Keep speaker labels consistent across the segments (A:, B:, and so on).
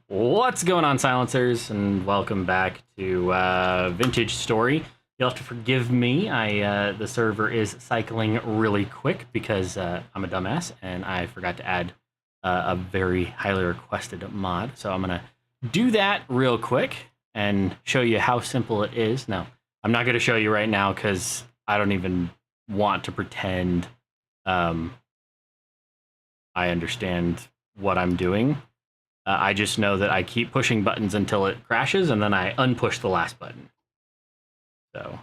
A: What's going on, silencers, and welcome back to Vintage Story. You'll have to forgive me. The server is cycling really quick because I'm a dumbass and I forgot to add a very highly requested mod. So I'm gonna do that real quick and show you how simple it is. Now, I'm not gonna show you right now because I don't even want to pretend I understand what I'm doing. I just know that I keep pushing buttons until it crashes, and then I unpush the last button. So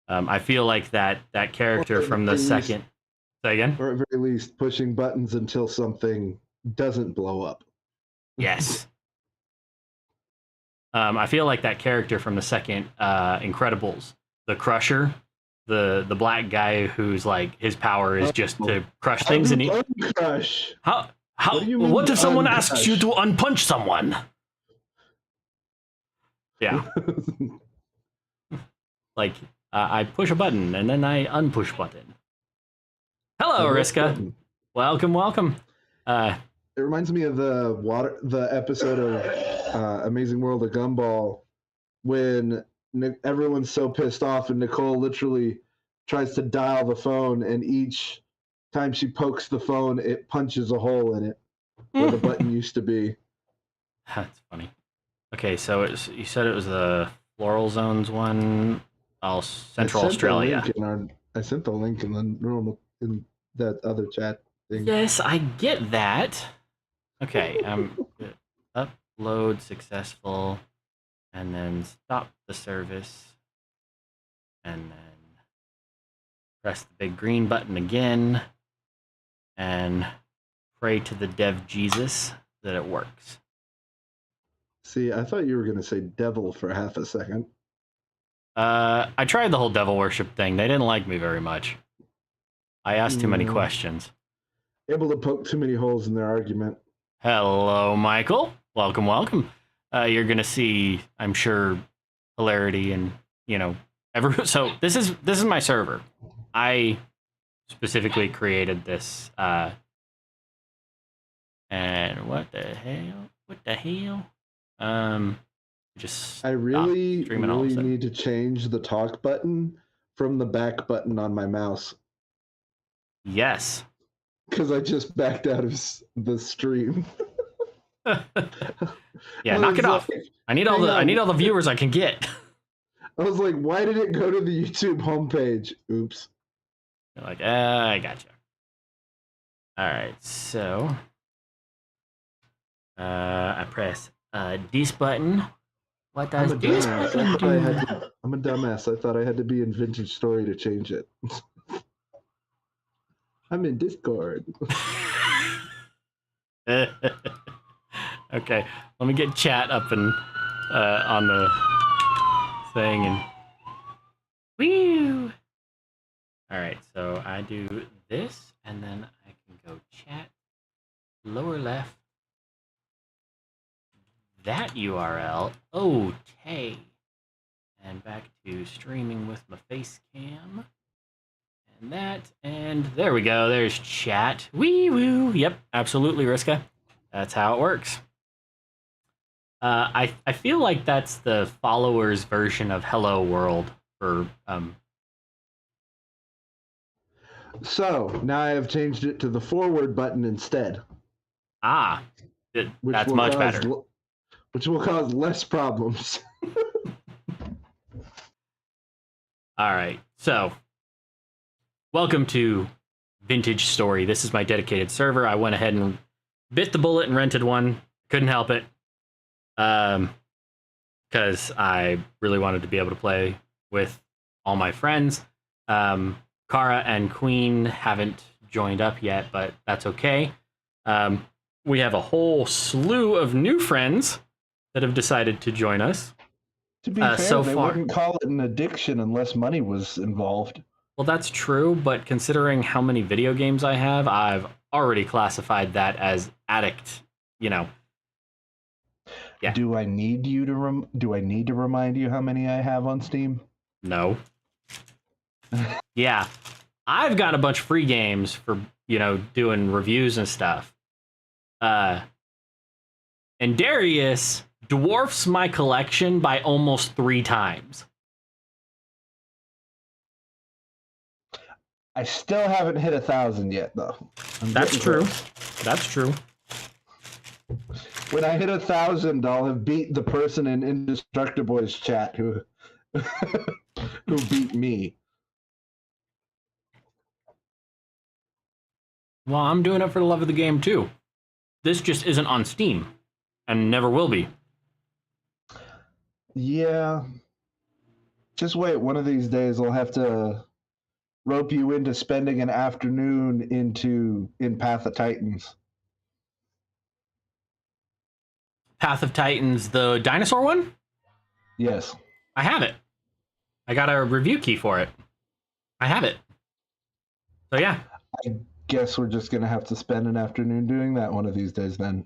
A: I feel like that character from the second. Say again?
B: Or at very least, pushing buttons until something doesn't blow up.
A: Yes. I feel like that character from the second Incredibles, the Crusher, the black guy who's like his power is just to crush things, and he
B: uncrush.
A: how
B: What
A: if someone asks you to unpunch someone? Yeah. Like I push a button and then I unpush button. Hello, Ariska. Welcome.
B: It reminds me of the episode of Amazing World of Gumball when everyone's so pissed off and Nicole literally tries to dial the phone, and each time she pokes the phone, it punches a hole in it where the button used to be.
A: That's funny. Okay, so you said it was the Floral Zones one, Central Australia.
B: I sent the link in the normal in that other chat thing.
A: Yes, I get that. Okay, upload successful, and then stop the service, and then press the big green button again, and pray to the dev Jesus that it works.
B: See, I thought you were going to say devil for half a second.
A: I tried the whole devil worship thing. They didn't like me very much. I asked too many questions.
B: Able to poke too many holes in their argument.
A: Hello, Michael. Welcome. You're gonna see, I'm sure, hilarity and so this is my server. I specifically created this. And what the hell?
B: I really need to change the talk button from the back button on my mouse.
A: Yes.
B: Because I just backed out of the stream.
A: Yeah, knock it off. I need all the viewers I can get.
B: I was like, why did it go to the YouTube homepage? Oops.
A: You're like, I gotcha. All right, so I press this button. What does this button do?
B: I'm a dumbass. I thought I had to be in Vintage Story to change it. I'm in Discord.
A: Okay, let me get chat up and on the thing and woo. All right, so I do this, and then I can go chat, lower left, that URL, okay, and back to streaming with my face cam. And there we go. There's chat. Wee woo. Yep, absolutely, Riska. That's how it works. I feel like that's the followers' version of Hello World for
B: So now I have changed it to the forward button instead.
A: That's much better.
B: Which will cause less problems.
A: All right, so welcome to Vintage Story. This is my dedicated server. I went ahead and bit the bullet and rented one. Couldn't help it. Because I really wanted to be able to play with all my friends. Kara and Queen haven't joined up yet, but that's okay. We have a whole slew of new friends that have decided to join us.
B: To be fair, they wouldn't call it an addiction unless money was involved.
A: Well, that's true, but considering how many video games I have, I've already classified that as addict, Yeah.
B: Do I need to remind you how many I have on Steam?
A: No. Yeah. I've got a bunch of free games for, doing reviews and stuff. And Darius dwarfs my collection by almost 3 times.
B: I still haven't hit 1,000 yet, though.
A: That's true. That's true.
B: When I hit 1,000, I'll have beat the person in Indestructiboy's chat who who beat me.
A: Well, I'm doing it for the love of the game too. This just isn't on Steam, and never will be.
B: Yeah. Just wait. One of these days, I'll have to rope you into spending an afternoon in Path of Titans.
A: Path of Titans, the dinosaur one?
B: Yes.
A: I have it. I got a review key for it. I have it. So yeah.
B: I guess we're just gonna have to spend an afternoon doing that one of these days then.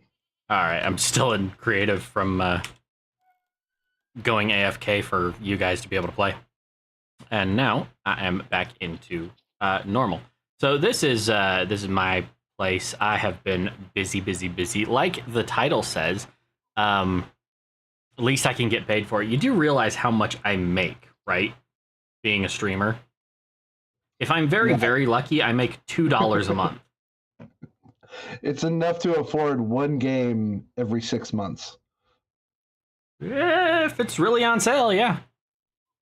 A: All right, I'm still in creative from going AFK for you guys to be able to play. And now I am back into normal. So this is my place. I have been busy. Like the title says, at least I can get paid for it. You do realize how much I make, right? Being a streamer. If I'm very lucky, I make $2 a month.
B: It's enough to afford one game every 6 months.
A: If it's really on sale, yeah.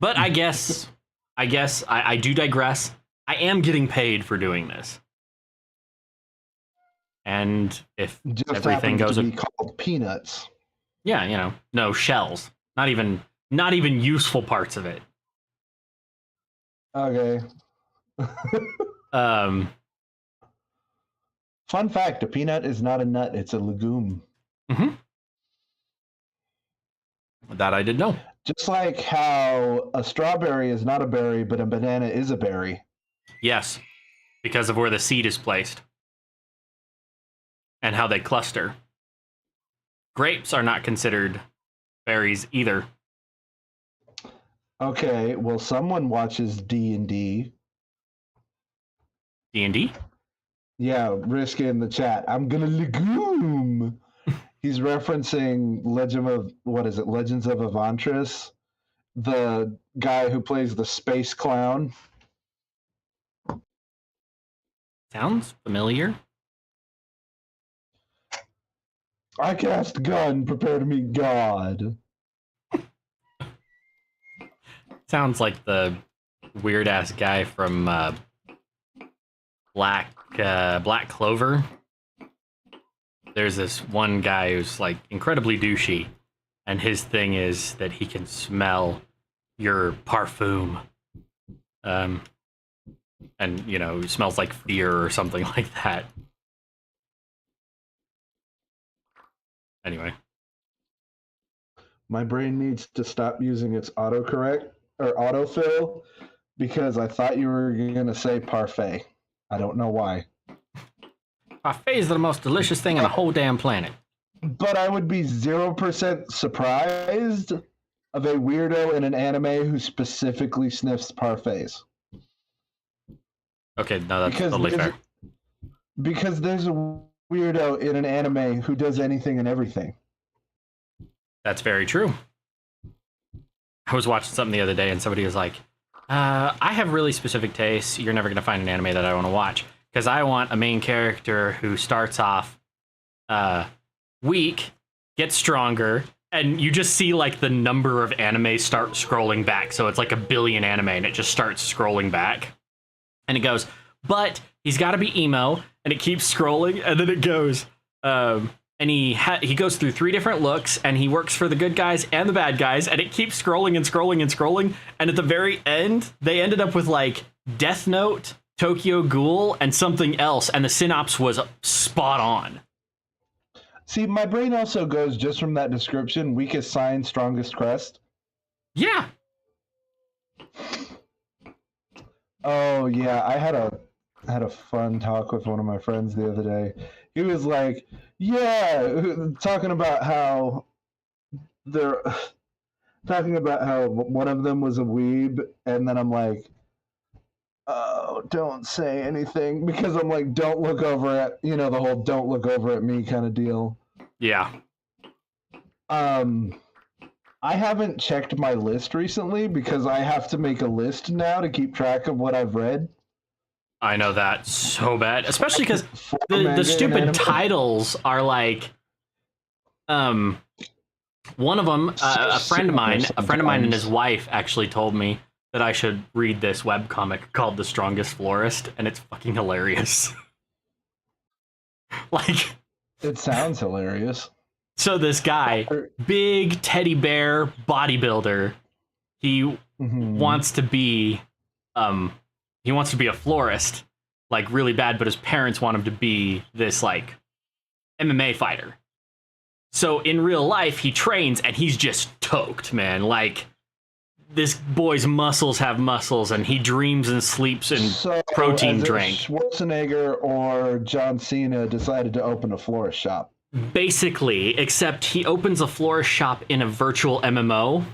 A: But I guess I do digress. I am getting paid for doing this. And if
B: Just
A: everything goes
B: to be called peanuts.
A: Yeah, you know, no shells. Not even useful parts of it.
B: Okay. Fun fact, a peanut is not a nut, it's a legume.
A: Mm-hmm. That I did know.
B: Just like how a strawberry is not a berry, but a banana is a berry.
A: Yes, because of where the seed is placed. And how they cluster. Grapes are not considered berries either.
B: Okay, well, someone watches D&D.
A: D&D?
B: Yeah, Risk in the chat. I'm gonna legume. He's referencing Legends of Avantris, the guy who plays the space clown.
A: Sounds familiar.
B: I cast gun, prepare to meet God.
A: Sounds like the weird ass guy from Black Clover. There's this one guy who's like incredibly douchey, and his thing is that he can smell your parfum. And you know, it smells like fear or something like that. Anyway.
B: My brain needs to stop using its autocorrect or autofill because I thought you were going to say parfait. I don't know why.
A: Parfait is the most delicious thing on the whole damn planet.
B: But I would be 0% surprised of a weirdo in an anime who specifically sniffs parfaits.
A: Okay, no, that's totally fair.
B: Because there's a weirdo in an anime who does anything and everything.
A: That's very true. I was watching something the other day and somebody was like, I have really specific tastes. You're never going to find an anime that I want to watch. Because I want a main character who starts off weak, gets stronger, and you just see like the number of anime start scrolling back. So it's like 1 billion anime and it just starts scrolling back. And it goes, but he's got to be emo, and it keeps scrolling, and then it goes, and he goes through 3 different looks, and he works for the good guys and the bad guys, and it keeps scrolling and scrolling and scrolling, and at the very end, they ended up with like Death Note, Tokyo Ghoul, and something else, and the synopsis was spot on.
B: See, my brain also goes just from that description, weakest sign, strongest crest.
A: Yeah.
B: Oh yeah, I had a fun talk with one of my friends the other day. He was like, "Yeah," talking about how one of them was a weeb, and then I'm like, "Oh, don't say anything," because I'm like, "Don't look over at," the whole "don't look over at me" kind of deal.
A: Yeah.
B: Um, I haven't checked my list recently because I have to make a list now to keep track of what I've read.
A: I know that so bad, especially because
B: For
A: the
B: manga and
A: stupid
B: anime.
A: titles are like, one of them, a friend of mine and his wife actually told me that I should read this webcomic called The Strongest Florist, and it's fucking hilarious. Like,
B: It sounds hilarious.
A: so this guy, big teddy bear bodybuilder, he wants to be, he wants to be a florist, like really bad, but his parents want him to be this like MMA fighter. So in real life, he trains and he's just toked, man. Like, this boy's muscles have muscles, and he dreams and sleeps in protein drink.
B: Schwarzenegger or John Cena decided to open a florist shop.
A: Basically, except he opens a florist shop in a virtual MMO.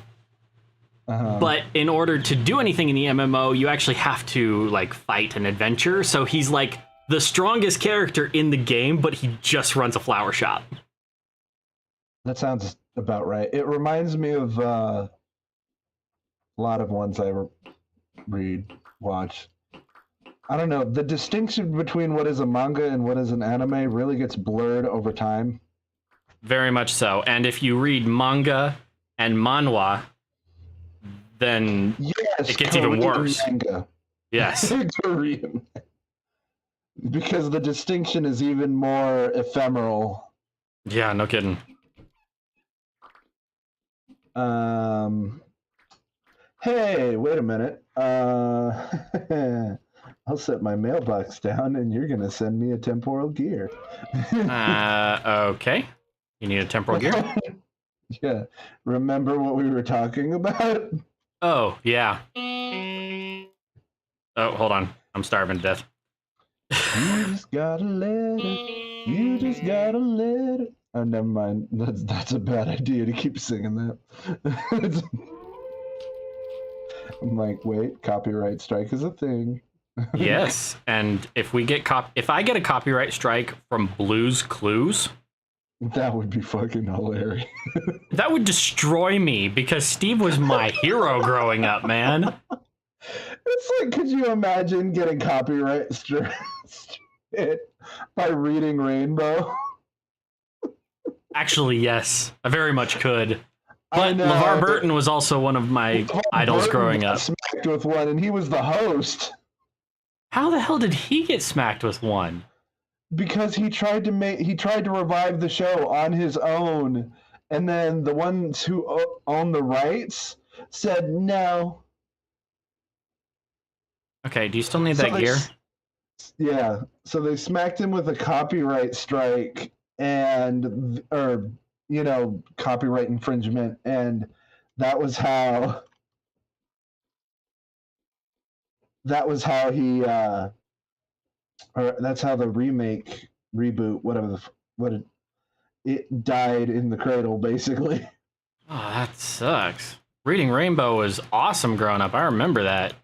A: But in order to do anything in the MMO, you actually have to like fight an adventure. So he's like the strongest character in the game, but he just runs a flower shop.
B: That sounds about right. It reminds me of a lot of ones I read, watch. I don't know. The distinction between what is a manga and what is an anime really gets blurred over time.
A: Very much so. And if you read manga and manhwa, then it gets even worse.
B: Manga.
A: Yes.
B: Korean. Because the distinction is even more ephemeral.
A: Yeah, no kidding.
B: Hey, wait a minute. I'll set my mailbox down and you're going to send me a temporal gear.
A: Okay. You need a temporal gear?
B: Yeah. Remember what we were talking about?
A: Oh, yeah. Oh, hold on. I'm starving to death.
B: You just gotta let it. You just gotta let it. Oh, never mind. That's a bad idea to keep singing that. I'm like, wait, copyright strike is a thing.
A: Yes, and if I get a copyright strike from Blue's Clues,
B: that would be fucking hilarious.
A: That would destroy me because Steve was my hero growing up, man.
B: It's like, could you imagine getting copyright strike by reading Rainbow?
A: Actually, yes, I very much could. But LeVar Burton was also one of my idols growing up.
B: Smacked with one, and he was the host.
A: How the hell did he get smacked with one?
B: Because he tried to revive the show on his own, and then the ones who own the rights said no.
A: Okay, do you still need that gear?
B: Yeah, so they smacked him with a copyright strike and copyright infringement, and that was how he or that's how the reboot, it died in the cradle, basically.
A: Oh, that sucks. Reading Rainbow was awesome growing up. I remember that.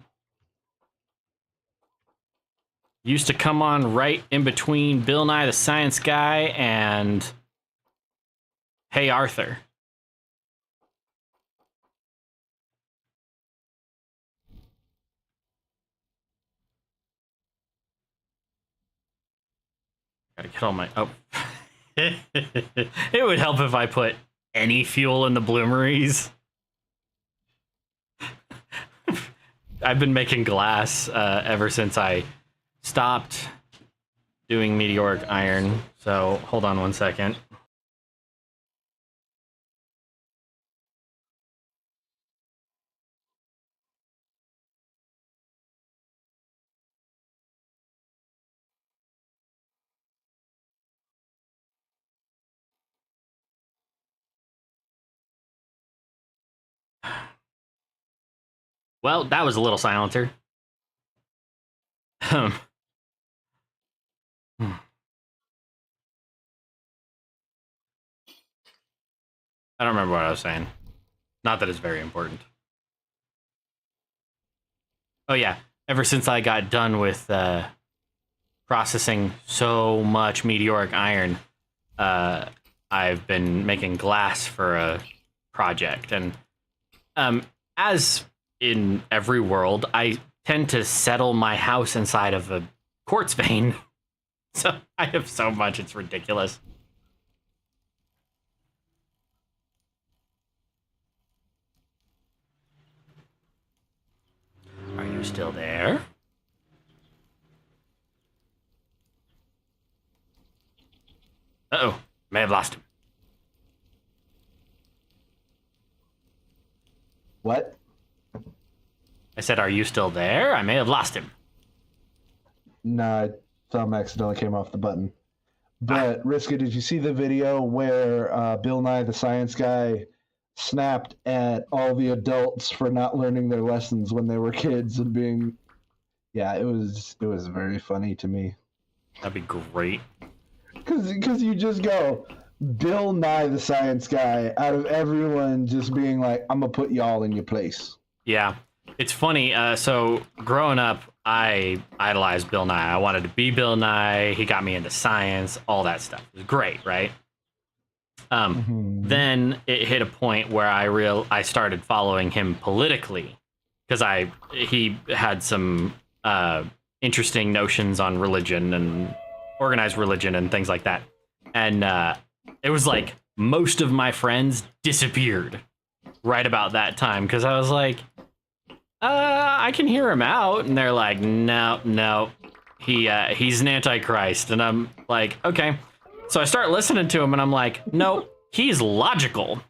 A: Used to come on right in between Bill Nye the Science Guy and Hey Arthur. Gotta get all my... Oh. It would help if I put any fuel in the bloomeries. I've been making glass ever since I stopped doing meteoric iron. So hold on one second. Well, that was a little silencer. I don't remember what I was saying. Not that it's very important. Oh yeah, ever since I got done with processing so much meteoric iron, I've been making glass for a project, and as in every world, I tend to settle my house inside of a quartz vein. So I have so much, it's ridiculous. Are you still there? Uh-oh, may have lost him.
B: What?
A: I said, are you still there? I may have lost him.
B: Nah, thumb accidentally came off the button. But Riska, did you see the video where Bill Nye the Science Guy snapped at all the adults for not learning their lessons when they were kids and being? Yeah, it was very funny to me.
A: That'd be great.
B: Because you just go Bill Nye the Science Guy out of everyone just being like, I'm gonna put y'all in your place.
A: Yeah, it's funny. So growing up, I idolized Bill Nye. I wanted to be Bill Nye. He got me into science, all that stuff. It was great, right? Then it hit a point where I started following him politically because he had some interesting notions on religion and organized religion and things like that. And it was like most of my friends disappeared right about that time because I was like, I can hear him out, and they're like, no, he's an antichrist, and I'm like, okay. So I start listening to him, and I'm like, no, he's logical.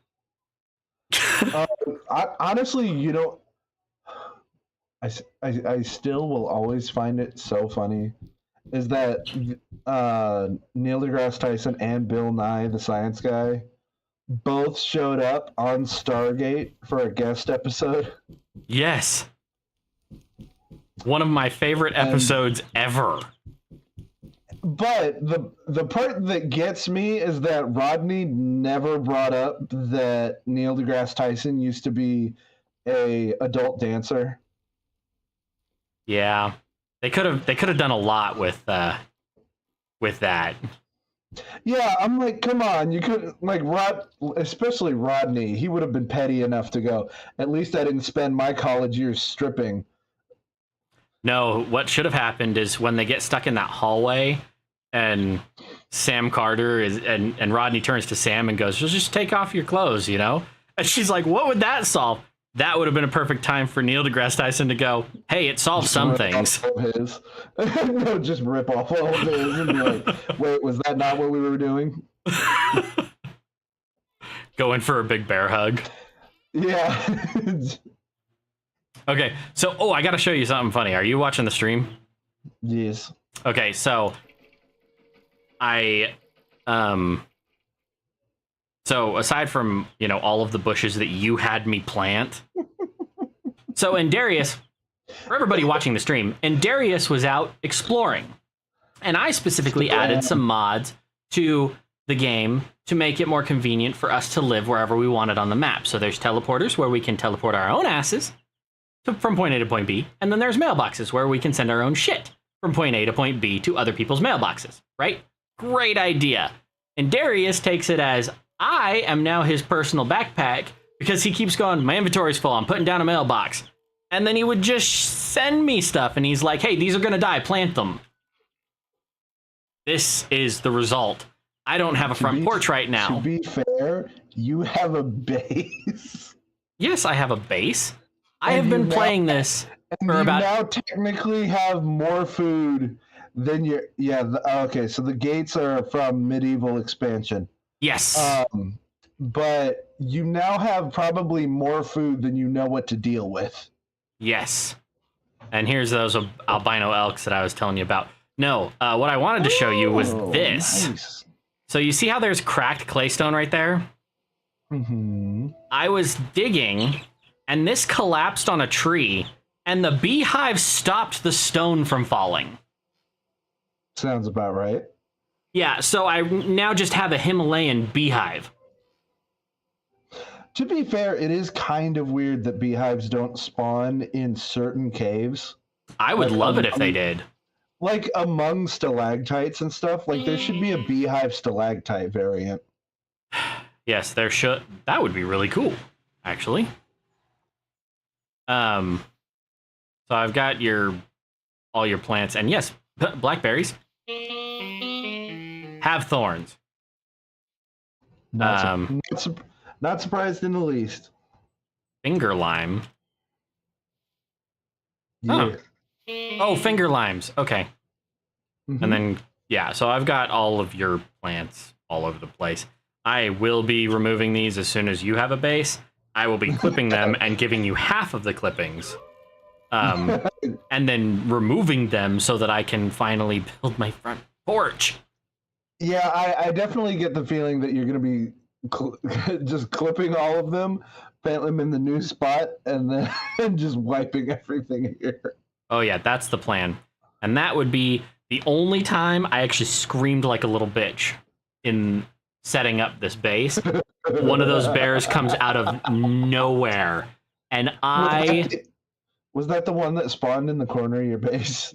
B: Honestly, I still will always find it so funny is that Neil deGrasse Tyson and Bill Nye the Science Guy both showed up on Stargate for a guest episode.
A: Yes. One of my favorite episodes ever.
B: But the part that gets me is that Rodney never brought up that Neil deGrasse Tyson used to be a adult dancer.
A: Yeah. They could have done a lot with that.
B: Yeah, I'm like, come on, you could especially Rodney, he would have been petty enough to go, at least I didn't spend my college years stripping.
A: No, what should have happened is when they get stuck in that hallway and Sam Carter and Rodney turns to Sam and goes, just take off your clothes, And she's like, what would that solve? That would have been a perfect time for Neil deGrasse Tyson to go, hey, it solves some things.
B: No, just rip off all of his and be like, wait, was that not what we were doing?
A: Going for a big bear hug.
B: Yeah.
A: Okay, so, I got to show you something funny. Are you watching the stream?
B: Yes.
A: Okay, so so aside from, all of the bushes that you had me plant, so Darius, for everybody watching the stream, Darius was out exploring. And I specifically added some mods to the game to make it more convenient for us to live wherever we wanted on the map. So there's teleporters where we can teleport our own asses from point A to point B. And then there's mailboxes where we can send our own shit from point A to point B to other people's mailboxes, right? Great idea. And Darius takes it as, I am now his personal backpack because he keeps going, my inventory's full, I'm putting down a mailbox. And then he would just send me stuff, and he's like, hey, these are going to die, plant them. This is the result. I don't have a front porch right now.
B: To be fair, you have a base.
A: Yes, I have a base. I have been playing this for about...
B: now technically have more food than your... Yeah, okay, so the gates are from medieval expansion.
A: Yes.
B: But you now have probably more food than you know what to deal with.
A: Yes. And here's those albino elks that I was telling you about. No, what I wanted to show you was this.
B: Nice.
A: So you see how there's cracked claystone right there?
B: Mm-hmm.
A: I was digging, and this collapsed on a tree, and the beehive stopped the stone from falling.
B: Sounds about right.
A: Yeah, so I now just have a Himalayan beehive.
B: To be fair, it is kind of weird that beehives don't spawn in certain caves.
A: I would love it if they did.
B: Like among stalactites and stuff. Like there should be a beehive stalactite variant.
A: Yes, there should. That would be really cool, actually. So I've got all your plants, and yes, blackberries have thorns.
B: Not surprised in the least.
A: Finger lime.
B: Yeah.
A: Oh, finger limes. Okay.
B: Mm-hmm.
A: And then, yeah, so I've got all of your plants all over the place. I will be removing these as soon as you have a base. I will be clipping them and giving you half of the clippings. And then removing them so that I can finally build my front porch.
B: Yeah, I definitely get the feeling that you're going to be just clipping all of them, plant them in the new spot, and then just wiping everything here.
A: Oh, yeah, that's the plan. And that would be the only time I actually screamed like a little bitch in setting up this base. One of those bears comes out of nowhere. And
B: Was that the one that spawned in the corner of your base?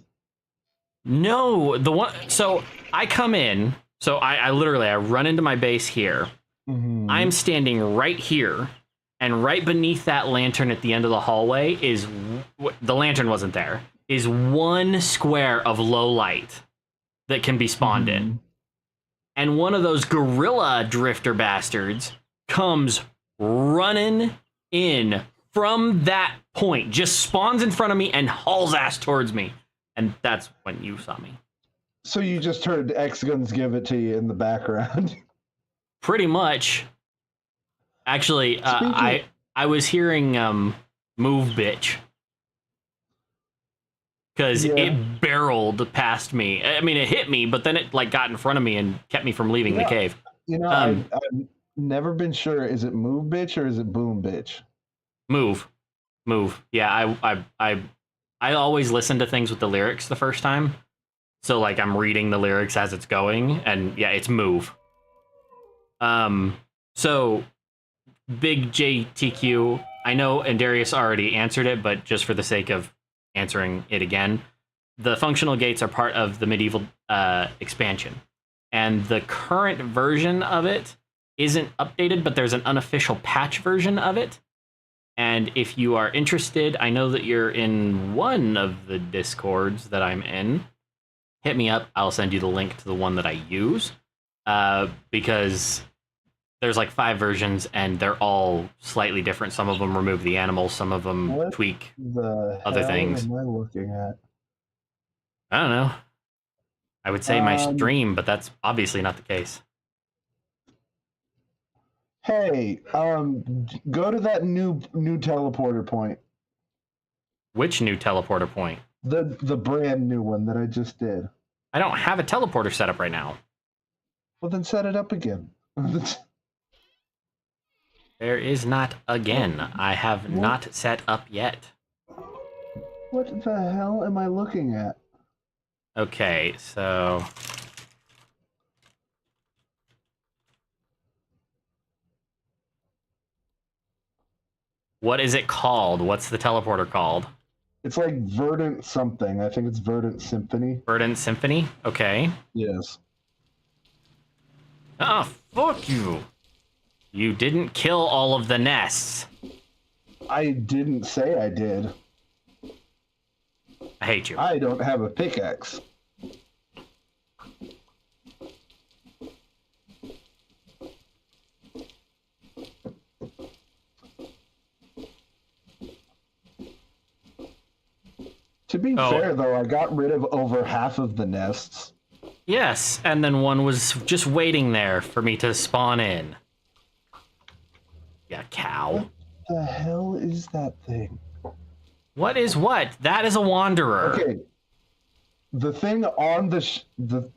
A: No, the one. So I come in. So I literally run into my base here.
B: Mm-hmm.
A: I'm standing right here, and right beneath that lantern at the end of the hallway is the lantern wasn't there. Is one square of low light that can be spawned in, and one of those gorilla drifter bastards comes running in from that point, just spawns in front of me and hauls ass towards me. And that's when you saw me.
B: So you just heard X-Guns give it to you in the background.
A: Pretty much. Actually, I was hearing move bitch. Because it barreled past me. I mean, it hit me, but then it like got in front of me and kept me from leaving the cave.
B: You know, I've never been sure. Is it move bitch or is it boom bitch?
A: Move. Yeah, I always listen to things with the lyrics the first time. So like I'm reading the lyrics as it's going, and yeah, it's move. So big JTQ, I know Andarius already answered it, but just for the sake of answering it again, the functional gates are part of the medieval expansion. And the current version of it isn't updated, but there's an unofficial patch version of it. And if you are interested, I know that you're in one of the Discords that I'm in. Hit me up. I'll send you the link to the one that I use. Because there's like 5 versions, and they're all slightly different. Some of them remove the animals. Some of them tweak other things.
B: What am I looking at?
A: I don't know. I would say my stream, but that's obviously not the case.
B: Hey, go to that new teleporter point.
A: Which new teleporter point?
B: The brand new one that I just did.
A: I don't have a teleporter set up right now.
B: Well, then set it up again.
A: There is not again. I have not set up yet.
B: What the hell am I looking at?
A: Okay, so... What is it called? What's the teleporter called?
B: It's like Verdant something. I think it's Verdant Symphony.
A: Verdant Symphony? Okay.
B: Yes.
A: Ah, fuck you. You didn't kill all of the nests.
B: I didn't say I did.
A: I hate you.
B: I don't have a pickaxe. To be fair, though, I got rid of over half of the nests.
A: Yes, and then one was just waiting there for me to spawn in. Yeah, cow.
B: What the hell is that thing?
A: What is what? That is a wanderer.
B: Okay. The thing on the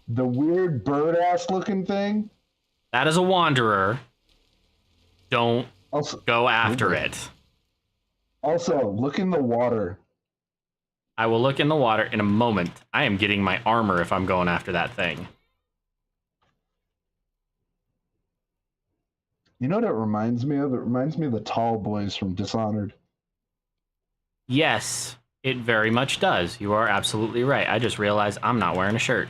B: weird bird-ass looking thing?
A: That is a wanderer. Don't go after it.
B: Also, look in the water.
A: I will look in the water in a moment. I am getting my armor if I'm going after that thing.
B: You know what it reminds me of? It reminds me of the tall boys from Dishonored.
A: Yes, it very much does. You are absolutely right. I just realized I'm not wearing a shirt.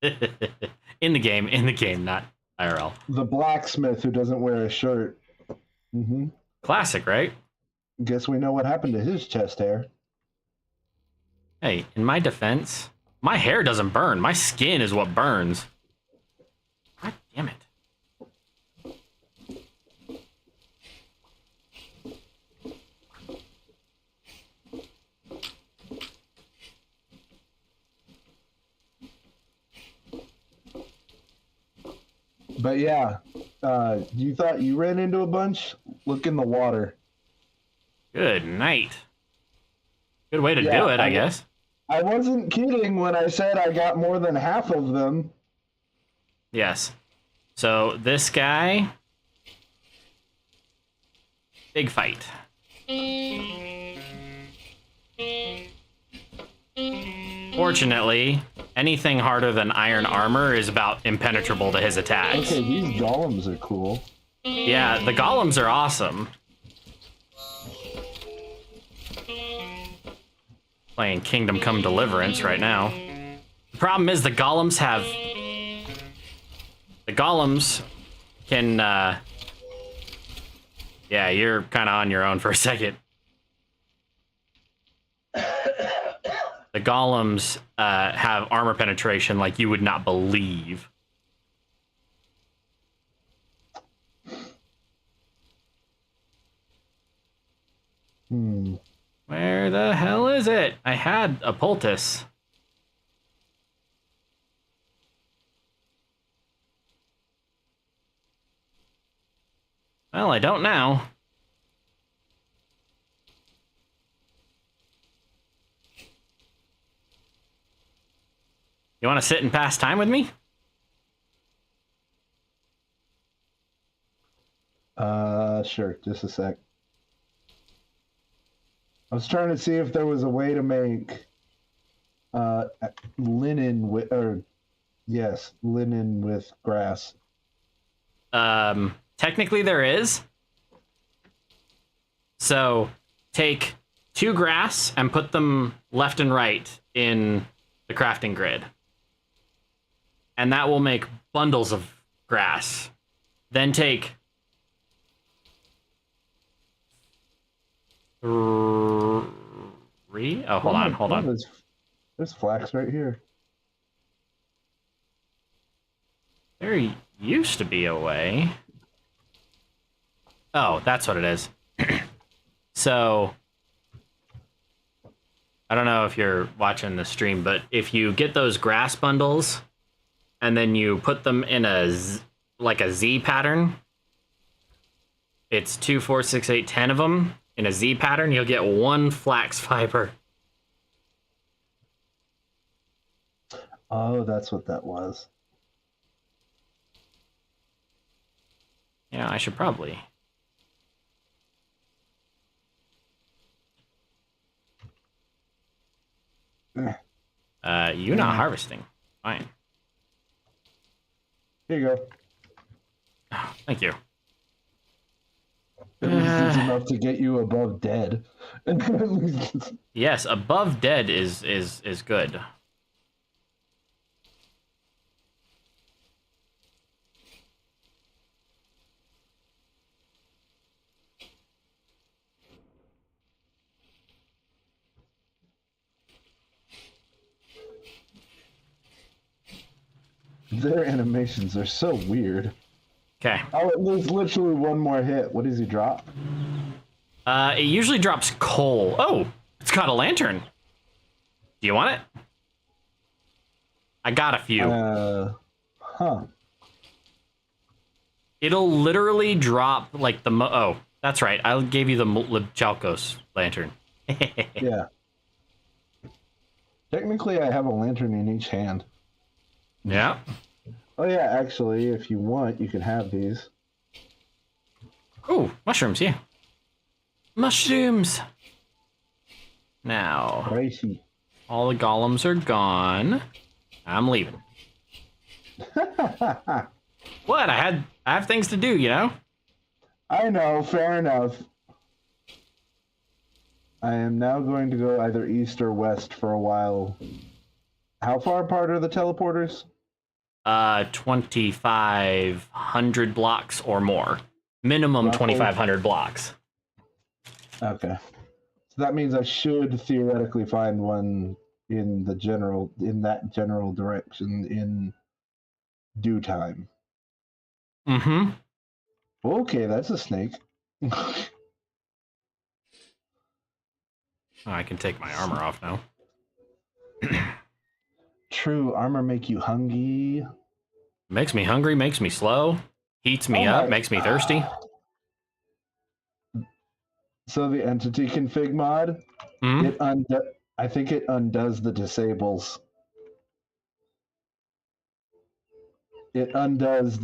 A: In the game, not IRL.
B: The blacksmith who doesn't wear a shirt. Mm-hmm.
A: Classic, right?
B: Guess we know what happened to his chest hair.
A: Hey, in my defense, my hair doesn't burn. My skin is what burns. God damn it.
B: But yeah, you thought you ran into a bunch? Look in the water.
A: Good night. Good way to
B: Yeah,
A: do it, I guess.
B: I wasn't kidding when I said I got more than half of them.
A: Yes. So this guy, big fight. Fortunately, anything harder than iron armor is about impenetrable to his attacks.
B: Okay, these golems are cool.
A: Yeah, the golems are awesome. Playing Kingdom Come Deliverance right now. The problem is the golems have... The golems can... Yeah, you're kind of on your own for a second. The golems have armor penetration like you would not believe. Where the hell is it? I had a poultice. Well, I don't now. You want to sit and pass time with me?
B: Sure, just a sec. I was trying to see if there was a way to make linen with, linen with grass.
A: Technically there is. So take 2 grass and put them left and right in the crafting grid. And that will make bundles of grass. Then take 3. Oh, hold on.
B: There's flax right here.
A: There used to be a way. Oh, that's what it is. So, I don't know if you're watching the stream, but if you get those grass bundles and then you put them in a Z pattern, it's 2, 4, 6, 8, 10 of them in a Z pattern, you'll get 1 flax fiber.
B: Oh, that's what that was.
A: Yeah, I should probably. You're not harvesting. Fine.
B: Here you go.
A: Oh, thank you.
B: At least it's enough to get you above dead.
A: Yes, above dead is good.
B: Their animations are so weird.
A: Okay.
B: Oh, there's literally one more hit. What does he drop?
A: It usually drops coal. Oh, it's got a lantern. Do you want it? I got a few.
B: Huh.
A: It'll literally drop like the oh, that's right. I gave you the Libchalkos lantern.
B: Yeah. Technically, I have a lantern in each hand.
A: Yeah.
B: Oh yeah, actually, if you want, you can have these.
A: Ooh, mushrooms, yeah. Mushrooms. Now,
B: Crazy.
A: all the golems are gone. I'm leaving. What? I have things to do, you know?
B: I know, fair enough. I am now going to go either east or west for a while. How far apart are the teleporters?
A: 2,500 blocks or more. Minimum
B: Roughly?
A: 2,500 blocks.
B: Okay. So that means I should theoretically find one in that general direction in due time.
A: Mm-hmm.
B: Okay, that's a snake.
A: Oh, I can take my armor off now.
B: True, armor make you hungry.
A: Makes me hungry, makes me slow, heats me up, makes me thirsty.
B: So the entity config mod,
A: Mm-hmm.
B: I think it undoes the disables. It undoes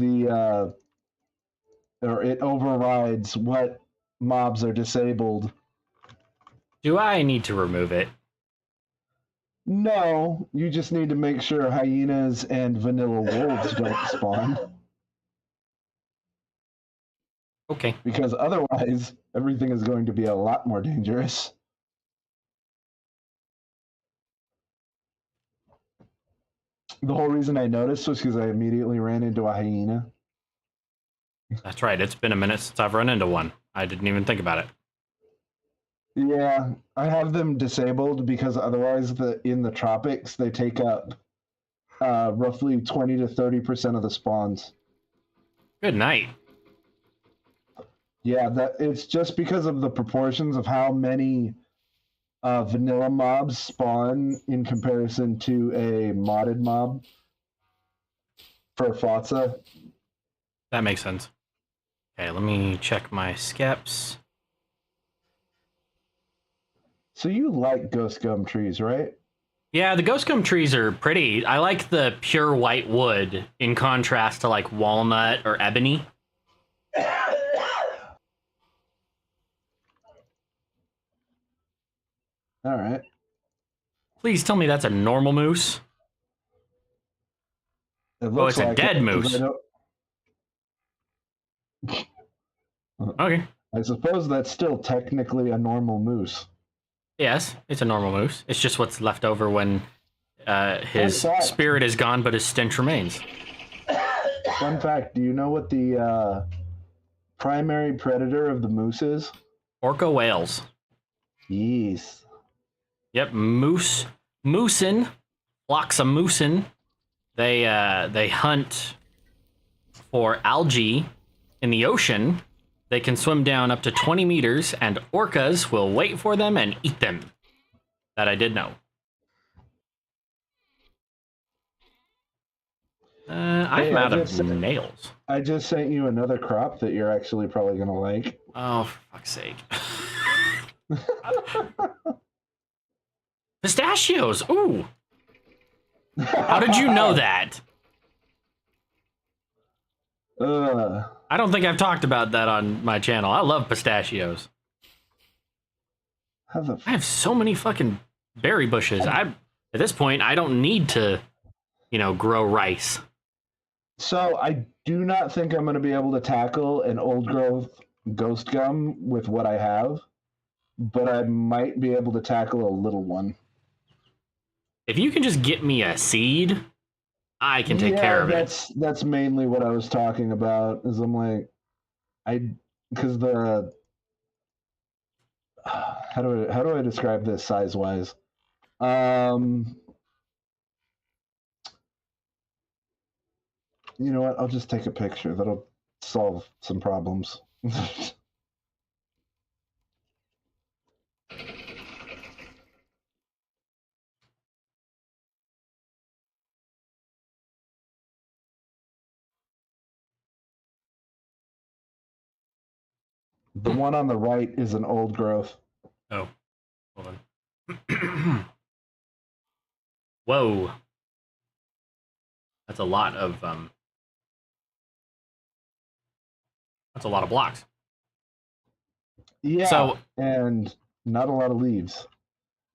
B: or it overrides what mobs are disabled.
A: Do I need to remove it?
B: No, you just need to make sure hyenas and vanilla wolves don't spawn.
A: Okay.
B: Because otherwise, everything is going to be a lot more dangerous. The whole reason I noticed was because I immediately ran into a hyena.
A: That's right. It's been a minute since I've run into one. I didn't even think about it.
B: Yeah, I have them disabled because otherwise, in the tropics, they take up roughly 20 to 30% of the spawns.
A: Good night.
B: Yeah, it's just because of the proportions of how many vanilla mobs spawn in comparison to a modded mob for FOTSA.
A: That makes sense. Okay, let me check my skeps.
B: So you like ghost gum trees, right?
A: Yeah, the ghost gum trees are pretty. I like the pure white wood in contrast to like walnut or ebony.
B: All right.
A: Please tell me that's a normal moose.
B: It
A: Oh,
B: looks
A: it's a
B: like
A: dead
B: it, 'cause
A: moose. Okay.
B: I suppose that's still technically a normal moose.
A: Yes, it's a normal moose. It's just what's left over when his
B: Fun fact.
A: spirit is gone, but his stench remains.
B: Fun fact, do you know what the primary predator of the moose is?
A: Orca whales.
B: Yes.
A: Yep, moosin, flocks of moosin. They hunt for algae in the ocean. They can swim down up to 20 meters, and orcas will wait for them and eat them. That I did know. I'm out of nails.
B: I just sent you another crop that you're actually probably going to like.
A: Oh, for fuck's sake. Pistachios! Ooh! How did you know that? I don't think I've talked about that on my channel. I love pistachios. I have so many fucking berry bushes. At this point, I don't need to, grow rice.
B: So I do not think I'm going to be able to tackle an old growth ghost gum with what I have, but I might be able to tackle a little one.
A: If you can just get me a seed, I can take care of it.
B: That's mainly what I was talking about. Is I'm like, because the how do I describe this size wise? You know what? I'll just take a picture. That'll solve some problems. The one on the right is an old growth.
A: Oh, hold on. Whoa. That's a lot of blocks.
B: Yeah, and not a lot of leaves.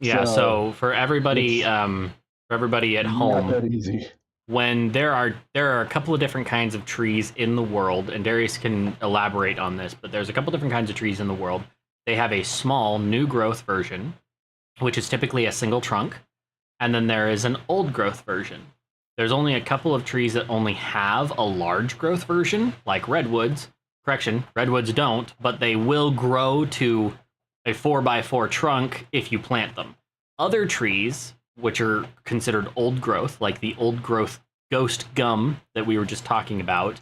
A: Yeah, so for everybody at home,
B: not that easy.
A: When there are a couple of different kinds of trees in the world, and Darius can elaborate on this, but there's a couple different kinds of trees in the world. They have a small new growth version, which is typically a single trunk, and then there is an old growth version. There's only a couple of trees that only have a large growth version, like redwoods. Correction, redwoods don't, but they will grow to a 4x4 trunk if you plant them. Other trees, which are considered old growth, like the old growth ghost gum that we were just talking about,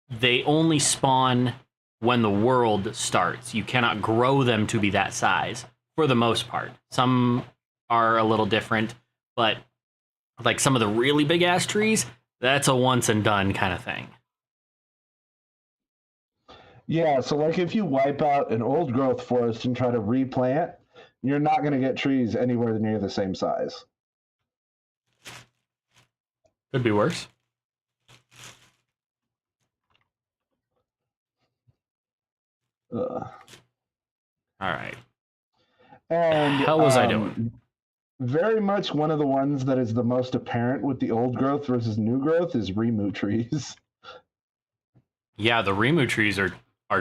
A: they only spawn when the world starts. You cannot grow them to be that size for the most part. Some are a little different, but like some of the really big ass trees, that's a once and done kind of thing.
B: Yeah, so like if you wipe out an old growth forest and try to replant, you're not going to get trees anywhere near the same size.
A: Could be worse.
B: Ugh.
A: All right.
B: And
A: How was I doing?
B: very much one of the ones that is the most apparent with the old growth versus new growth is Remu trees.
A: Yeah, the Remu trees are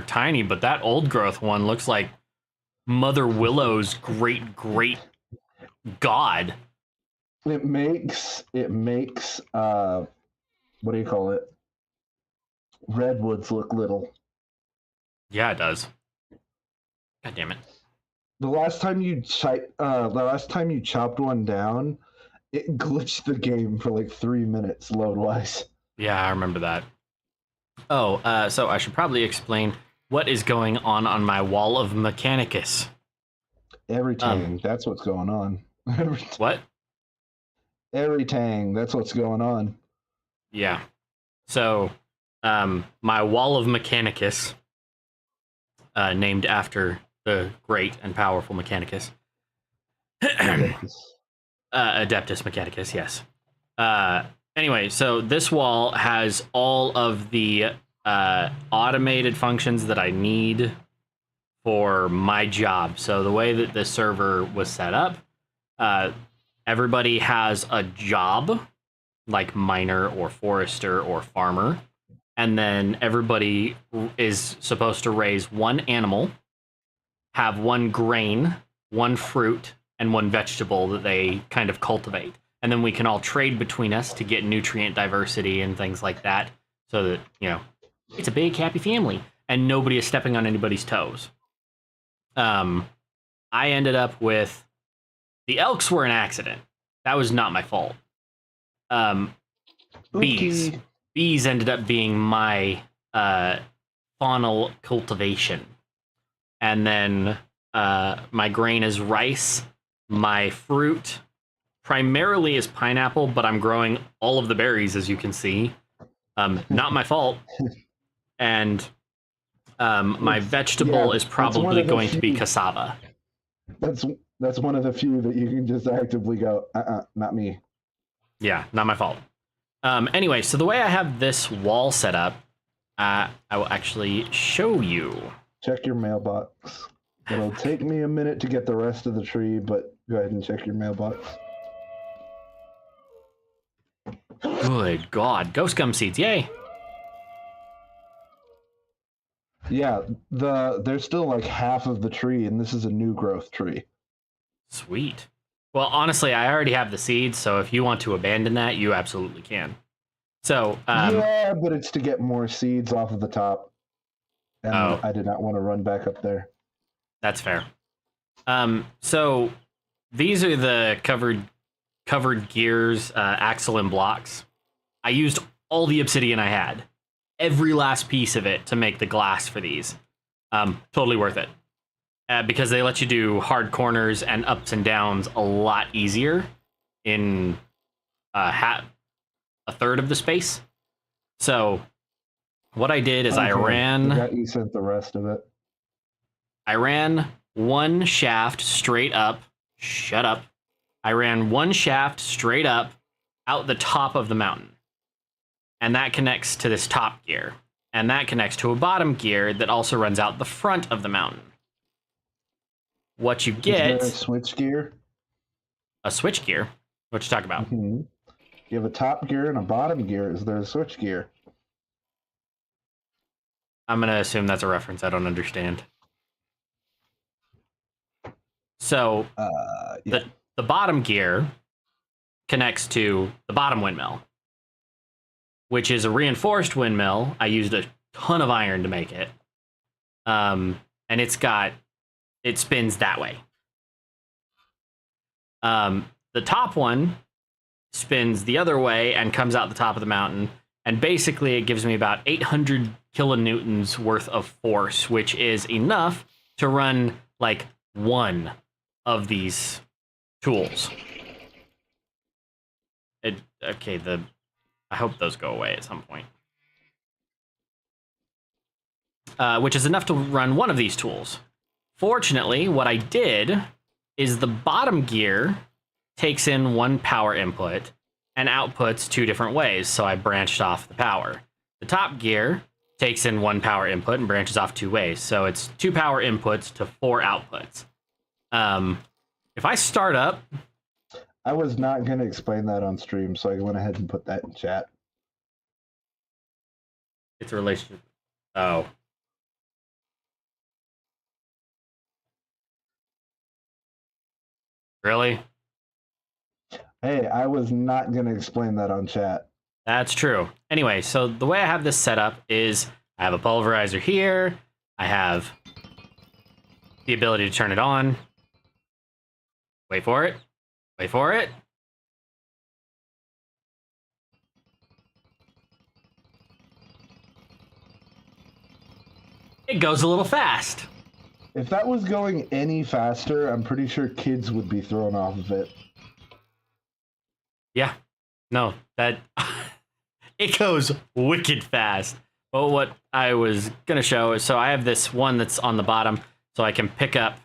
A: tiny, but that old growth one looks like Mother Willow's great god.
B: It makes what do you call it? Redwoods look little.
A: Yeah, it does. God damn it.
B: The last time you chopped one down, it glitched the game for like 3 minutes load wise.
A: Yeah, I remember that. Oh, so I should probably explain what is going on my wall of Mechanicus.
B: Everything. That's what's going on.
A: What?
B: Everything. That's what's going on.
A: Yeah. So, my wall of Mechanicus, named after the great and powerful Mechanicus. Adeptus Mechanicus, yes. Anyway, so this wall has all of the automated functions that I need for my job. So the way that this server was set up, everybody has a job, like miner or forester or farmer, and then everybody is supposed to raise one animal, have one grain, one fruit, and one vegetable that they kind of cultivate. And then we can all trade between us to get nutrient diversity and things like that, so that, you know, it's a big happy family and nobody is stepping on anybody's toes. I ended up with the elks were an accident. That was not my fault. Bees.
B: Okay.
A: Bees ended up being my faunal cultivation. And then my grain is rice. My fruit primarily is pineapple, but I'm growing all of the berries, as you can see. Not my fault. And my vegetable is probably going to be cassava.
B: That's one of the few that you can just actively go, not me.
A: Yeah, not my fault. Anyway, so the way I have this wall set up, I will actually show you.
B: Check your mailbox. It'll take me a minute to get the rest of the tree, but go ahead and check your mailbox.
A: Good God. Ghost gum seeds, yay!
B: Yeah, there's still like half of the tree, and this is a new growth tree.
A: Sweet. Well, honestly, I already have the seeds, so if you want to abandon that, you absolutely can. So,
B: yeah, but it's to get more seeds off of the top, and I did not want to run back up there.
A: That's fair. So these are the covered gears, axle and blocks. I used all the obsidian I had, every last piece of it, to make the glass for these. Totally worth it. Because they let you do hard corners and ups and downs a lot easier in a third of the space. So what I did is I
B: got you sent the rest of it.
A: I ran one shaft straight up. Shut up. I ran one shaft straight up out the top of the mountain. And that connects to this top gear. And that connects to a bottom gear that also runs out the front of the mountain. What you get...
B: Is there a switch gear?
A: A switch gear? What you talking about?
B: Mm-hmm. You have a top gear and a bottom gear. Is there a switch gear?
A: I'm going to assume that's a reference I don't understand. So,
B: yeah.
A: the bottom gear connects to the bottom windmill, which is a reinforced windmill. I used a ton of iron to make it. And it spins that way. The top one spins the other way and comes out the top of the mountain. And basically, it gives me about 800 kilonewtons worth of force, which is enough to run like one of these tools. I hope those go away at some point. Which is enough to run one of these tools. Fortunately, what I did is the bottom gear takes in one power input and outputs two different ways, so I branched off the power. The top gear takes in one power input and branches off two ways, so it's two power inputs to four outputs. If I start up...
B: I was not going to explain that on stream, so I went ahead and put that in chat.
A: It's a relationship. Oh. Really?
B: Hey, I was not going to explain that on chat.
A: That's true. Anyway, so the way I have this set up is I have a pulverizer here. I have the ability to turn it on. Wait for it. Wait for it. It goes a little fast.
B: If that was going any faster, I'm pretty sure kids would be thrown off of it.
A: Yeah. No, that... it goes wicked fast. But what I was going to show is, so I have this one that's on the bottom, so I can pick up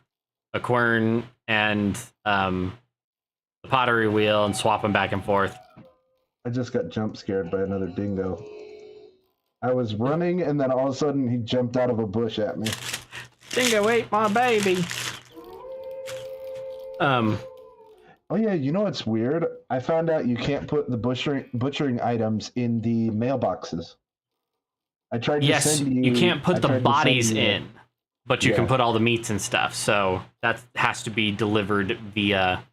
A: a quern and the pottery wheel and swap them back and forth.
B: I just got jump scared by another dingo. I was running, and then all of a sudden he jumped out of a bush at me.
A: Dingo ate my baby.
B: Oh yeah, you know what's weird? I found out you can't put the butchering items in the mailboxes. I tried to send you...
A: you can't put the bodies in, but you can put all the meats and stuff. So that has to be delivered via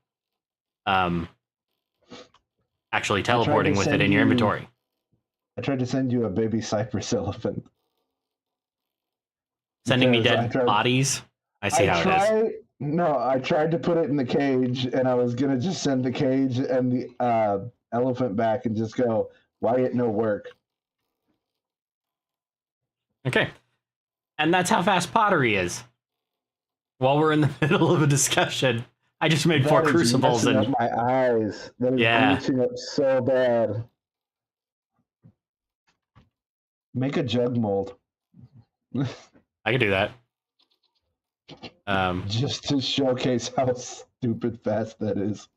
A: actually teleporting with it in your inventory.
B: I tried to send you a baby cypress elephant.
A: Sending me dead bodies? I see how it is.
B: No, I tried to put it in the cage, and I was going to just send the cage and the elephant back and just go, why it no work?
A: Okay. And that's how fast pottery is. While we're in the middle of a discussion, I just made 4 crucibles and...
B: up my eyes. That is glitching up so bad. Make a jug mold.
A: I could do that.
B: Just to showcase how stupid fast that is.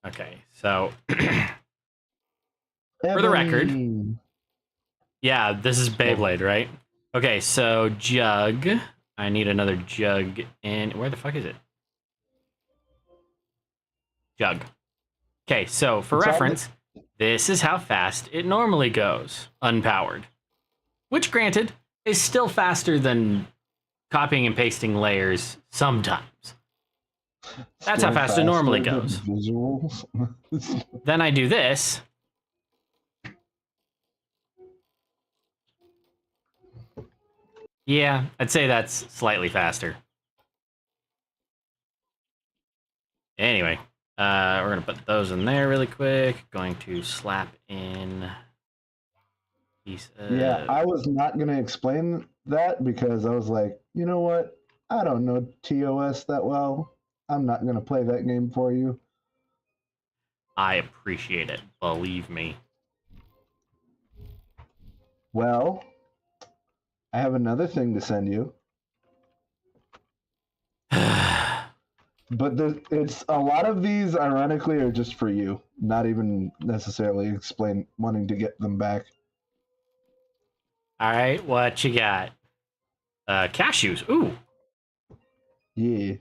A: Okay, so for the record, yeah, this is Beyblade, right? Okay, so jug. I need another jug in... Where the fuck is it? Jug. Okay, so for reference, this is how fast it normally goes, unpowered. Which, granted, is still faster than copying and pasting layers sometimes. That's how fast it normally goes.
B: Visuals.
A: Then I do this. Yeah, I'd say that's slightly faster. Anyway, we're going to put those in there really quick. Going to slap in...
B: Yeah, I was not going to explain that because I was like, you know what? I don't know TOS that well. I'm not going to play that game for you.
A: I appreciate it. Believe me.
B: Well, I have another thing to send you. But it's a lot of these, ironically, are just for you. Not even necessarily wanting to get them back.
A: All right, what you got? Cashews. Ooh.
B: Yeah.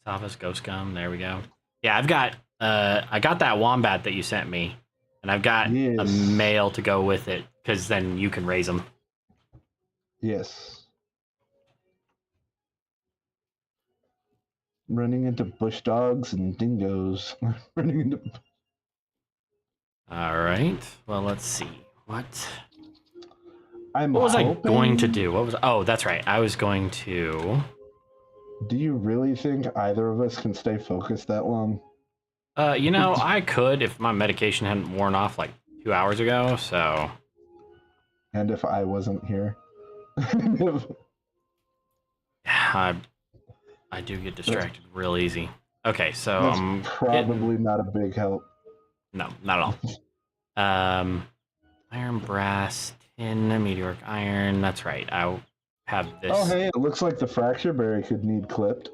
A: Savas, Ghost Gum. There we go. Yeah, I've got. I got that wombat that you sent me, and I've got a male to go with it because then you can raise them.
B: Yes. running into bush dogs and dingoes. Running into.
A: All right. Well, let's see. What
B: I'm
A: was I
B: hoping...
A: going to do? What was? Oh, that's right. I was going to.
B: Do you really think either of us can stay focused that long?
A: You know, I could if my medication hadn't worn off like 2 hours ago. So.
B: And if I wasn't here?
A: I do get distracted real easy. Okay, so
B: That's
A: I'm
B: probably not a big help.
A: No, not at all. Iron, brass, tin, meteoric iron. That's right. I have this.
B: Oh, hey, it looks like the fracture berry could need clipped.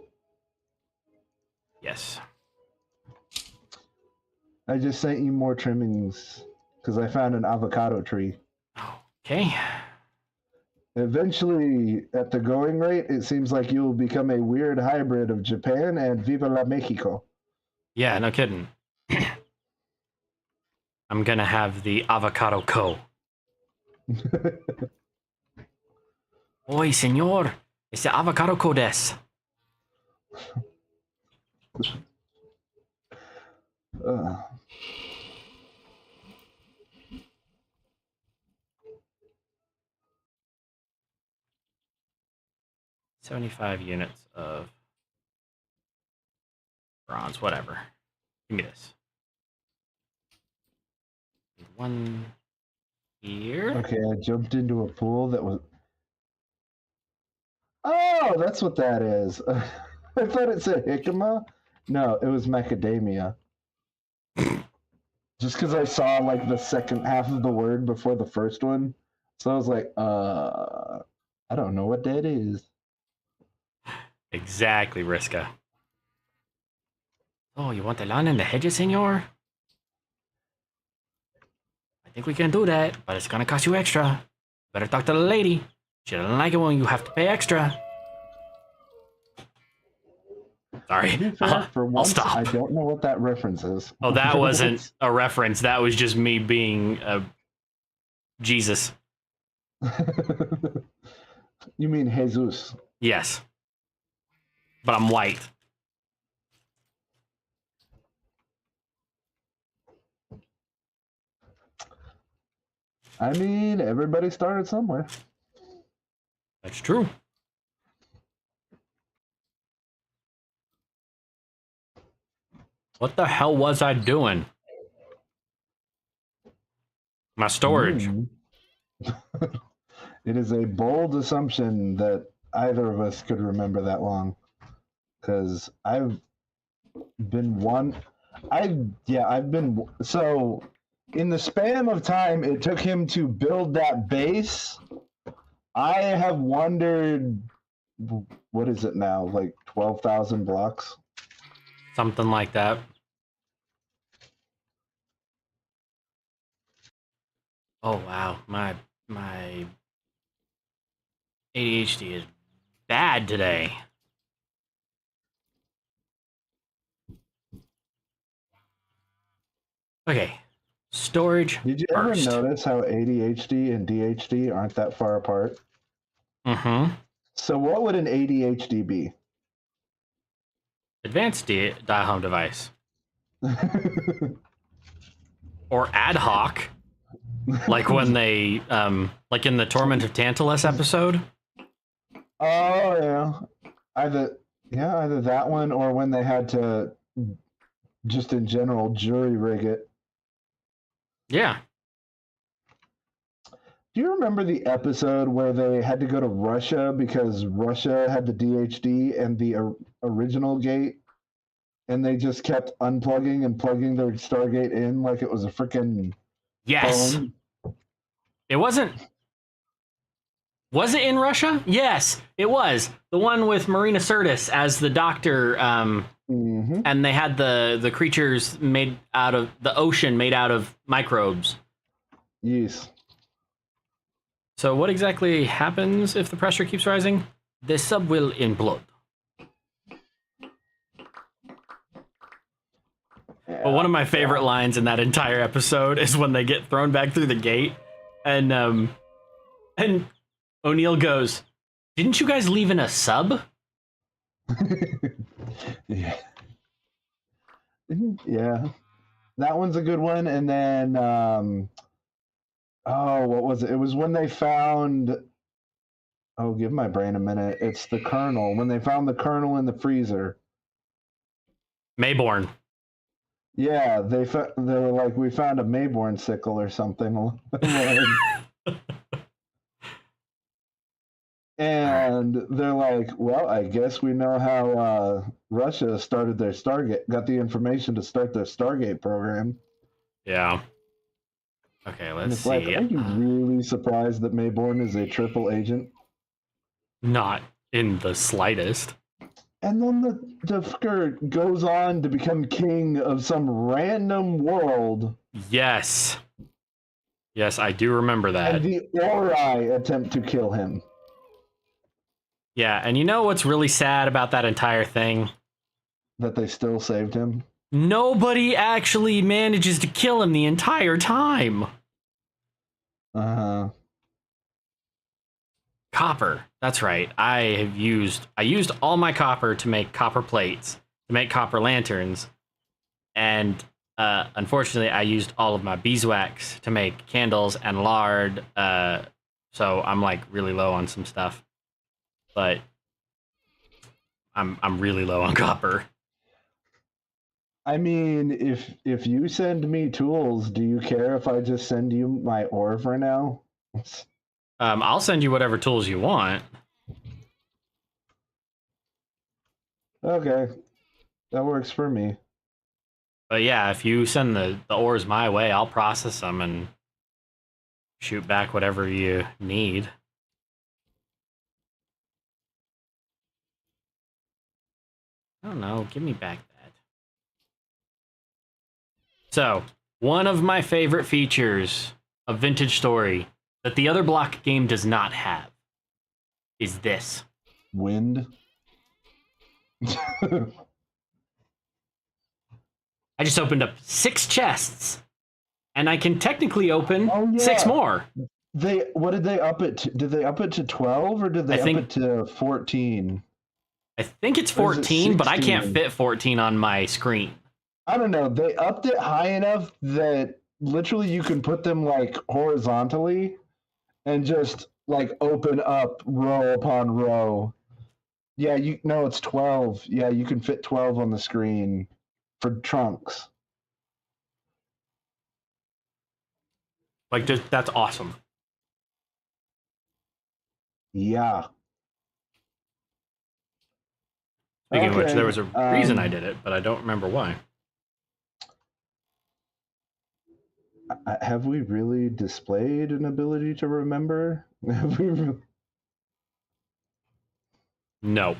A: Yes.
B: I just sent you more trimmings because I found an avocado tree.
A: Okay.
B: Eventually, at the going rate, it seems like you will become a weird hybrid of Japan and Viva la Mexico.
A: Yeah, no kidding. I'm gonna have the avocado co. Oi, senor. It's the avocado co des. 75 units of bronze, whatever. Give me this. One here.
B: Okay, I jumped into a pool that was... Oh, that's what that is. I thought it said jicama. No, it was macadamia. Just because I saw like the second half of the word before the first one. So I was like, I don't know what that is.
A: Exactly, Riska. Oh, you want the lawn and the hedges, senor? I think we can do that, but it's gonna cost you extra. Better talk to the lady. She doesn't like it when you have to pay extra. Sorry,
B: To be fair, for once,
A: I'll stop.
B: I don't know what that reference is.
A: Oh, that wasn't a reference. That was just me being Jesus.
B: You mean Jesus?
A: Yes. But I'm white.
B: I mean, everybody started somewhere.
A: That's true. What the hell was I doing? My storage.
B: It is a bold assumption that either of us could remember that long. Because I've been so in the span of time it took him to build that base. I have wandered, what is it now, like 12,000 blocks?
A: Something like that. Oh wow, my ADHD is bad today. Okay, storage.
B: Did you ever notice how ADHD and DHD aren't that far apart?
A: Mm-hmm.
B: So what would an ADHD be?
A: Advanced dial-home device. Or ad hoc. Like when they, like in the Torment of Tantalus episode.
B: Oh, yeah. Either that one or when they had to, just in general, jury rig it.
A: Yeah.
B: Do you remember the episode where they had to go to Russia because Russia had the DHD and the original gate, and they just kept unplugging and plugging their Stargate in like it was a freaking phone?
A: It wasn't. Was it in Russia? Yes, it was. The one with Marina Sirtis as the doctor, and they had the creatures made out of the ocean, made out of microbes.
B: Yes.
A: So what exactly happens if the pressure keeps rising? The sub will implode. But one of my favorite lines in that entire episode is when they get thrown back through the gate, and O'Neill goes, "Didn't you guys leave in a sub?"
B: Yeah. Yeah. That one's a good one. And then, oh, what was it? It was when they found. Oh, give my brain a minute. It's the kernel. When they found the kernel in the freezer.
A: Mayborn.
B: Yeah, they were like, we found a Mayborn sickle or something. And they're like, well, I guess we know how Russia started their Stargate, got the information to start their Stargate program.
A: Yeah. Okay,
B: And
A: let's
B: it's like,
A: see.
B: are you really surprised that Mayborn is a triple agent?
A: Not in the slightest.
B: And then the fucker goes on to become king of some random world.
A: Yes. Yes, I do remember that.
B: And the Ori attempt to kill him.
A: Yeah, and you know what's really sad about that entire thing?
B: That they still saved him.
A: Nobody actually manages to kill him the entire time. Copper. That's right. I used all my copper to make copper plates, to make copper lanterns, and unfortunately, I used all of my beeswax to make candles and lard. So I'm like really low on some stuff, but I'm really low on copper.
B: I mean, if you send me tools, do you care if I just send you my ore for now?
A: I'll send you whatever tools you want.
B: Okay, that works for me.
A: But yeah, if you send the ores my way, I'll process them and shoot back whatever you need. I don't know. Give me back that. So, one of my favorite features of Vintage Story that the other block game does not have is this.
B: Wind.
A: I just opened up 6 chests, and I can technically open 6 more.
B: What did they up it to? Did they up it to 12 or did they up it to 14?
A: I think it's 14, but I can't fit 14 on my screen.
B: I don't know. They upped it high enough that literally you can put them like horizontally and just like open up row upon row. Yeah, it's 12. Yeah, you can fit 12 on the screen for trunks.
A: Like, that's awesome.
B: Yeah.
A: Speaking of which, there was a reason I did it, but I don't remember why.
B: Have we really displayed an ability to remember? Have we really...
A: No.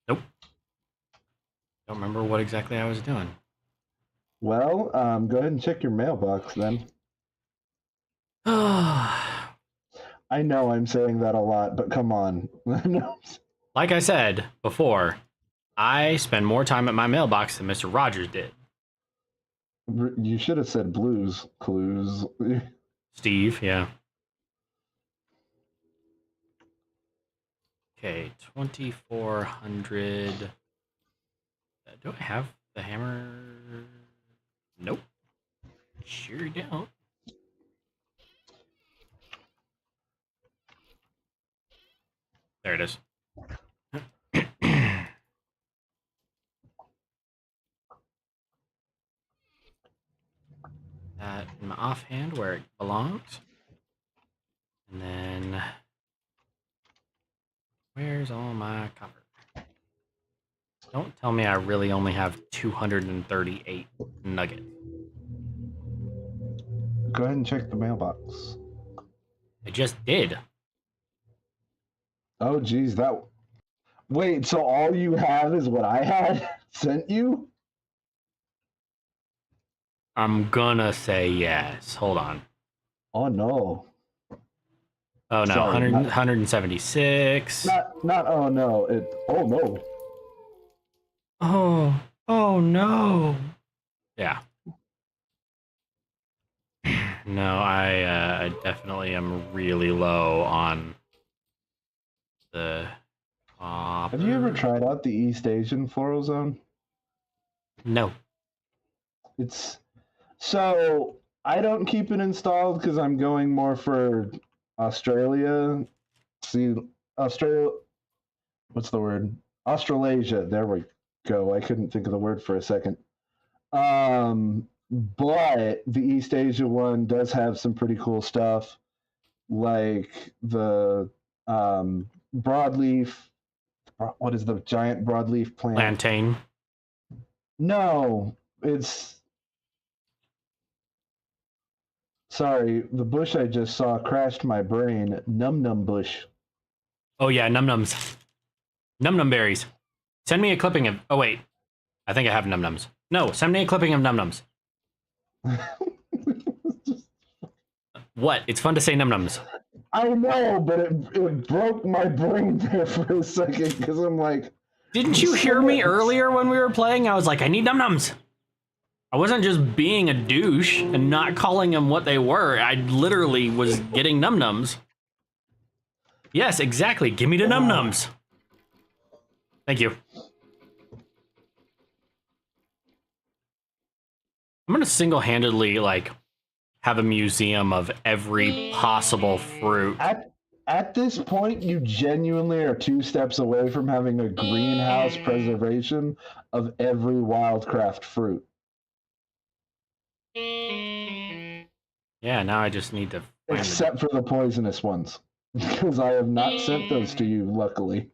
A: Nope. Don't remember what exactly I was doing.
B: Well, go ahead and check your mailbox then. I know I'm saying that a lot, but come on.
A: Like I said before, I spend more time at my mailbox than Mr. Rogers did.
B: You should have said Blues Clues.
A: Steve, yeah. Okay, 2,400. Do I have the hammer? Nope. Sure don't. There it is. That in my offhand where it belongs. And then where's all my copper? Don't tell me I really only have 238 nuggets.
B: Go ahead and check the mailbox.
A: I just did.
B: Oh, geez, that... Wait, so all you have is what I had sent you?
A: I'm gonna say yes. Hold on.
B: Oh, no.
A: Oh, no.
B: Sorry,
A: 176.
B: Not, oh, no. Oh, no.
A: Oh no. Yeah. No, I definitely am really low on the
B: Have you ever
A: copper.
B: tried out the East Asian floral zone?
A: No.
B: It's so I don't keep it installed because I'm going more for Australia. See, Australia. What's the word? Australasia. There we go. I couldn't think of the word for a second. But the East Asia one does have some pretty cool stuff, like the broadleaf. What is the giant broadleaf plant?
A: Plantain.
B: No, it's sorry. The bush I just saw crashed my brain. Num num bush.
A: Oh yeah, num nums. Num num berries. Send me a clipping of. Oh wait, I think I have num nums. No, send me a clipping of num nums. What? It's fun to say num nums.
B: I know, but it broke my brain there for a second because I'm like,
A: Didn't you hear me earlier when we were playing? I was like, I need num nums. I wasn't just being a douche and not calling them what they were. I literally was getting num nums. Yes, exactly. Give me the num nums. Thank you. I'm gonna single-handedly like have a museum of every possible fruit.
B: At this point, you genuinely are 2 steps away from having a greenhouse preservation of every wildcraft fruit.
A: Yeah, now I just need to find the.
B: Except for the poisonous ones. Because I have not sent those to you, luckily.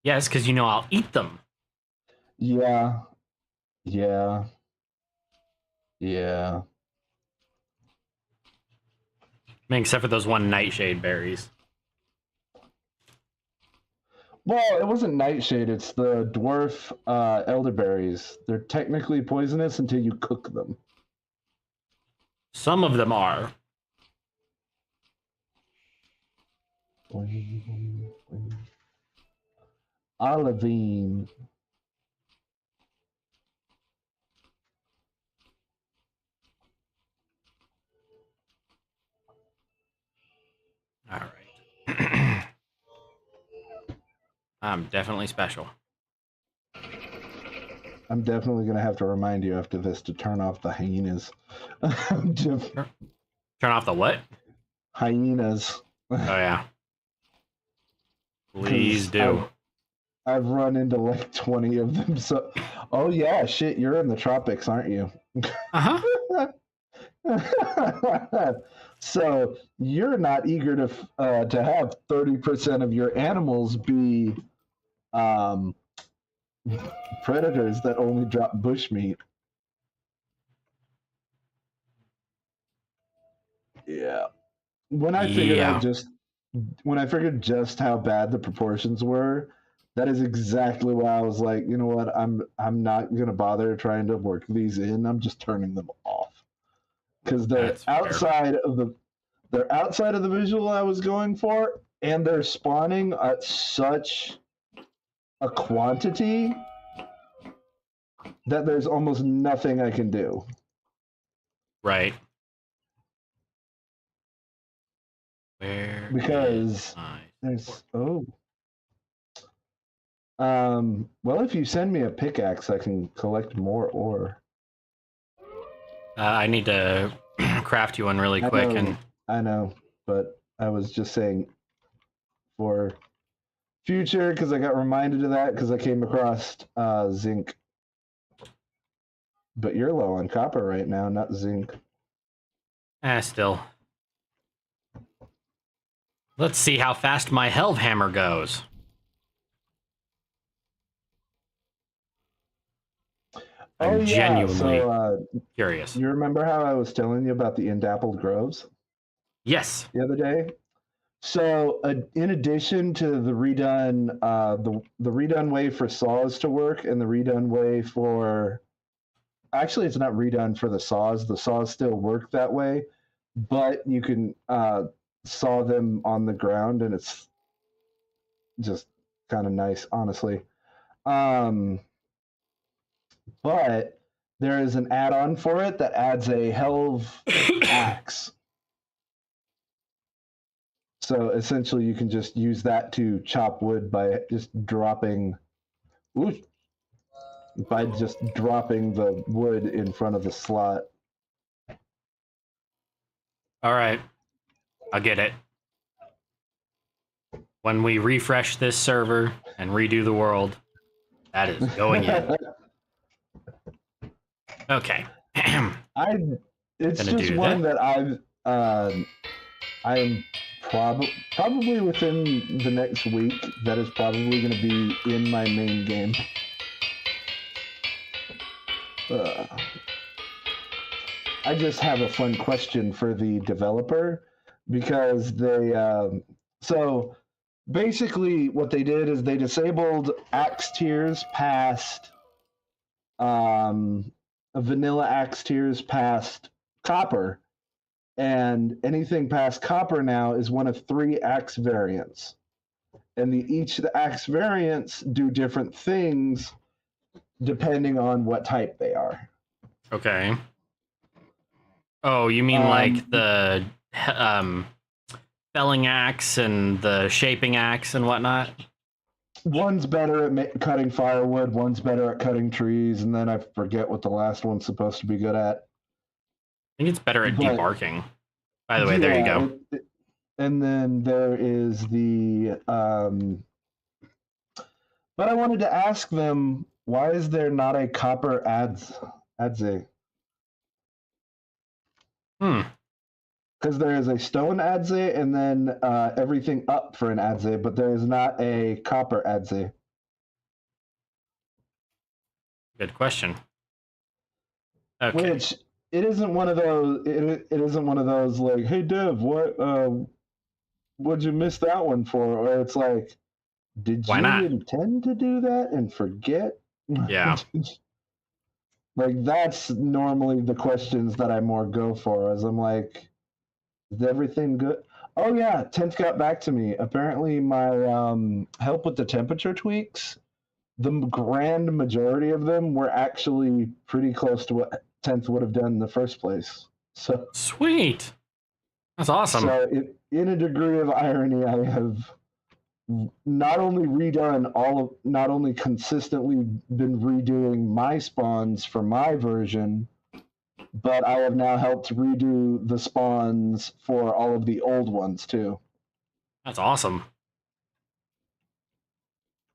A: Yes, because you know I'll eat them.
B: Yeah. Yeah. Yeah.
A: I mean, except for those one nightshade berries.
B: Well, it wasn't nightshade, it's the dwarf elderberries. They're technically poisonous until you cook them.
A: Some of them are.
B: Olivine.
A: All right. I'm definitely special.
B: I'm definitely going to have to remind you after this to turn off the hyenas.
A: Turn off the what?
B: Hyenas.
A: Oh yeah. Please
B: Because
A: do.
B: I've run into like 20 of them. So, oh yeah, shit, you're in the tropics, aren't you?
A: Uh huh.
B: So you're not eager to have 30% of your animals be um, predators that only drop bushmeat. Yeah. When I figured out
A: Yeah.
B: just when I figured just how bad the proportions were, that is exactly why I was like, you know what, I'm not gonna bother trying to work these in. I'm just turning them off because
A: That's fair.
B: they're outside of the visual I was going for, and they're spawning at such a quantity that there's almost nothing I can do.
A: Right. Where is
B: Because
A: my
B: there's
A: support?
B: well, if you send me a pickaxe, I can collect more ore.
A: I need to craft you one really quick and.
B: I know, but I was just saying for future because I got reminded of that because I came across zinc. But you're low on copper right now, not zinc.
A: Still. Let's see how fast my Helve Hammer goes.
B: Oh
A: I'm
B: yeah,
A: genuinely
B: so
A: curious.
B: you remember how I was telling you about the indappled groves
A: Yes.
B: the other day? So, in addition to the redone, the redone way for saws to work, and the redone way for actually, it's not redone for the saws. The saws still work that way, but you can saw them on the ground, and it's just kind of nice, honestly. Um, but there is an add-on for it that adds a helve axe. So essentially, you can just use that to chop wood by just dropping, ooh, by just dropping the wood in front of the slot.
A: All right, I'll get it. When we refresh this server and redo the world, that is going in. Okay.
B: It's
A: Gonna
B: just
A: do
B: one
A: that.
B: that I'm probably within the next week. That is probably going to be in my main game. I just have a fun question for the developer because so basically what they did is they disabled axe tiers past vanilla axe tiers past copper, and anything past copper now is one of 3 axe variants, and each of the axe variants do different things depending on what type they are.
A: Okay. Oh, you mean like the felling axe and the shaping axe and whatnot?
B: One's better at cutting firewood, one's better at cutting trees, and then I forget what the last one's supposed to be good at.
A: I think it's better at
B: But,
A: debarking. By the way, there you go.
B: And then there is but I wanted to ask them, why is there not a copper adze? Because there is a stone adze and then everything up for an adze, but there is not a copper adze.
A: Good question. Okay.
B: Which it isn't one of those. It isn't one of those like, hey Dev, what'd you miss that one for? Or it's like, did
A: Why
B: you
A: not?
B: intend to do that and forget?
A: Yeah.
B: Like that's normally the questions that I more go for. As I'm like, is everything good? Oh yeah, 10th got back to me. Apparently, my help with the temperature tweaks, the grand majority of them were actually pretty close to what 10th would have done in the first place. So
A: Sweet. That's awesome.
B: So, in a degree of irony, I have not only consistently been redoing my spawns for my version, but I have now helped redo the spawns for all of the old ones too.
A: That's awesome.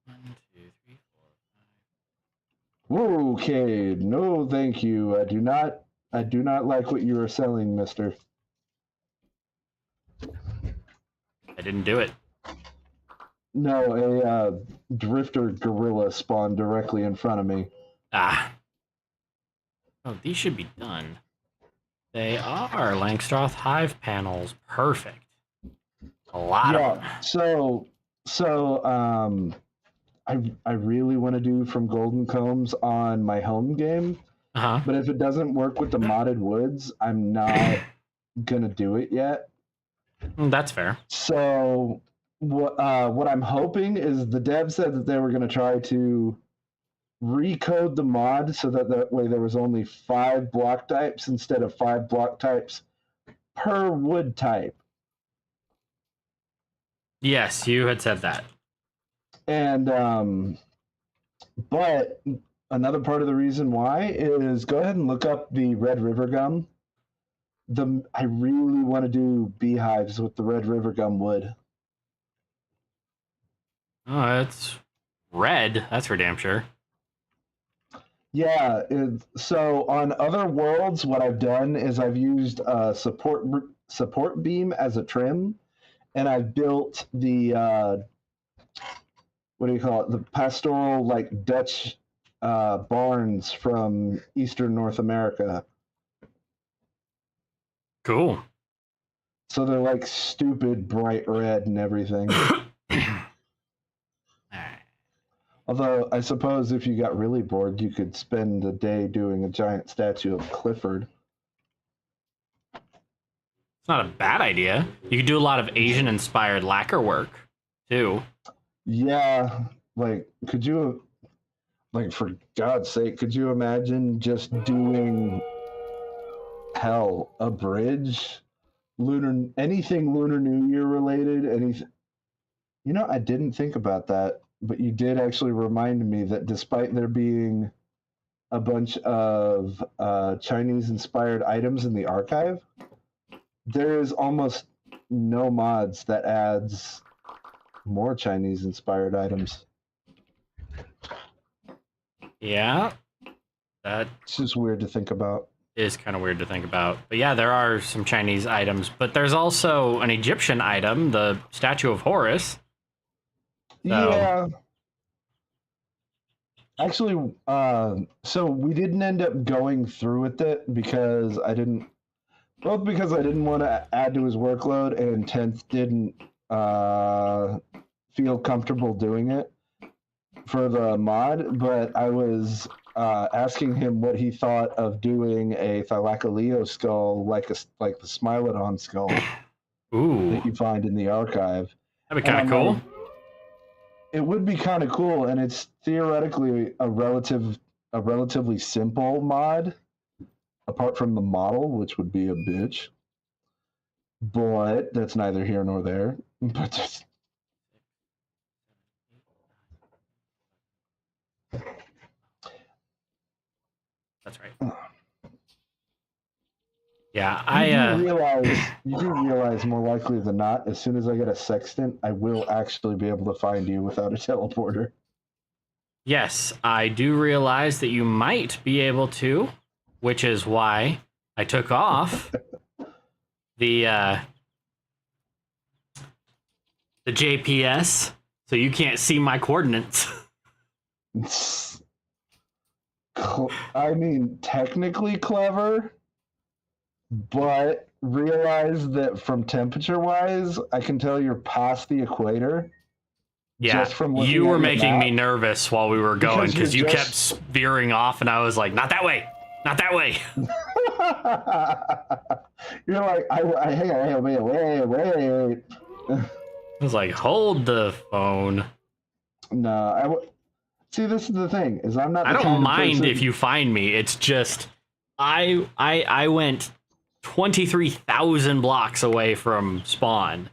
A: 1, 2, 3, 4, 5.
B: Okay, no, thank you. I do not like what you are selling, Mister.
A: I didn't do it.
B: No, a drifter gorilla spawned directly in front of me.
A: Ah. Oh, these should be done. They are Langstroth hive panels. Perfect. A lot of them.
B: I really want to do from Golden Combs on my home game, but if it doesn't work with the modded woods, I'm not gonna do it yet.
A: That's fair.
B: So what I'm hoping is the dev said that they were gonna try to recode the mod so that way there was only 5 block types instead of 5 block types per wood type.
A: Yes, you had said that.
B: And but another part of the reason why is go ahead and look up the Red River gum. I really want to do beehives with the Red River gum wood.
A: Oh, it's red. That's for damn sure.
B: Yeah. So on other worlds, what I've done is I've used a support beam as a trim, and I've built the what do you call it? The pastoral like Dutch barns from Eastern North America.
A: Cool.
B: So they're like stupid bright red and everything. Although I suppose if you got really bored, you could spend a day doing a giant statue of Clifford.
A: It's not a bad idea. You could do a lot of Asian-inspired lacquer work, too.
B: Yeah, like could you? Like, for God's sake, could you imagine just doing hell, a bridge, anything Lunar New Year related, anything? I didn't think about that, but you did actually remind me that despite there being a bunch of Chinese inspired items in the archive, there is almost no mods that adds more Chinese inspired items.
A: Yeah, that
B: It's just weird to think about.
A: is kind of weird to think about. But yeah, there are some Chinese items, but there's also an Egyptian item, the statue of Horus.
B: Yeah. Actually, so we didn't end up going through with it because both because I didn't want to add to his workload, and 10th didn't feel comfortable doing it for the mod, but I was asking him what he thought of doing a Thylacoleo skull like the Smilodon skull that you find in the archive.
A: That'd be kind of cool.
B: Like, it would be kind of cool, and it's theoretically a relatively simple mod, apart from the model, which would be a bitch. But that's neither here nor there. But
A: that's right. Yeah,
B: you do realize more likely than not, as soon as I get a sextant, I will actually be able to find you without a teleporter.
A: Yes, I do realize that you might be able to, which is why I took off the JPS, so you can't see my coordinates.
B: I mean, technically clever, but realize that from temperature-wise, I can tell you're past the equator.
A: Yeah, you were making me nervous while we were going because you kept veering off, and I was like, "Not that way, not that way."
B: You're like, hey, wait.
A: I was like, "Hold the phone."
B: No, see. This is the thing: is I'm not.
A: I don't mind if you find me. It's just I went 23,000 blocks away from spawn.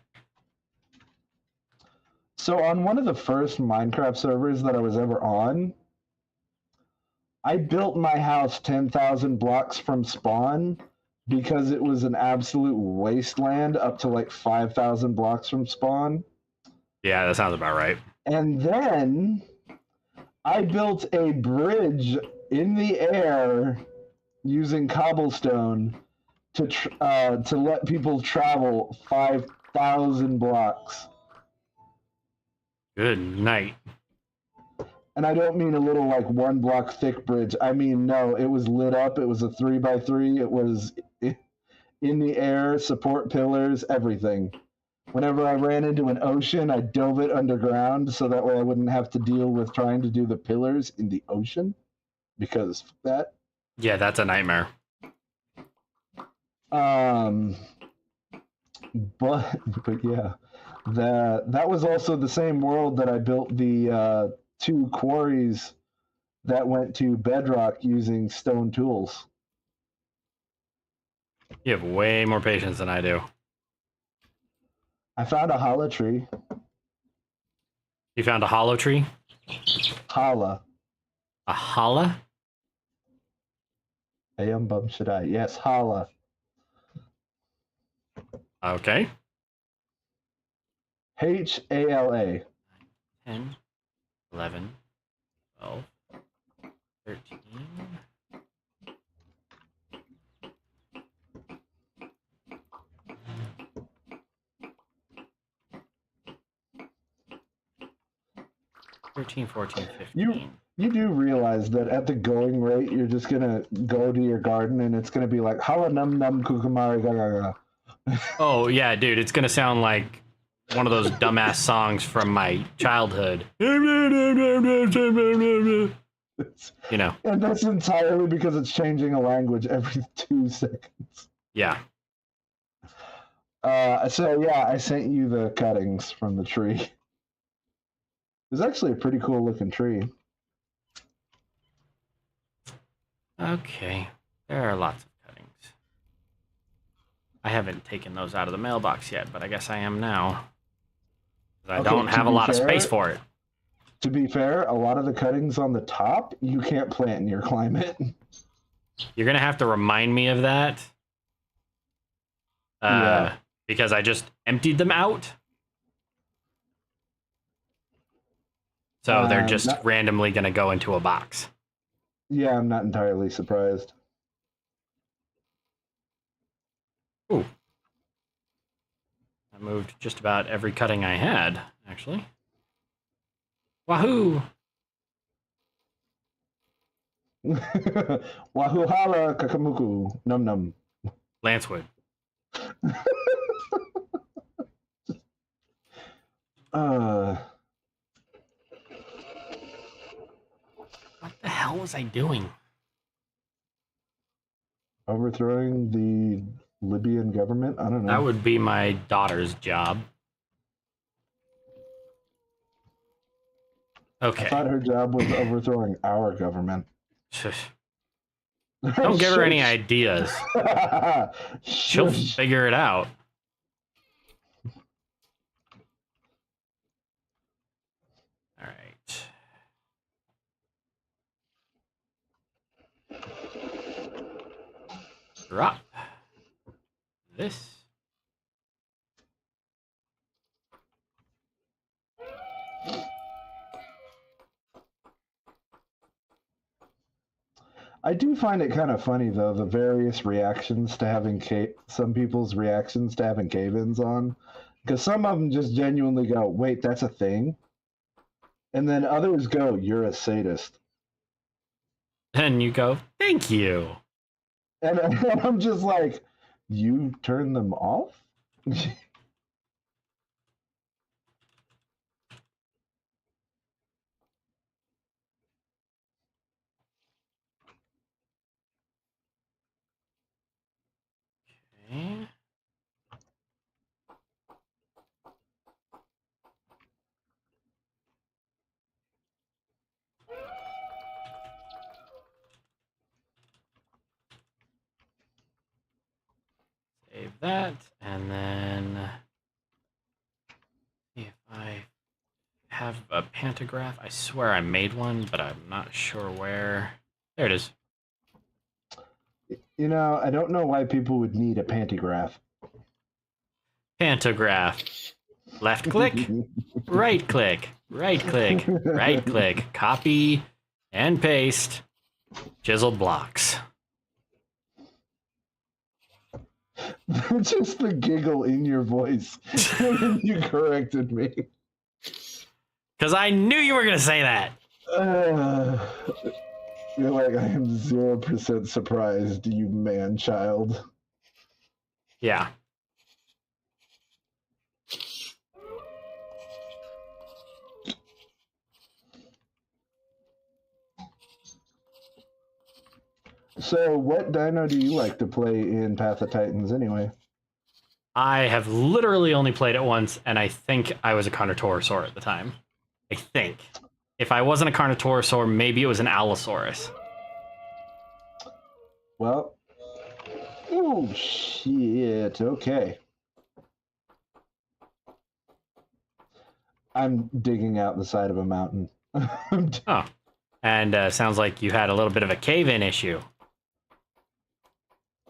B: So on one of the first Minecraft servers that I was ever on, I built my house 10,000 blocks from spawn because it was an absolute wasteland up to like 5,000 blocks from spawn.
A: Yeah, that sounds about right.
B: And then I built a bridge in the air using cobblestone to let people travel 5,000 blocks.
A: Good night.
B: And I don't mean a little like 1 block thick bridge. I mean, no, it was lit up. It was a 3x3. It was in the air, support pillars, everything. Whenever I ran into an ocean, I dove it underground so that way I wouldn't have to deal with trying to do the pillars in the ocean, because that.
A: Yeah, that's a nightmare.
B: But yeah, that was also the same world that I built the 2 quarries that went to bedrock using stone tools.
A: You have way more patience than I do.
B: I found a hollow tree.
A: You found a hollow tree?
B: Holla.
A: A holla?
B: Ayam Bum Shaddai. Yes, holla.
A: Okay.
B: HALA.
A: 10, 11, 12, 13. $13, $14, $15.
B: You do realize that at the going rate, you're just gonna go to your garden and it's gonna be like holla num num kukumari gaga.
A: Oh yeah, dude, it's gonna sound like one of those dumbass songs from my childhood. You know.
B: And that's entirely because it's changing a language every 2 seconds.
A: Yeah.
B: So yeah, I sent you the cuttings from the tree. It's actually a pretty cool looking tree.
A: Okay, there are lots of cuttings. I haven't taken those out of the mailbox yet, but I guess I am now. I
B: Okay,
A: don't have a lot of space
B: fair,
A: for it.
B: to be fair, a lot of the cuttings on the top you can't plant in your climate.
A: You're gonna have to remind me of that.
B: Yeah.
A: Because I just emptied them out. So they're just
B: Not,
A: randomly gonna go into a box.
B: yeah, I'm not entirely surprised.
A: Ooh. I moved just about every cutting I had, actually. Wahoo!
B: Wahuhala kakamuku num num.
A: Lancewood.
B: Uh,
A: What the hell was I doing?
B: overthrowing the Libyan government? I don't know.
A: That would be my daughter's job. Okay.
B: I thought her job was overthrowing our government.
A: Don't give her any ideas. She'll figure it out. All right. Drop this.
B: I do find it kind of funny though, the various reactions to having some people's reactions to having cave-ins on, because some of them just genuinely go, "Wait, that's a thing," and then others go, "You're a sadist,"
A: And you go, thank you.
B: and I'm just like, "You turn them off?"
A: Okay. Save that, and then see if I have a pantograph. I swear I made one, but I'm not sure where. There it is.
B: You know, I don't know why people would need a pantograph.
A: Pantograph. Left click, right click, right click, right click. Copy and paste. Chiseled blocks.
B: Just the giggle in your voice when you corrected me.
A: Because I knew you were going to say that.
B: You're like, I am 0% surprised, you man child.
A: Yeah.
B: So, what dino do you like to play in Path of Titans anyway?
A: I have literally only played it once, and I think I was a Carnotorosaur at the time. I think. If I wasn't a Carnotorosaur, maybe it was an Allosaurus.
B: Well, oh shit, okay. I'm digging out the side of a mountain.
A: Oh. And sounds like you had a little bit of a cave-in issue.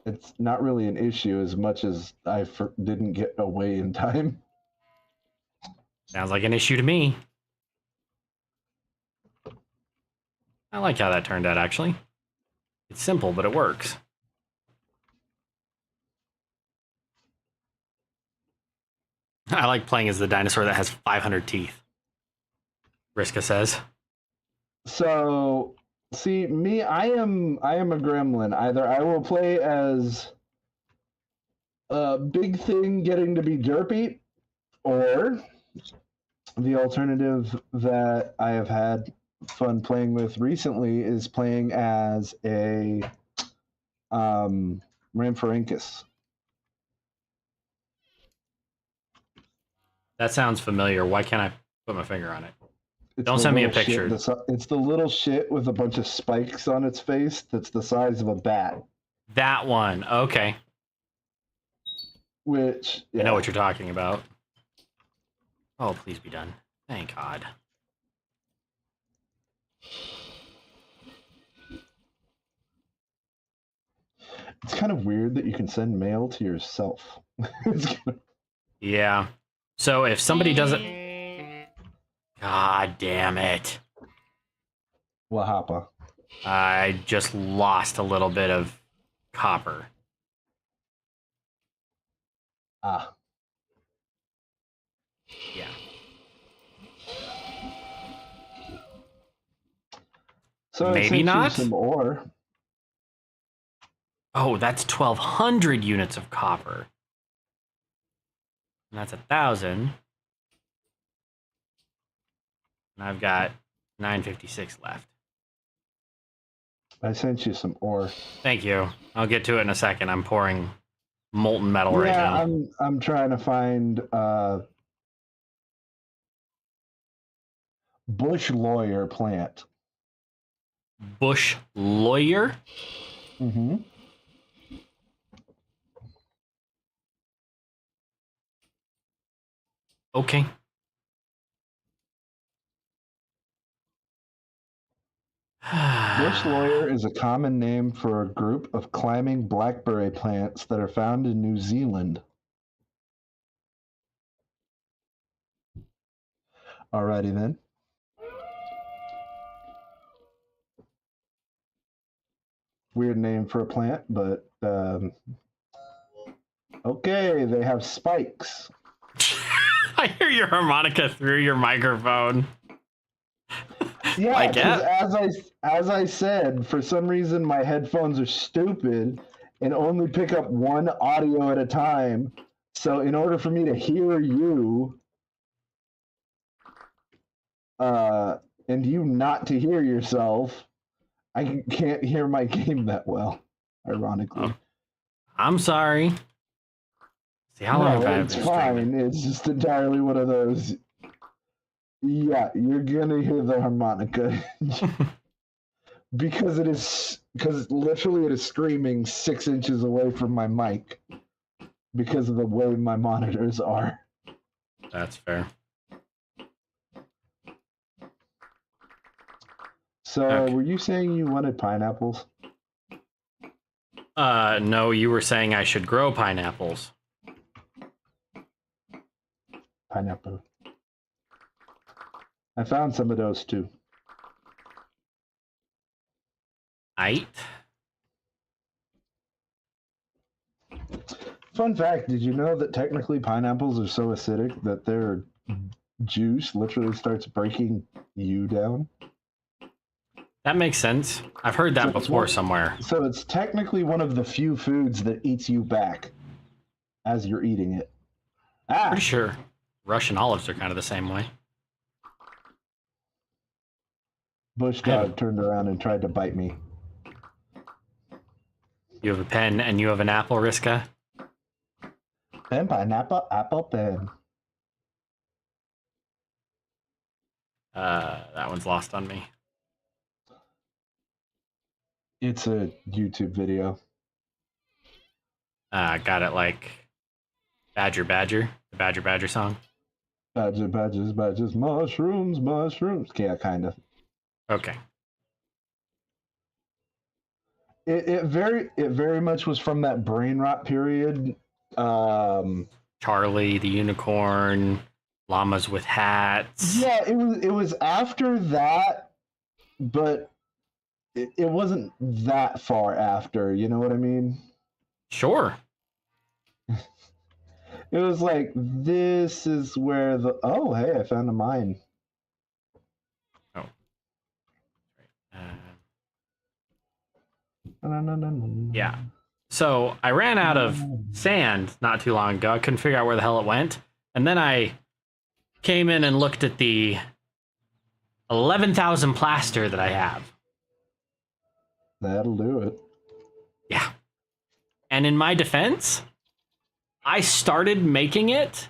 B: It's not really an issue as much as I didn't get away in time.
A: Sounds like an issue to me. I like how that turned out, actually. It's simple, but it works. I like playing as the dinosaur that has 500 teeth. Riska says.
B: So, see, me, I am a gremlin. Either I will play as a big thing getting to be derpy, or the alternative that I have had fun playing with recently is playing as a Rhamphorhynchus.
A: That sounds familiar. Why can't I put my finger on it?
B: It's
A: Don't
B: the
A: send me a
B: little
A: picture.
B: It's the little shit with a bunch of spikes on its face that's the size of a bat.
A: That one. Okay.
B: Which,
A: I know
B: yeah.
A: what you're talking about. Oh, please be done. Thank God.
B: It's kind of weird that you can send mail to yourself.
A: Yeah. So if somebody doesn't... God damn it.
B: Wahapa.
A: I just lost a little bit of copper.
B: Ah.
A: Yeah.
B: So I
A: Maybe
B: sent you
A: not?
B: some ore.
A: Oh, that's 1,200 units of copper. And that's 1,000. And I've got 956 left.
B: I sent you some ore.
A: Thank you. I'll get to it in a second. I'm pouring molten metal right now.
B: I'm trying to find bush lawyer plant.
A: Bush lawyer?
B: Mm-hmm.
A: Okay.
B: Bush lawyer is a common name for a group of climbing blackberry plants that are found in New Zealand. Alrighty then. Weird name for a plant, but okay, they have spikes.
A: I hear your harmonica through your microphone.
B: Yeah,
A: Like
B: because
A: it?
B: as I said, for some reason my headphones are stupid and only pick up one audio at a time. So in order for me to hear you, and you not to hear yourself, I can't hear my game that well. Ironically,
A: Oh, I'm sorry. See, how long have I
B: it's
A: been streaming?
B: fine. It's just entirely one of those. Yeah, you're gonna hear the harmonica because literally it is screaming 6 inches away from my mic because of the way my monitors are.
A: That's fair.
B: So,
A: Okay.
B: were you saying you wanted pineapples?
A: No, you were saying I should grow pineapples.
B: Pineapple. I found some of those too.
A: Aight.
B: Fun fact, did you know that technically pineapples are so acidic that their juice literally starts breaking you down?
A: That makes sense. I've heard that before somewhere.
B: So it's technically one of the few foods that eats you back as you're eating it.
A: Pretty sure Russian olives are kind of the same way.
B: Bush dog turned around and tried to bite me.
A: You have a pen and you have an apple, Riska?
B: Pen, pineapple, apple, pen.
A: That one's lost on me.
B: It's a YouTube video.
A: Got it like Badger Badger, the Badger Badger song.
B: Badger, badgers, badgers, mushrooms, mushrooms. Yeah, kind of.
A: Okay.
B: It very much was from that brain rot period.
A: Charlie the Unicorn, Llamas with Hats.
B: Yeah, it was after that, but it wasn't that far after. You know what I mean?
A: Sure.
B: It was like this is where the hey, I found a mine.
A: Oh. Yeah. So I ran out of sand not too long ago. I couldn't figure out where the hell it went. And then I came in and looked at the 11,000 plaster that I have.
B: That'll do it.
A: Yeah. And in my defense, I started making it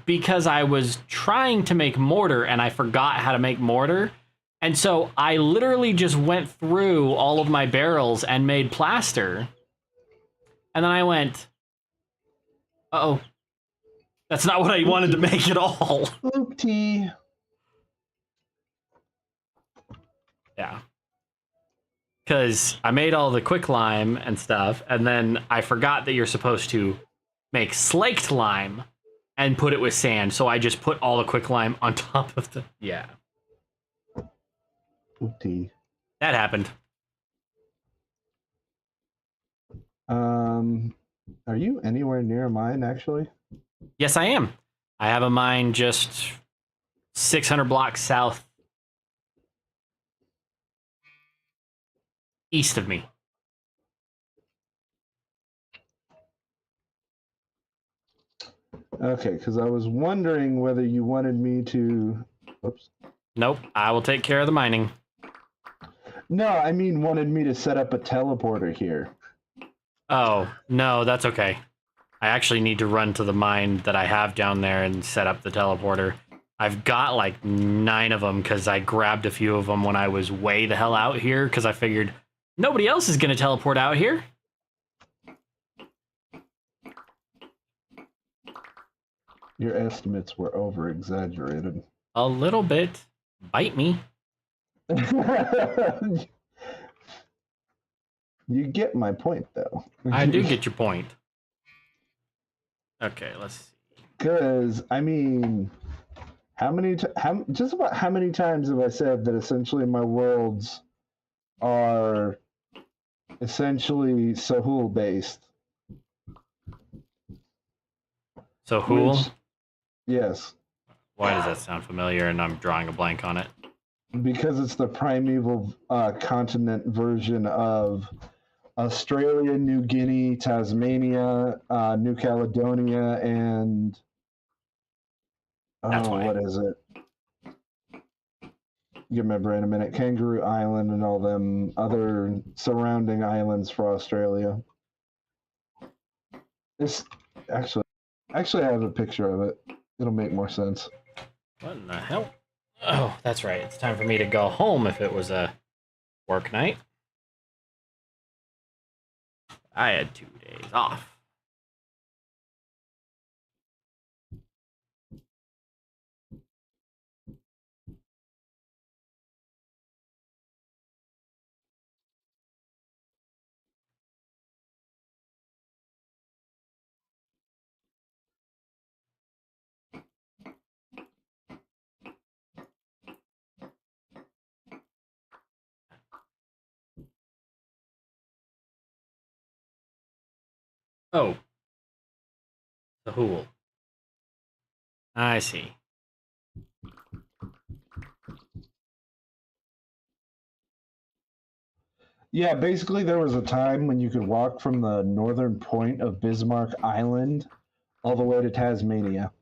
A: because I was trying to make mortar and I forgot how to make mortar. And so I literally just went through all of my barrels and made plaster. And then I went, uh-oh, that's not what I wanted to make at all.
B: Oopty.
A: Yeah. Because I made all the quicklime and stuff, and then I forgot that you're supposed to make slaked lime and put it with sand. So I just put all the quicklime on top of the... Yeah.
B: Oopty.
A: That happened.
B: Are you anywhere near mine, actually?
A: Yes, I am. I have a mine just 600 blocks south east of me.
B: Okay, because I was wondering whether you wanted me to... Oops.
A: Nope, I will take care of the mining.
B: No, I mean wanted me to set up a teleporter here.
A: Oh, no, that's okay. I actually need to run to the mine that I have down there and set up the teleporter. I've got like 9 of them because I grabbed a few of them when I was way the hell out here because I figured nobody else is going to teleport out here.
B: Your estimates were over-exaggerated.
A: A little bit. Bite me.
B: You get my point, though.
A: I do get your point. Okay, let's see.
B: Because, I mean, just about how many times have I said that essentially my worlds are essentially Sahul-based?
A: Sahul?
B: Yes.
A: Why does that sound familiar and I'm drawing a blank on it?
B: Because it's the primeval continent version of Australia, New Guinea, Tasmania, New Caledonia, and
A: That's why.
B: what is it? You remember in a minute. Kangaroo Island and all them other surrounding islands for Australia. This actually I have a picture of it. It'll make more sense.
A: What in the hell? Oh, that's right. It's time for me to go home if it was a work night. I had 2 days off. Oh. The Hool. I see.
B: Yeah, basically there was a time when you could walk from the northern point of Bismarck Island all the way to Tasmania.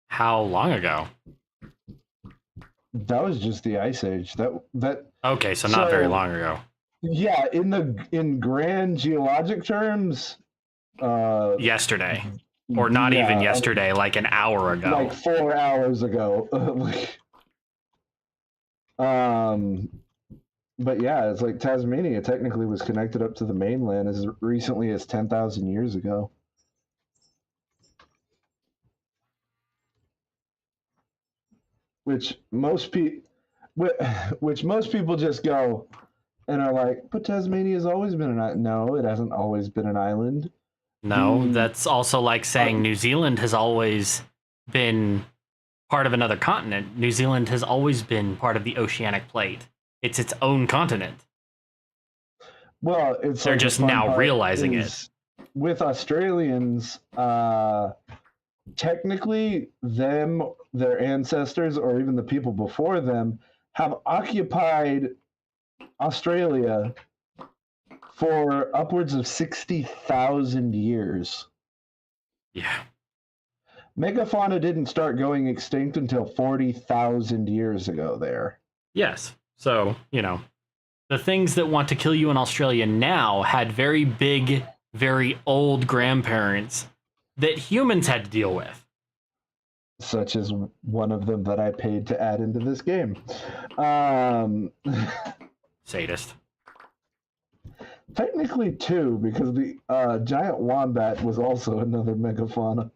A: How long ago?
B: That was just the Ice Age. That
A: Okay, so not very long ago.
B: Yeah, in grand geologic terms,
A: yesterday. Or not even yesterday, like an hour ago.
B: Like 4 hours ago. But yeah, it's like Tasmania technically was connected up to the mainland as recently as 10,000 years ago. Which most people just go and are like, but Tasmania's always been an island. No, it hasn't always been an island.
A: No, that's also like saying New Zealand has always been part of another continent. New Zealand has always been part of the oceanic plate. It's its own continent.
B: Well,
A: they're just now realizing it.
B: With Australians, technically, their ancestors, or even the people before them, have occupied Australia for upwards of 60,000 years.
A: Yeah.
B: Megafauna didn't start going extinct until 40,000 years ago there.
A: Yes. So, the things that want to kill you in Australia now had very big, very old grandparents that humans had to deal with.
B: Such as one of them that I paid to add into this game. Um,
A: Sadist.
B: Technically two, because the giant wombat was also another megafauna.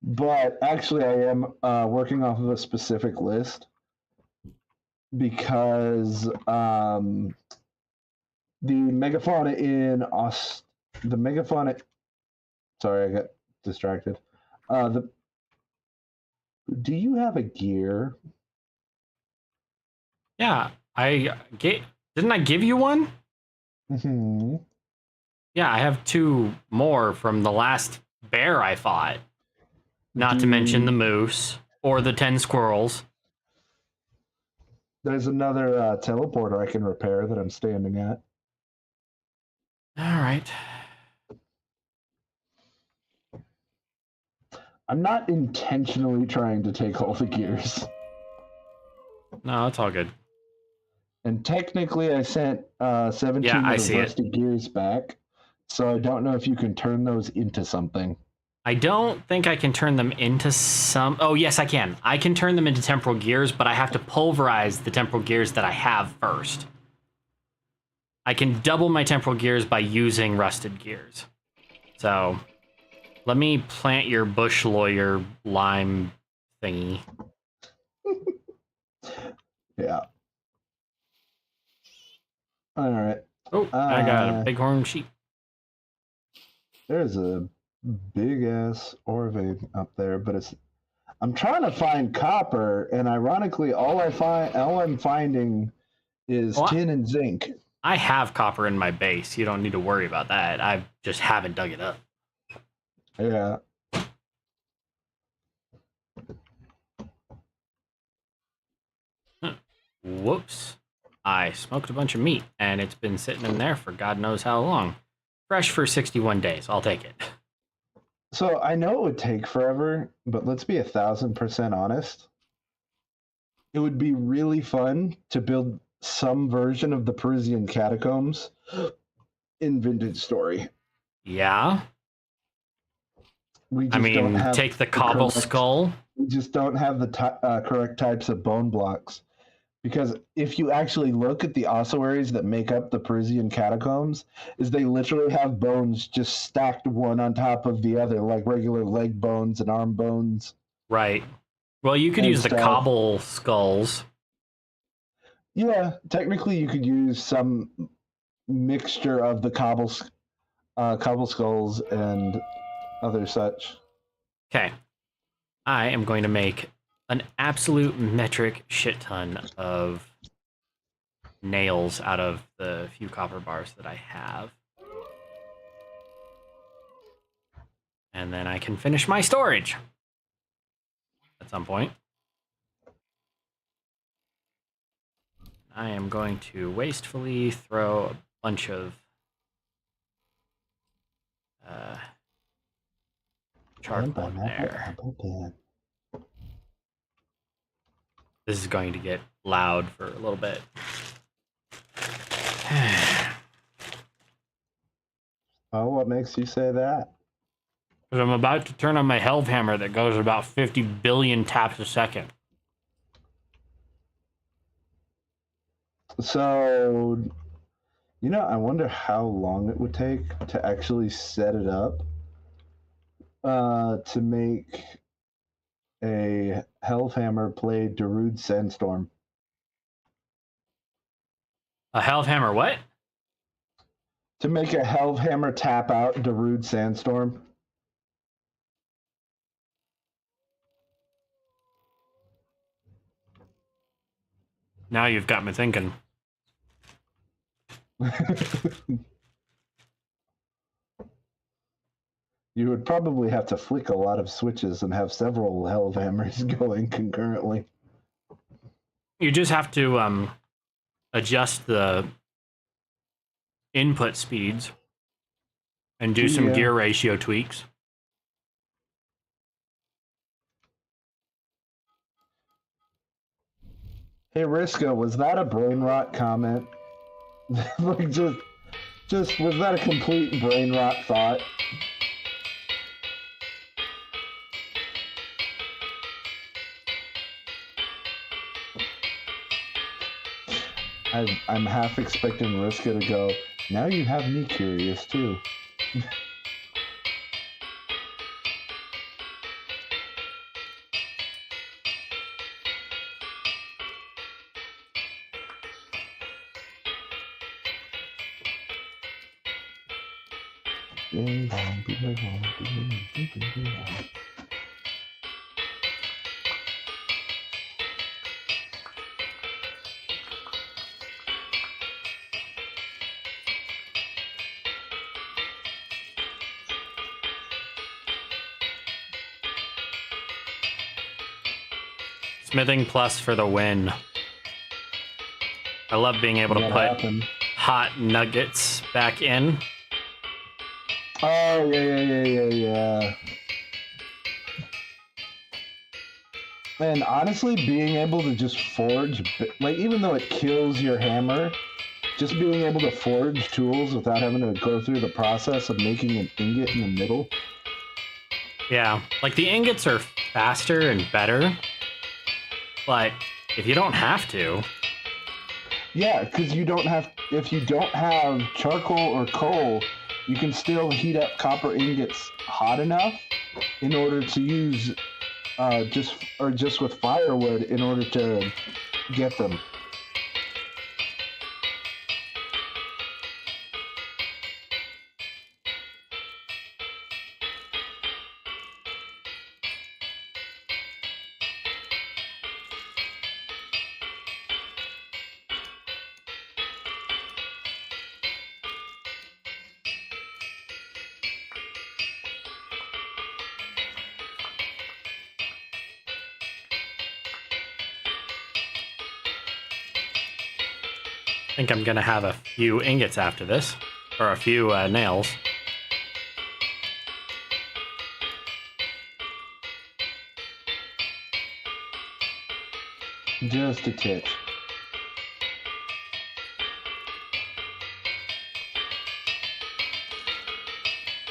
B: But actually, I am working off of a specific list because the megafauna in the megafauna. Sorry, I got distracted. Do you have a gear?
A: Yeah, didn't I give you one?
B: Mm-hmm.
A: Yeah, I have 2 more from the last bear I fought. Not to mention the moose or the 10 squirrels.
B: There's another teleporter I can repair that I'm standing at.
A: All right.
B: I'm not intentionally trying to take all the gears.
A: No, it's all good.
B: And technically, I sent 17
A: Yeah, I
B: of
A: see
B: the
A: it.
B: rusty gears back, so I don't know if you can turn those into something.
A: I don't think I can turn them into some. Oh, yes, I can. I can turn them into temporal gears, but I have to pulverize the temporal gears that I have first. I can double my temporal gears by using rusted gears. So, let me plant your bush lawyer lime thingy.
B: Yeah. All right.
A: Oh, I got a bighorn sheep.
B: There's a big ass Orve up there, but I'm trying to find copper, and ironically, all I'm finding is tin and zinc.
A: I have copper in my base. You don't need to worry about that. I just haven't dug it up.
B: Yeah.
A: Whoops. I smoked a bunch of meat, and it's been sitting in there for God knows how long. Fresh for 61 days. I'll take it.
B: So I know it would take forever, but let's be 1,000% honest. It would be really fun to build some version of the Parisian catacombs in Vintage Story.
A: Yeah?
B: We just don't have
A: take the cobble skull.
B: We just don't have the correct types of bone blocks. Because if you actually look at the ossuaries that make up the Parisian catacombs, is they literally have bones just stacked one on top of the other, like regular leg bones and arm bones.
A: Right. Well, you could use the cobble skulls.
B: Yeah, technically you could use some mixture of the cobble skulls and other such.
A: Okay. I am going to make an absolute metric shit ton of nails out of the few copper bars that I have. And then I can finish my storage at some point. I am going to wastefully throw a bunch of charcoal there. This is going to get loud for a little bit.
B: Oh, what makes you say that?
A: Because I'm about to turn on my health hammer that goes about 50 billion taps a second.
B: So, I wonder how long it would take to actually set it up to make a Hellhammer play Darude Sandstorm.
A: A health hammer what?
B: To make a Hellhammer tap out Darude Sandstorm.
A: Now you've got me thinking.
B: You would probably have to flick a lot of switches and have several Hellhammers going concurrently.
A: You just have to adjust the input speeds and do some gear ratio tweaks.
B: Hey Riska, was that a brain rot comment? Like Just, was that a complete brain rot thought? I'm half expecting Riska to go, now you have me curious too.
A: Smithing plus for the win. I love being able to put hot nuggets back in.
B: Oh, yeah. And honestly, being able to just forge, like, even though it kills your hammer, just being able to forge tools without having to go through the process of making an ingot in the middle.
A: Yeah, like the ingots are faster and better, but if you don't have to.
B: Yeah, because you don't have, if you don't have charcoal or coal, you can still heat up copper ingots hot enough in order to use just with firewood in order to get them.
A: I think I'm gonna have a few ingots after this, or a few nails.
B: Just a titch.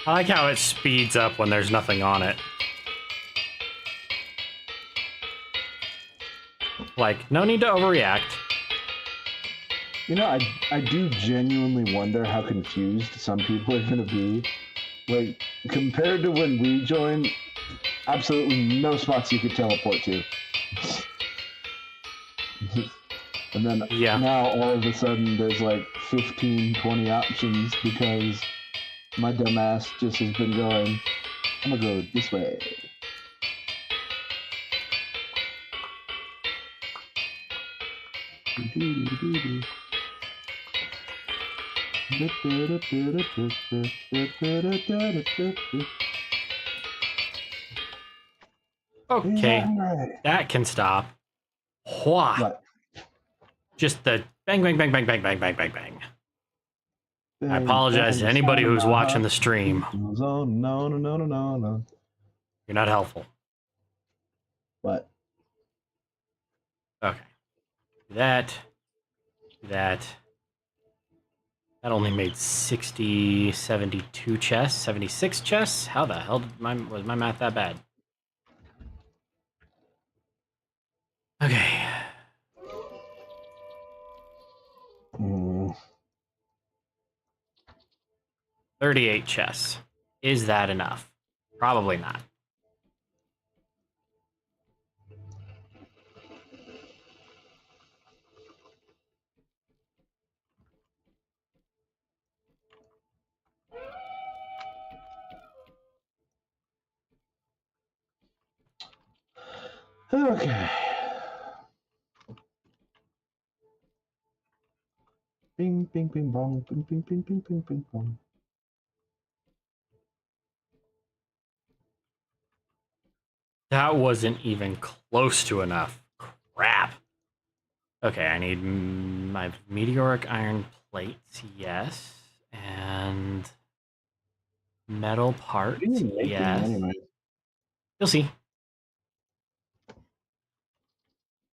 A: I like how it speeds up when there's nothing on it. Like, no need to overreact.
B: You know, I do genuinely wonder how confused some people are going to be. Like, compared to when we joined, absolutely no spots you could teleport to. And then now, all of a sudden, there's like 15, 20 options because my dumbass just has been going, I'm going to go this way.
A: Okay, that can stop. Wha?
B: What?
A: Just the bang, bang, bang, bang, bang, bang, bang, bang, bang. I apologize to anybody who's watching the stream.
B: No.
A: You're not helpful.
B: What?
A: Okay. That. That only made 60, 72 chests, 76 chests? How the hell was my math that bad? Okay. 38 chests. Is that enough? Probably not.
B: Okay. Bing, bing, bing, bong, bing, bing, bing, bing, bing, bing, bong.
A: That wasn't even close to enough. Crap. Okay, I need my meteoric iron plates, yes. And metal parts, yes. Anyway? You'll see.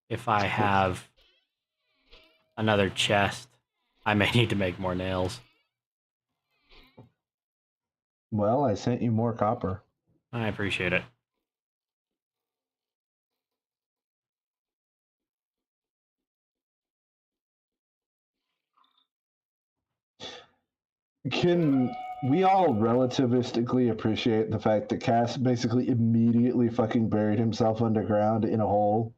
A: If I have another chest, I may need to make more nails.
B: Well, I sent you more copper.
A: I appreciate it.
B: Can we all relativistically appreciate the fact that Cass basically immediately fucking buried himself underground in a hole?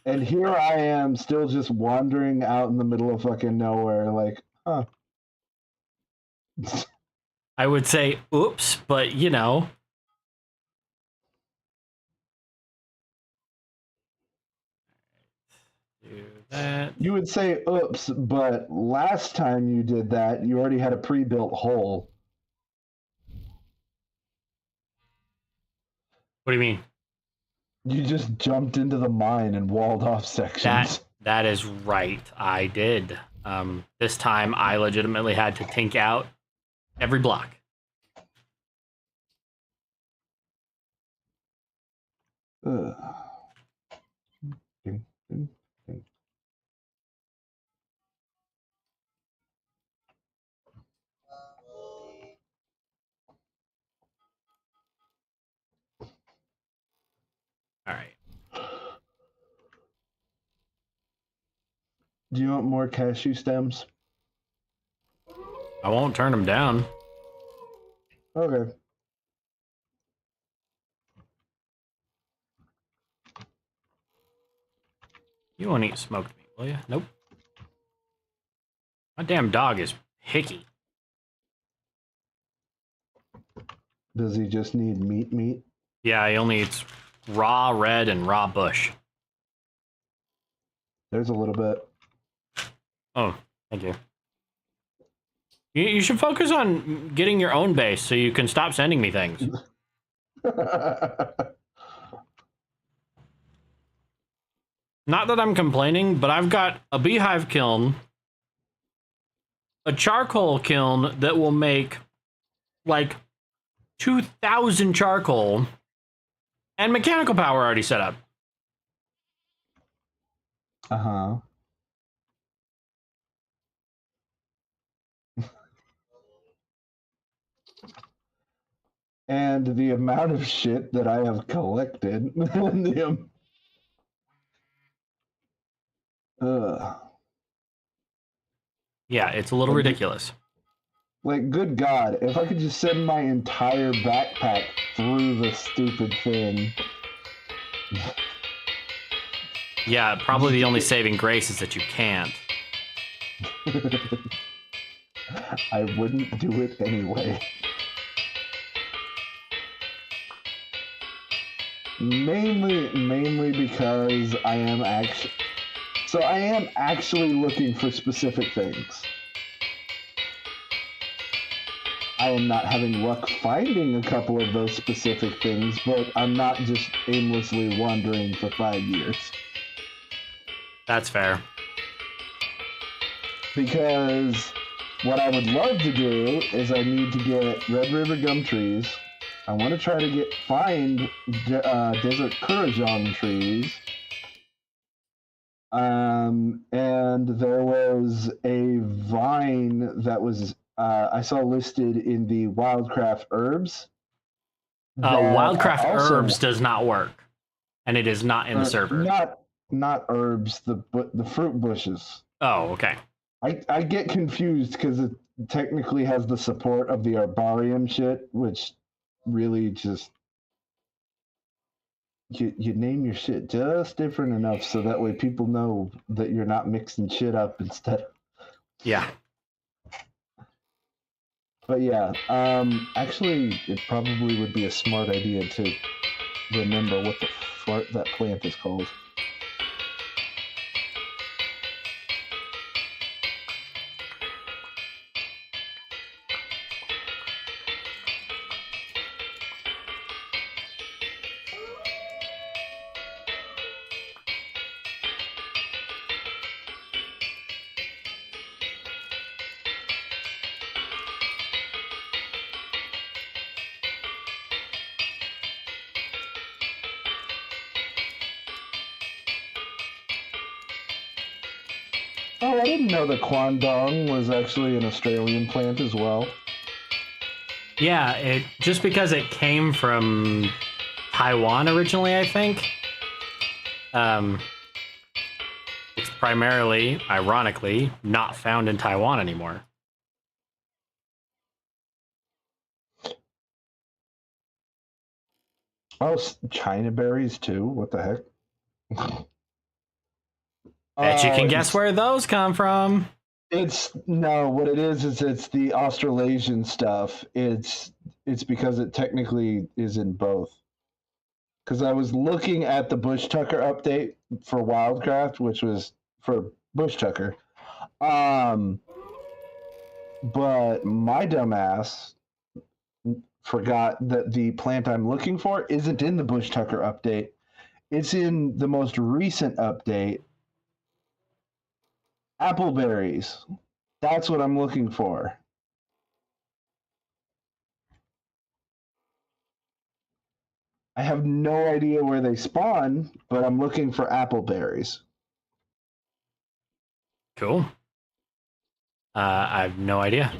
B: And here I am still just wandering out in the middle of fucking nowhere, like, huh.
A: I would say, oops, but you know. Do that.
B: You would say oops, but last time you did that, you already had a pre-built hole.
A: What do you mean?
B: You just jumped into the mine and walled off sections.
A: That is right. I did. This time I legitimately had to tink out every block.
B: Ugh. Ding, ding, ding.
A: All right.
B: Do you want more cashew stems?
A: I won't turn them down.
B: Okay.
A: You won't eat smoked meat, will you? Nope. My damn dog is picky.
B: Does he just need meat?
A: Yeah, he only eats raw red and raw bush.
B: There's a little bit.
A: Oh, thank you. You should focus on getting your own base so you can stop sending me things. Not that I'm complaining, but I've got a beehive kiln, a charcoal kiln that will make like 2,000 charcoal, and mechanical power already set up.
B: Uh-huh. And the amount of shit that I have collected.
A: Yeah, it's a little ridiculous.
B: Like, good God, if I could just send my entire backpack through the stupid thing.
A: Yeah, probably the only saving grace is that you can't.
B: I wouldn't do it anyway. Mainly because I am actually looking for specific things. I am not having luck finding a couple of those specific things, but I'm not just aimlessly wandering for 5 years.
A: That's fair.
B: Because what I would love to do is I need to get Red River gum trees. I want to try to find desert kurajong trees. And there was a vine that was I saw listed in the Wildcraft Herbs.
A: Wildcraft Herbs does not work, and it is not in the server.
B: Not herbs, the fruit bushes.
A: Oh, okay.
B: I get confused because it technically has the support of the herbarium shit, which really just you name your shit just different enough so that way people know that you're not mixing shit up instead.
A: Yeah.
B: But yeah, actually, it probably would be a smart idea to remember what the fart that plant is called. Oh, I didn't know that Kwandong was actually an Australian plant as well.
A: Yeah, it just because it came from Taiwan originally, I think. Um, it's primarily, ironically, not found in Taiwan anymore.
B: Oh, China berries too. What the heck?
A: Bet you
B: Oh,
A: can guess where those come from.
B: it's no. What it is it's the Australasian stuff. It's because it technically is in both. Because I was looking at the Bush Tucker update for Wildcraft, which was for Bush Tucker. Um, but my dumbass forgot that the plant I'm looking for isn't in the Bush Tucker update. It's in the most recent update. Appleberries. That's what I'm looking for. I have no idea where they spawn, but I'm looking for appleberries.
A: Cool. I have no idea.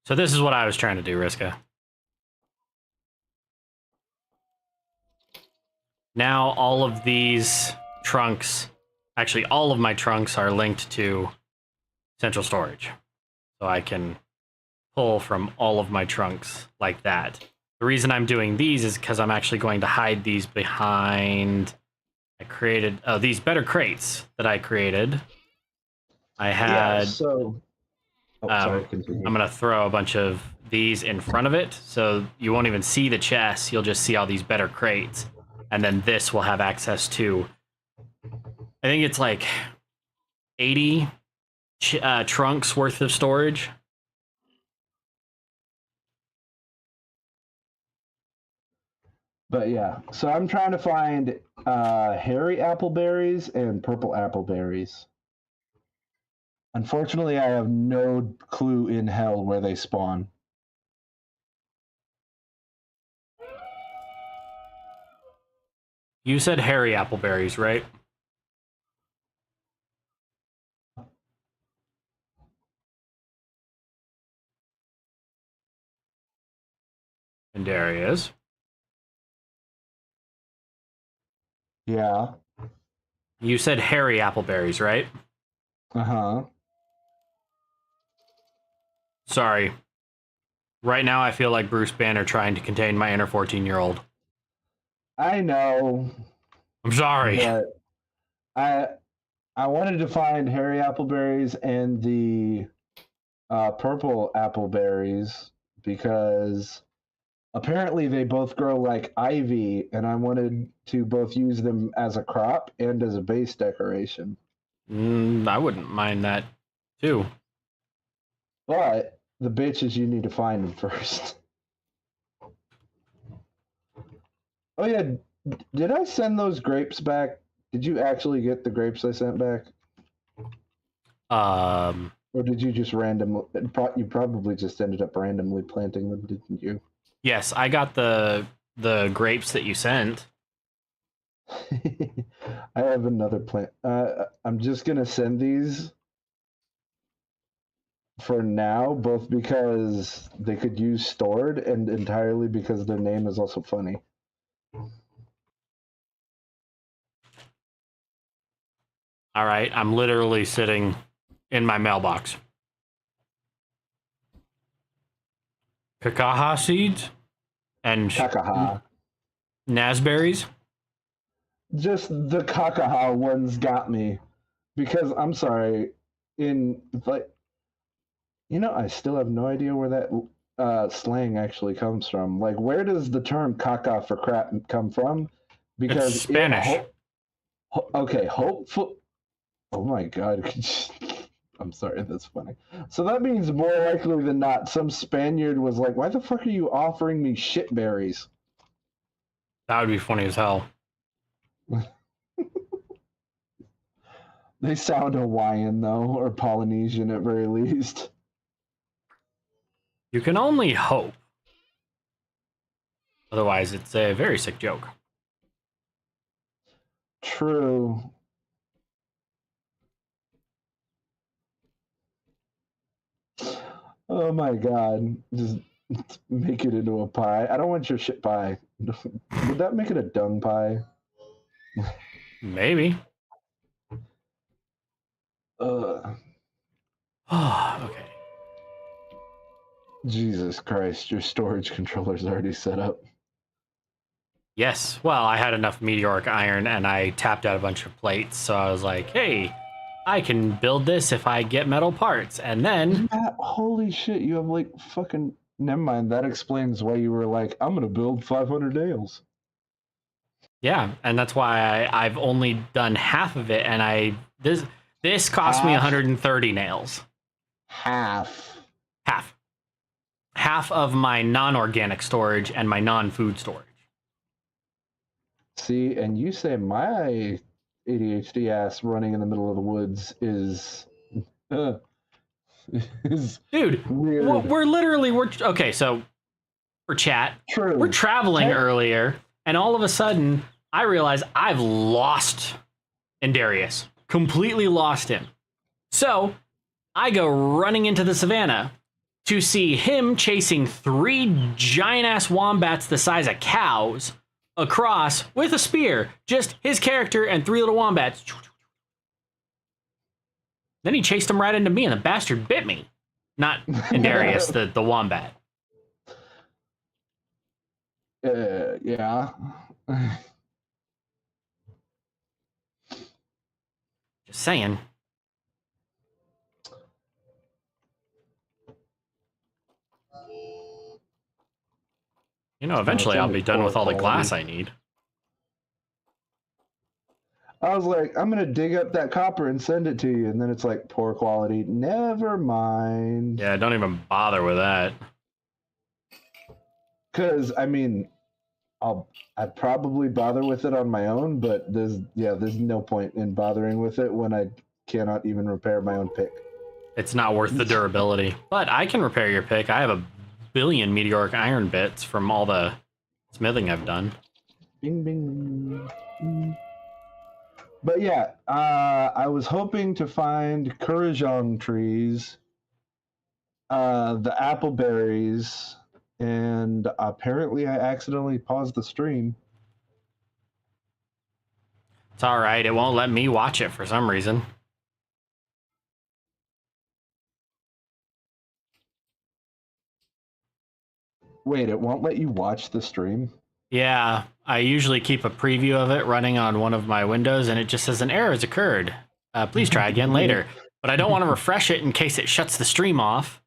A: So this is what I was trying to do, Riska. Now all of these trunks, actually all of my trunks are linked to central storage. So I can pull from all of my trunks like that. The reason I'm doing these is because I'm actually going to hide these behind. I created these better crates that I created. I
B: Yeah,
A: had.
B: so. Oh, sorry, continue.
A: I'm gonna throw a bunch of these in front of it, so you won't even see the chest. You'll just see all these better crates, and then this will have access to. I think it's like 80 trunks worth of storage.
B: But yeah, so I'm trying to find hairy appleberries and purple appleberries. Unfortunately, I have no clue in hell where they spawn.
A: You said hairy appleberries, right? And there he is.
B: Yeah.
A: You said hairy appleberries, right?
B: Uh huh.
A: Sorry. Right now, I feel like Bruce Banner trying to contain my inner 14-year-old.
B: I know,
A: I'm sorry.
B: but I I wanted to find hairy appleberries and the purple appleberries because apparently they both grow like ivy, and I wanted to both use them as a crop and as a base decoration.
A: I wouldn't mind that, too.
B: But the bitch is you need to find them first. Oh yeah, did I send those grapes back? Did you actually get the grapes I sent back,
A: Um,
B: or did you just randomly? You probably just ended up randomly planting them, didn't you?
A: yes, I got the grapes that you sent.
B: I have another plant. I'm just gonna send these for now, both because they could use stored and entirely because their name is also funny.
A: All right, I'm literally sitting in my mailbox. Kakaha seeds and
B: Kakaha.
A: nasberries.
B: Just the Kakaha ones got me because I'm sorry, in like I still have no idea where that slang actually comes from. Like, where does the term "caca" for crap come from?
A: It's
B: Because
A: Spanish.
B: okay, hopeful. Oh my god, I'm sorry, that's funny. So that means more likely than not, some Spaniard was like, "Why the fuck are you offering me shit berries?"
A: That would be funny as hell.
B: They sound Hawaiian though, or Polynesian at very least.
A: You can only hope. Otherwise, it's a very sick joke.
B: True. Oh my god. Just make it into a pie. I don't want your shit pie. Would that make it a dung pie?
A: Maybe.
B: Uh,
A: Okay.
B: Jesus Christ, your storage controller's already set up.
A: Yes. Well, I had enough meteoric iron and I tapped out a bunch of plates. So I was like, hey, I can build this if I get metal parts. And then.
B: Matt, holy shit, you have like fucking. Never mind, that explains why you were like, I'm gonna build 500 nails.
A: Yeah. And that's why I've only done half of it. And this cost me 130 nails.
B: Half.
A: Half of my non-organic storage and my non-food storage.
B: See, and you say my ADHD ass running in the middle of the woods is
A: Dude,
B: weird.
A: Okay, so for chat,
B: True.
A: we're traveling earlier, and all of a sudden I realize I've lost Indarius. Completely lost him. So I go running into the savannah to see him chasing 3 giant ass wombats the size of cows across with a spear. Just his character and 3 little wombats. Then he chased him right into me, and the bastard bit me. Not Indarius, the wombat.
B: Yeah.
A: Just saying. You know, eventually I'll be done with all the glass I need.
B: I was like, I'm gonna dig up that copper and send it to you, and then it's like poor quality. Never mind.
A: Yeah, don't even bother with that.
B: Because I mean, I'd probably bother with it on my own, but there's no point in bothering with it when I cannot even repair my own pick.
A: It's not worth the durability. But I can repair your pick. I have a billion meteoric iron bits from all the smithing I've done.
B: Bing, bing. But yeah, I was hoping to find Kurajong trees, the apple berries, and apparently I accidentally paused the stream.
A: It's all right. It won't let me watch it for some reason.
B: Wait, it won't let you watch the stream?
A: Yeah, I usually keep a preview of it running on one of my windows, and it just says an error has occurred. Please try again later. But I don't want to refresh it in case it shuts the stream off.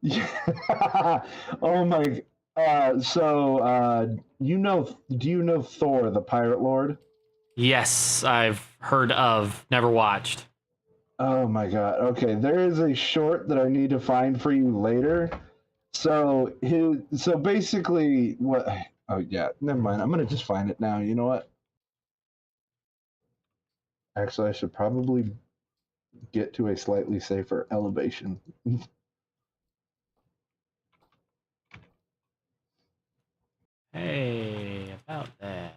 B: Yeah. Oh my. Do you know Thor, the Pirate Lord?
A: Yes, I've heard of, never watched.
B: Oh my god. Okay, there is a short that I need to find for you later. So basically what oh yeah, never mind. I'm gonna just find it now. You know what? Actually, I should probably get to a slightly safer elevation.
A: Hey, about that.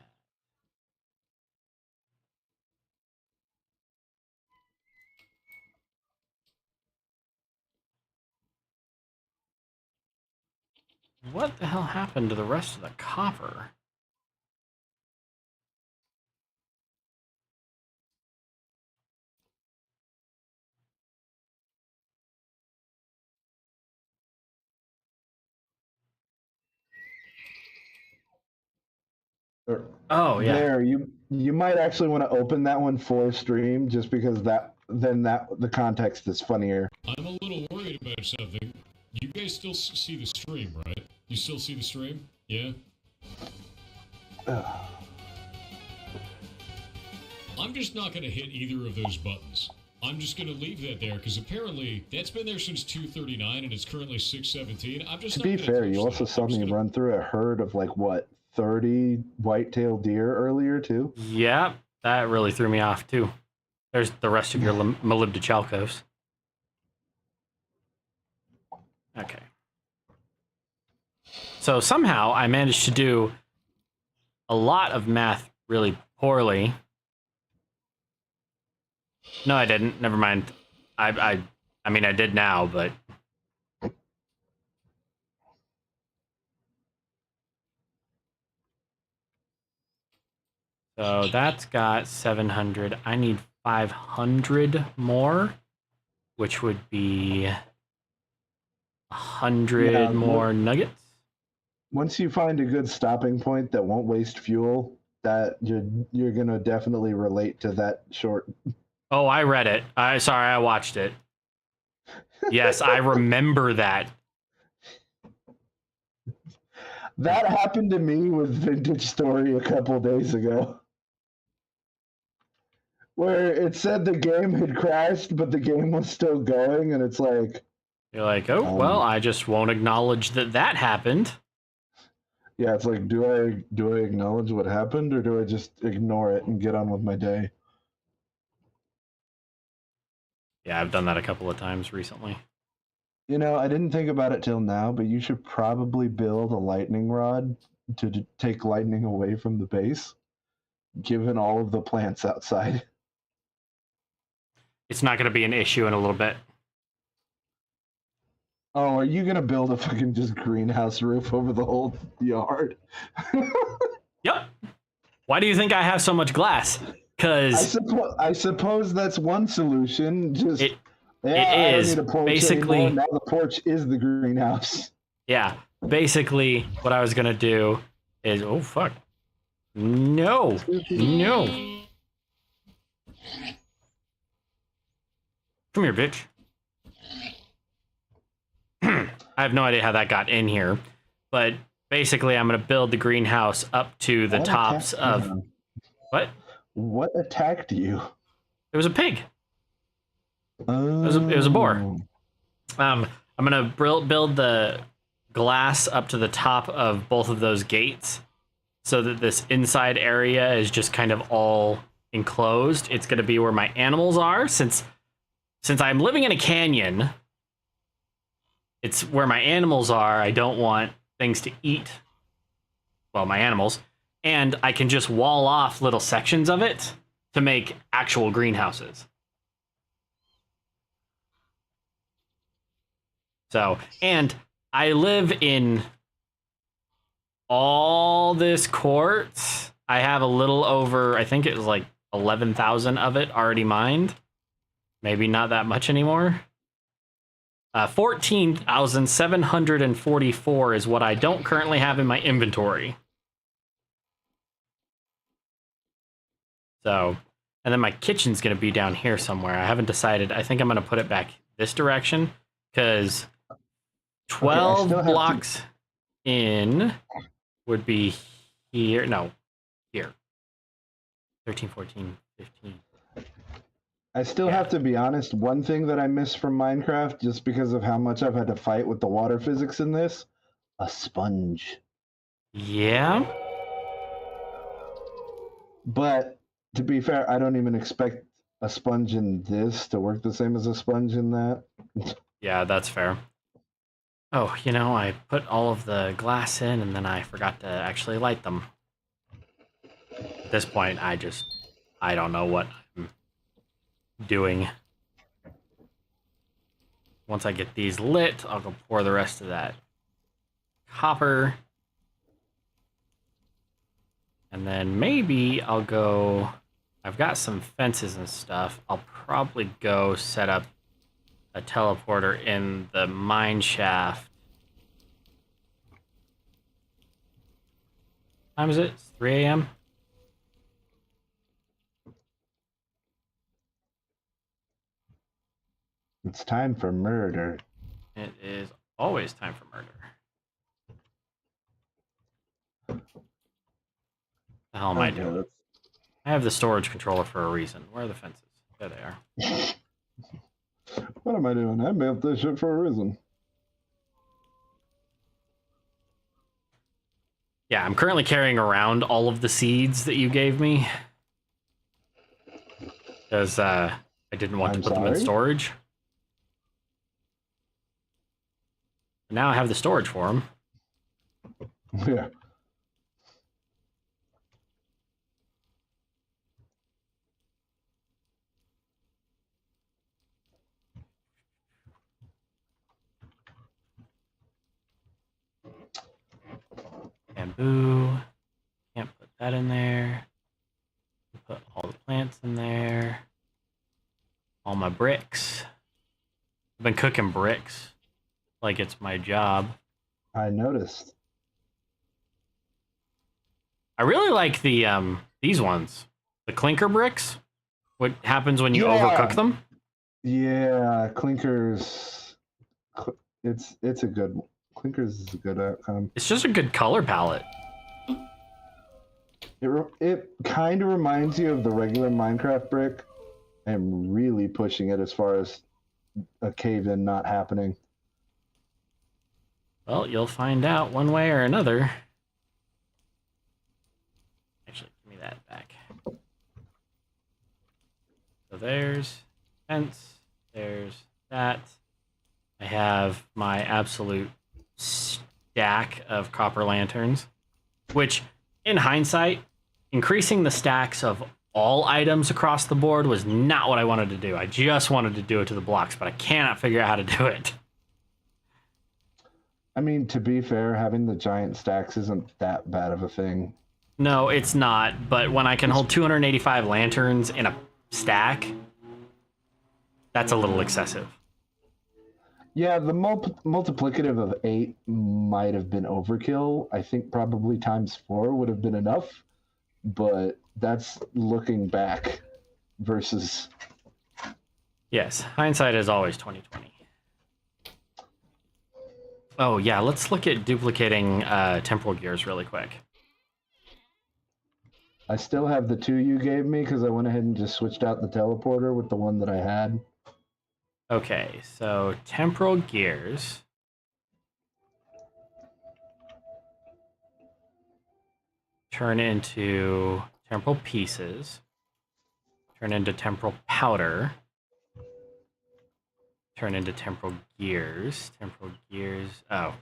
A: What the hell happened to the rest of the copper? Oh yeah.
B: There, you might actually want to open that one for stream just because that the context is funnier.
C: I'm a little worried about something. You guys still see the stream, right? You still see the stream? Yeah? I'm just not going to hit either of those buttons. I'm just going to leave that there because apparently that's been there since 2:39 and it's currently 6:17. I'm just
B: To be fair, you also saw me run through a herd of like what 30 white-tailed deer earlier too.
A: Yeah, that really threw me off too. There's the rest of your molybdechalcos. Okay. So somehow I managed to do a lot of math really poorly. No, I didn't. Never mind. I mean, I did now, but So that's got 700. I need 500 more, which would be 100
B: Yeah,
A: more nuggets.
B: once you find a good stopping point that won't waste fuel, that you're gonna definitely relate to that short.
A: Oh, I read it. I watched it. Yes, I remember that.
B: That happened to me with Vintage Story a couple days ago, where it said the game had crashed, but the game was still going, and it's like,
A: You're like, oh, well,
B: um,
A: I just won't acknowledge that happened.
B: yeah, it's like, do I acknowledge what happened, or do I just ignore it and get on with my day?
A: Yeah, I've done that a couple of times recently.
B: You know, I didn't think about it till now, but you should probably build a lightning rod to take lightning away from the base, given all of the plants outside.
A: It's not going to be an issue in a little bit.
B: Oh, are you gonna build a fucking just greenhouse roof over the whole yard?
A: Yep. Why do you think I have so much glass? Because
B: I suppose that's one solution. Just
A: it
B: I don't
A: is
B: need a porch
A: basically,
B: anymore. Now the porch is the greenhouse.
A: yeah, basically what I was going to do is, oh, fuck. No. No. Come here, bitch. I have no idea how that got in here, but basically I'm going to build the greenhouse up to the tops of... What?
B: What attacked you?
A: It was a pig.
B: Oh.
A: It was a boar. I'm gonna build the glass up to the top of both of those gates, so that this inside area is just kind of all enclosed. It's gonna be where my animals are, since I'm living in a canyon. It's where my animals are. I don't want things to eat. Well, my animals, and I can just wall off little sections of it to make actual greenhouses. So, and I live in all this quartz. I have a little over, I think it was like 11,000 of it already mined. Maybe not that much anymore. 14,744 is what I don't currently have in my inventory. So, and then my kitchen's going to be down here somewhere. I haven't decided. I think I'm going to put it back this direction, because 12 blocks in would be here. No, here. 13, 14, 15.
B: I still have to be honest. One thing that I miss from Minecraft, just because of how much I've had to fight with the water physics in this, a sponge.
A: Yeah.
B: But to be fair, I don't even expect a sponge in this to work the same as a sponge in that.
A: Yeah, that's fair. Oh, you know, I put all of the glass in and then I forgot to actually light them. At this point, I don't know what I'm doing. Once I get these lit, I'll go pour the rest of that copper. And then maybe I'll go... I've got some fences and stuff. I'll probably go set up a teleporter in the mine shaft. What time is it? It's 3 a.m.?
B: It's time for murder.
A: It is always time for murder. The hell am I doing? I have the storage controller for a reason. Where are the fences? There they are.
B: What am I doing? I built this shit for a reason.
A: Yeah, I'm currently carrying around all of the seeds that you gave me, because I didn't want to put them in storage. Now I have the storage for them.
B: Yeah.
A: Bamboo. Can't put that in there. all my bricks. I've been cooking bricks like it's my job.
B: I noticed.
A: I really like the these ones, the clinker bricks. What happens when you overcook them?
B: Yeah, clinkers. It's a good. Clinkers is a good outcome.
A: It's just a good color palette.
B: It kind of reminds you of the regular Minecraft brick. I'm really pushing it as far as a cave-in not happening.
A: Well, you'll find out one way or another. Actually, give me that back. So there's fence. There's that. I have my absolute stack of copper lanterns, which, in hindsight, increasing the stacks of all items across the board was not what I wanted to do. I just wanted to do it to the blocks, but I cannot figure out how to do it.
B: I mean, to be fair, having the giant stacks isn't that bad of a thing.
A: No, it's not, but when I can hold 285 lanterns in a stack, that's a little excessive.
B: Yeah, the multiplicative of 8 might have been overkill. I think probably times 4 would have been enough, but that's looking back versus...
A: Yes, hindsight is always 20/20. Oh yeah, let's look at duplicating temporal gears really quick.
B: I still have the 2 you gave me because I went ahead and just switched out the teleporter with the one that I had.
A: Okay, so temporal gears. Turn into temporal pieces. Turn into temporal powder. Turn into temporal gears. Temporal gears. Oh,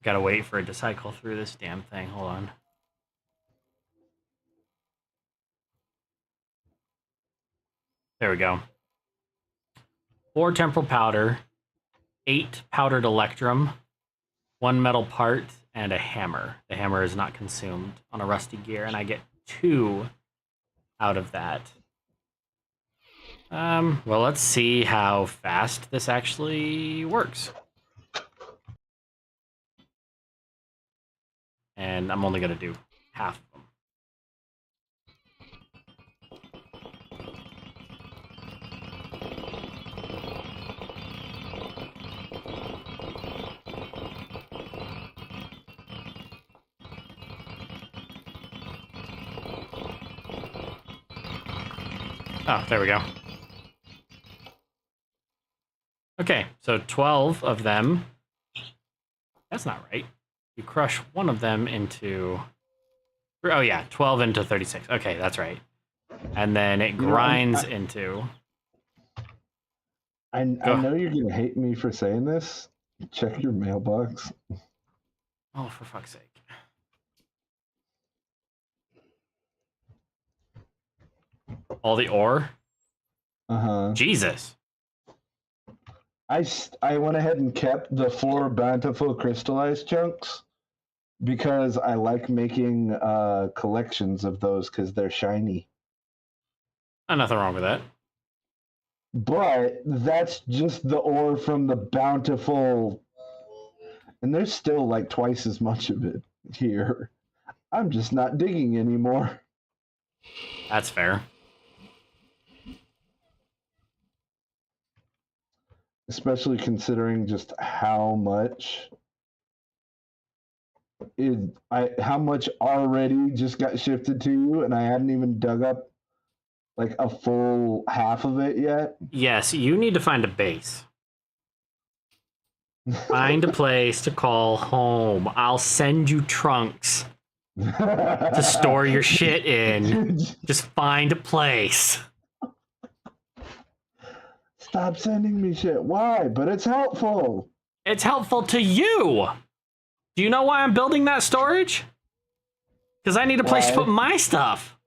A: gotta wait for it to cycle through this damn thing. Hold on. There we go. 4 temporal powder, 8 powdered electrum, 1 metal part, and a hammer. The hammer is not consumed on a rusty gear, and I get 2 out of that. Well, let's see how fast this actually works. And I'm only going to do half of them. Oh, there we go. Okay, so 12 of them. That's not right. You crush one of them into... Oh yeah, 12 into 36. Okay, that's right. And then it grinds into...
B: I know you're going to hate me for saying this. Check your mailbox.
A: Oh, for fuck's sake. All the ore?
B: Uh-huh.
A: Jesus.
B: I went ahead and kept the 4 bountiful crystallized chunks because I like making collections of those because they're shiny.
A: Nothing wrong with that.
B: But that's just the ore from the bountiful, and there's still like twice as much of it here. I'm just not digging anymore.
A: That's fair.
B: Especially considering just how much how much already just got shifted to you, and I hadn't even dug up like a full half of it yet.
A: Yes, you need to find a base. Find a place to call home. I'll send you trunks to store your shit in. Just find a place.
B: Stop sending me shit. Why? But it's helpful.
A: It's helpful to you. Do you know why I'm building that storage? Because I need a place to put my stuff.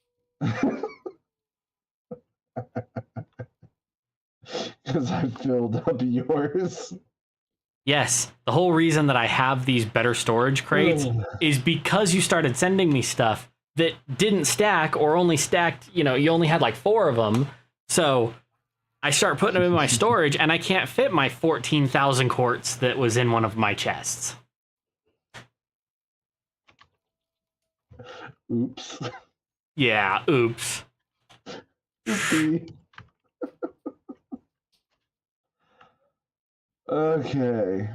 B: Because I filled up yours.
A: Yes, the whole reason that I have these better storage crates is because you started sending me stuff that didn't stack or only stacked, you know, you only had like 4 of them. So I start putting them in my storage, and I can't fit my 14,000 quartz that was in one of my chests.
B: Oops.
A: Yeah, oops.
B: Oopsie. Okay.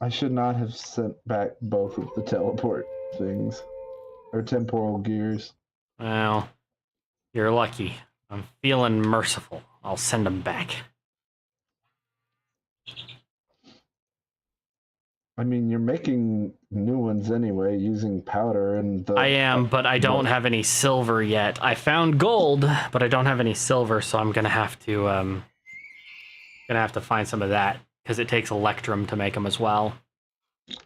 B: I should not have sent back both of the teleport things. Or temporal gears.
A: Well, you're lucky. I'm feeling merciful. I'll send them back.
B: I mean, you're making new ones anyway, using powder and the...
A: I am, but I don't have any silver yet. I found gold, but I don't have any silver, so I'm gonna have to find some of that because it takes electrum to make them as well.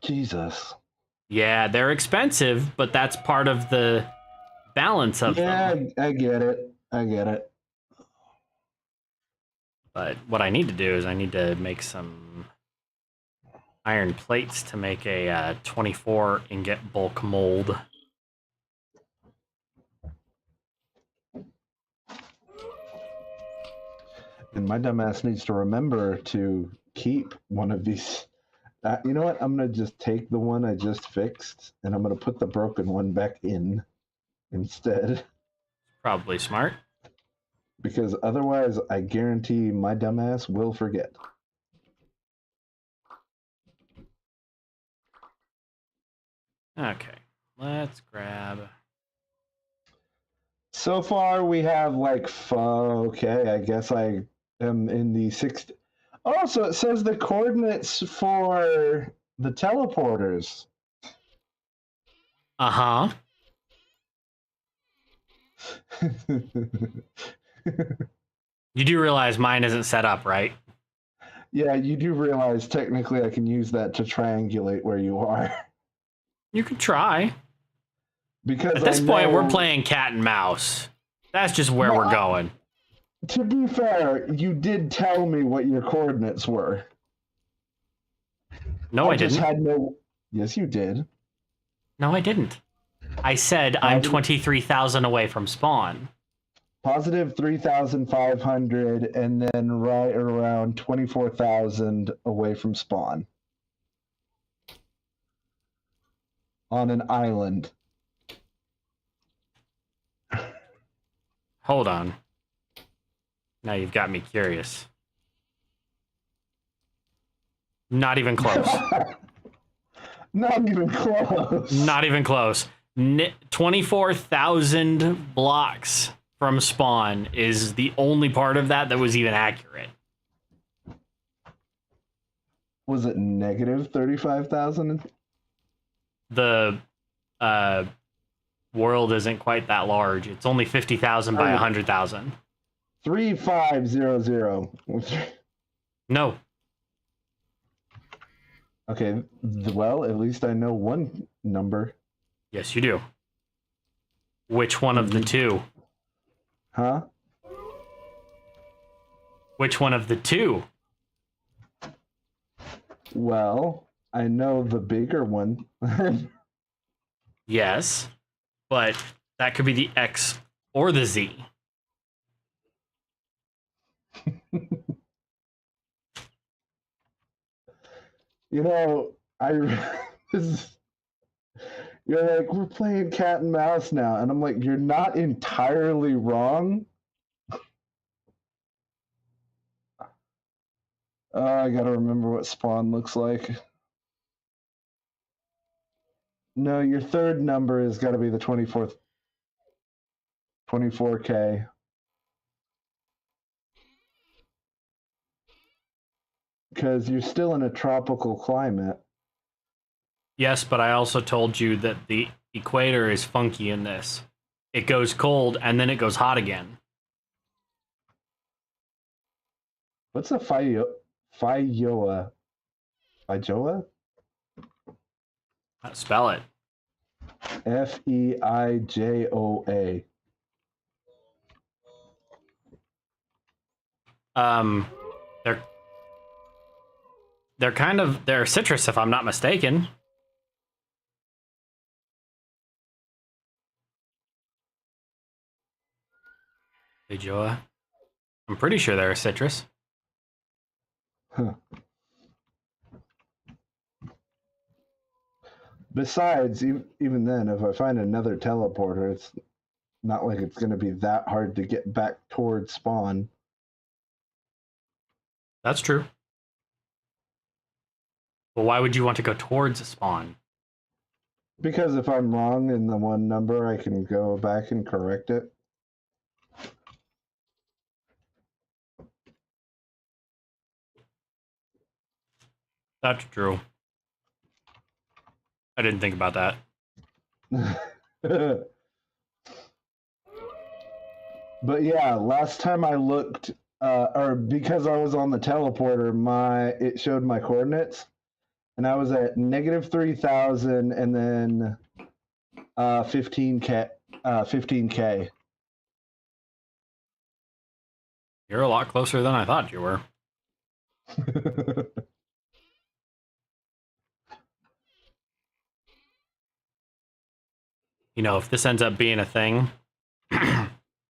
B: Jesus.
A: Yeah, they're expensive, but that's part of the balance of them.
B: Yeah, I get it. I get it.
A: But what I need to do is I need to make some iron plates to make a 24 ingot bulk mold.
B: And my dumbass needs to remember to keep one of these. You know what? I'm going to just take the one I just fixed and I'm going to put the broken one back in instead.
A: Probably smart.
B: Because otherwise, I guarantee my dumbass will forget.
A: Okay, let's grab...
B: So far, we have like, okay, I guess I am in the sixth. Oh, so it says the coordinates for the teleporters.
A: Uh-huh. You do realize mine isn't set up, right?
B: Yeah, you do realize technically I can use that to triangulate where you are.
A: You could try.
B: Because
A: at this point, we're playing cat and mouse. That's just where we're going.
B: To be fair, you did tell me what your coordinates were.
A: No, I didn't.
B: Had no... Yes, you did.
A: No, I didn't. I said I'm 23,000 away from spawn.
B: Positive 3,500, and then right around 24,000 away from spawn. On an island.
A: Hold on. Now you've got me curious. Not even close.
B: Not even close.
A: Not even close. 24,000 blocks from spawn is the only part of that was even accurate.
B: Was it negative 35,000?
A: The world isn't quite that large. It's only 50,000 by 100,000.
B: 3500.
A: No.
B: Okay, well, at least I know one number.
A: Yes, you do. Which one of the two?
B: Huh?
A: Which one of the two?
B: Well, I know the bigger one.
A: Yes, but that could be the X or the Z.
B: You know, you're like, we're playing cat and mouse now. And I'm like, you're not entirely wrong. I gotta remember what spawn looks like. No, your third number has got to be the 24th. 24K. Because you're still in a tropical climate.
A: Yes, but I also told you that the equator is funky in this. It goes cold and then it goes hot again.
B: What's a Faijoa? Faijoa?
A: Spell it.
B: Feijoa.
A: They're citrus if I'm not mistaken. Feijoa. I'm pretty sure they're a citrus.
B: Huh. Besides, even then, if I find another teleporter, it's not like it's going to be that hard to get back towards spawn.
A: That's true. Well, why would you want to go towards spawn?
B: Because if I'm wrong in the one number, I can go back and correct it.
A: That's true. I didn't think about that.
B: But yeah, last time I looked, or because I was on the teleporter, it showed my coordinates, and I was at -3,000, and then 15K. 15K.
A: You're a lot closer than I thought you were. You know, if this ends up being a thing,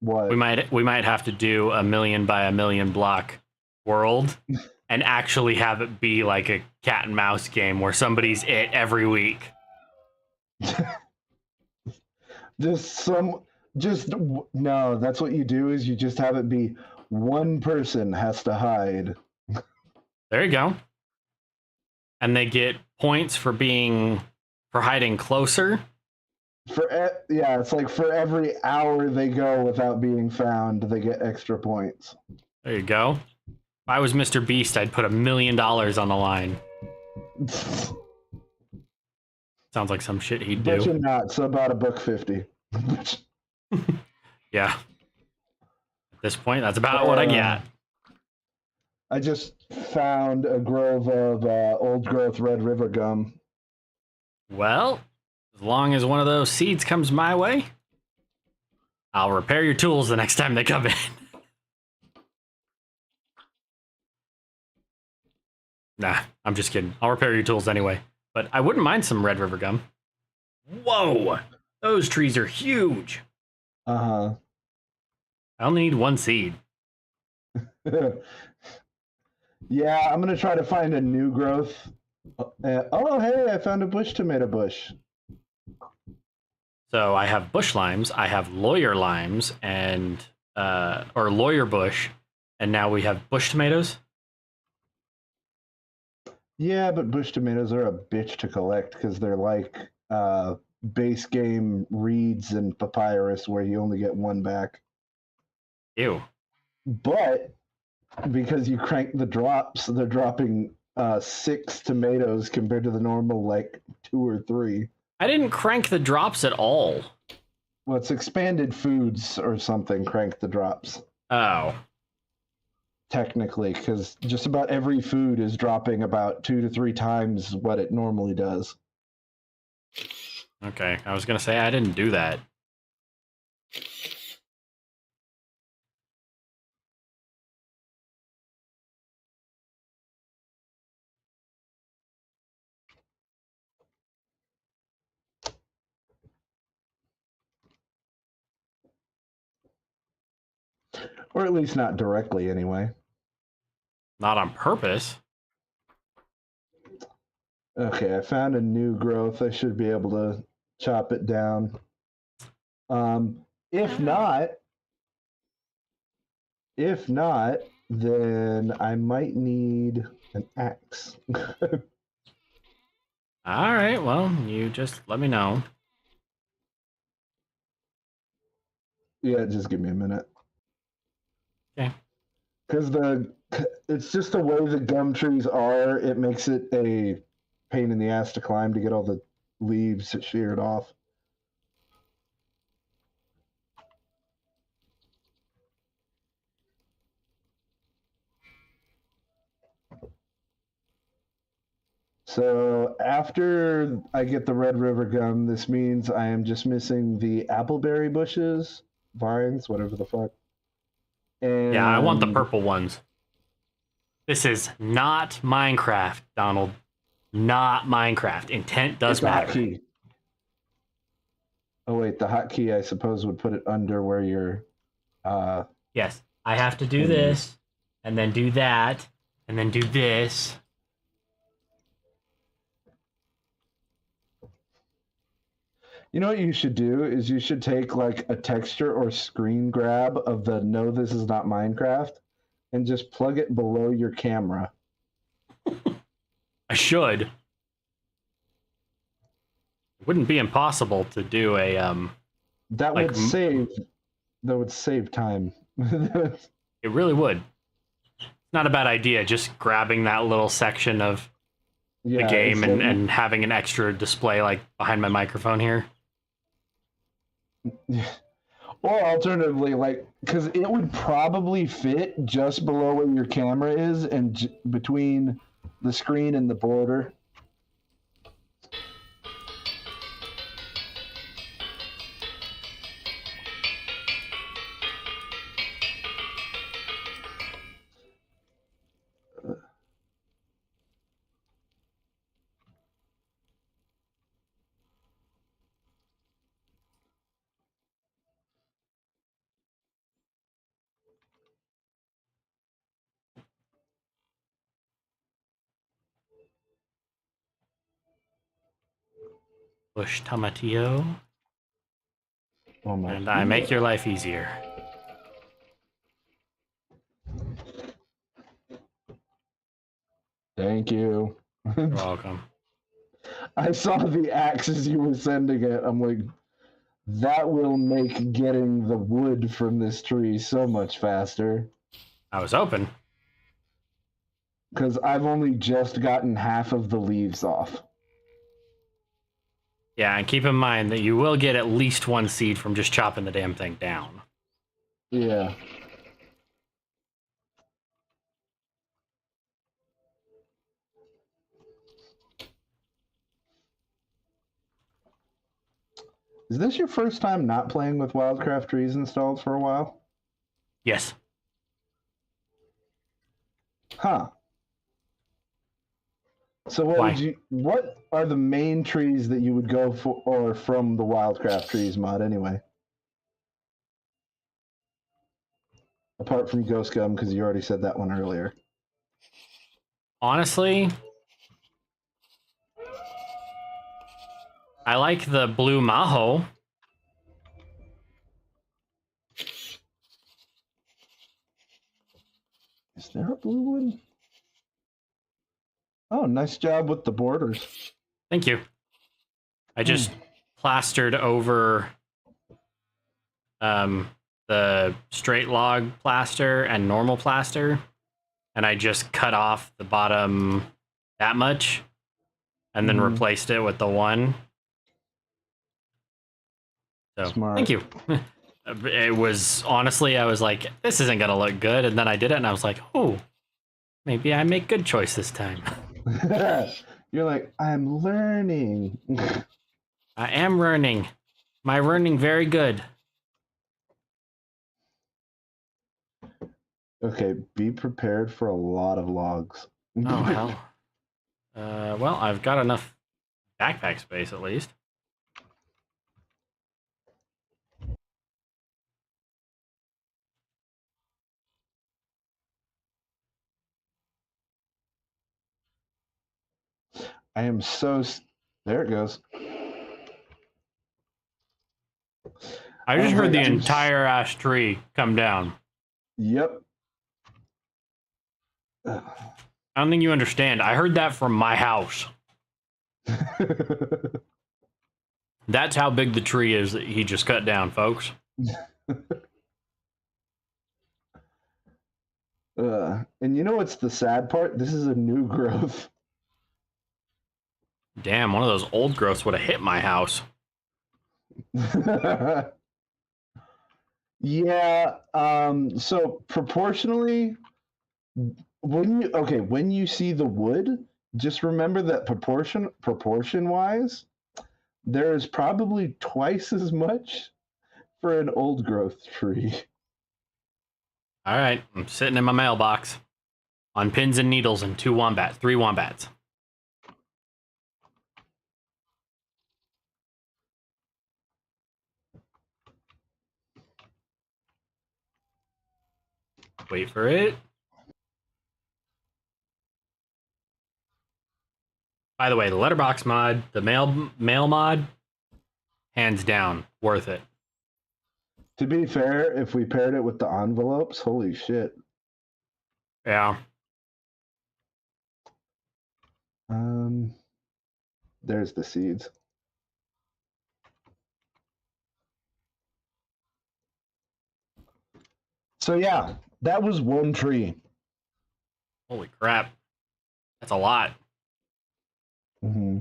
B: What?
A: we might have to do a 1,000,000 by 1,000,000 block world and actually have it be like a cat and mouse game where somebody's it every week.
B: No, that's what you do is you just have it be one person has to hide.
A: There you go. And they get points for hiding closer.
B: Yeah, it's like for every hour they go without being found, they get extra points.
A: There you go. If I was Mr. Beast, I'd put $1 million on the line. Sounds like some shit he'd
B: Bet
A: do.
B: you not, so about $1.50.
A: Yeah. At this point, that's about what I get.
B: I just found a grove of old growth Red River gum.
A: Well, as long as one of those seeds comes my way, I'll repair your tools the next time they come in. Nah, I'm just kidding. I'll repair your tools anyway. But I wouldn't mind some Red River gum. Whoa! Those trees are huge.
B: Uh-huh.
A: I only need one seed.
B: Yeah, I'm going to try to find a new growth. Oh, hey, I found a bush tomato bush.
A: So I have bush limes, I have lawyer limes, and or lawyer bush, and now we have bush tomatoes.
B: Yeah, but bush tomatoes are a bitch to collect because they're like base game reeds and papyrus where you only get one back.
A: Ew.
B: But because you crank the drops, they're dropping 6 tomatoes compared to the normal like 2 or 3.
A: I didn't crank the drops at all.
B: Well, it's expanded foods or something. Crank the drops.
A: Oh.
B: Technically, because just about every food is dropping about 2 to 3 times what it normally does.
A: Okay, I was gonna say I didn't do that.
B: Or at least not directly, anyway.
A: Not on purpose.
B: Okay, I found a new growth. I should be able to chop it down. If not, then I might need an axe.
A: All right, well, you just let me know.
B: Yeah, just give me a minute.
A: Okay.
B: Because it's just the way the gum trees are. It makes it a pain in the ass to climb to get all the leaves sheared off. So after I get the Red River gum, this means I am just missing the appleberry bushes, vines, whatever the fuck. And
A: Yeah, I want the purple ones. This is not Minecraft, Donald. Not Minecraft. Intent does
B: it's a
A: matter.
B: hotkey. Oh wait, the hotkey I suppose would put it under where you're.
A: Yes, I have to do this, and then do that, and then do this.
B: You know what you should do is you should take like a texture or screen grab of the "No, this is not Minecraft" and just plug it below your camera.
A: I should. It wouldn't be impossible to do a
B: That
A: like
B: would save time.
A: it really would. Not a bad idea, just grabbing that little section of the
B: Yeah,
A: game
B: it's like,
A: and having an extra display like behind my microphone here.
B: or alternatively, like, because it would probably fit just below where your camera is and between the screen and the border.
A: Push tomatillo,
B: Oh my!
A: and I make your life easier.
B: Thank you.
A: You're welcome.
B: I saw the axes you were sending it. I'm like, that will make getting the wood from this tree so much faster.
A: I was open.
B: Because I've only just gotten half of the leaves off.
A: Yeah, and keep in mind that you will get at least one seed from just chopping the damn thing down.
B: Yeah. Is this your first time not playing with Wildcraft trees installed for a while?
A: Yes.
B: Huh. So
A: Why?
B: what are the main trees that you would go for or from the Wildcraft trees mod anyway? Apart from Ghost Gum, because you already said that one earlier.
A: Honestly, I like the blue maho.
B: Is there a blue one? Oh, nice job with the borders.
A: Thank you. I just plastered over the straight log plaster and normal plaster, and I just cut off the bottom that much and then replaced it with the one. So
B: Smart.
A: thank you. It was honestly, I was like, this isn't gonna look good, and then I did it, and I was like, oh, maybe I make good choice this time.
B: You're like, I'm learning.
A: I am learning. My learning very good.
B: Okay, be prepared for a lot of logs.
A: Oh hell. Well, I've got enough backpack space at least.
B: I am so. There it goes.
A: I just heard
B: like,
A: the entire ash tree come down.
B: Yep.
A: I don't think you understand. I heard that from my house. That's how big the tree is that he just cut down, folks.
B: And you know what's the sad part? This is a new growth.
A: Damn, one of those old growths would have hit my house.
B: Yeah. So proportionally, when you see the wood, just remember that proportion wise, there is probably twice as much for an old growth tree.
A: All right, I'm sitting in my mailbox on pins and needles and three wombats. Wait for it. By the way, the letterbox mod, the mail mod, hands down, worth it.
B: To be fair, if we paired it with the envelopes, holy shit.
A: Yeah.
B: There's the seeds. So yeah, that was one tree.
A: Holy crap. That's a lot.
B: Mm-hmm.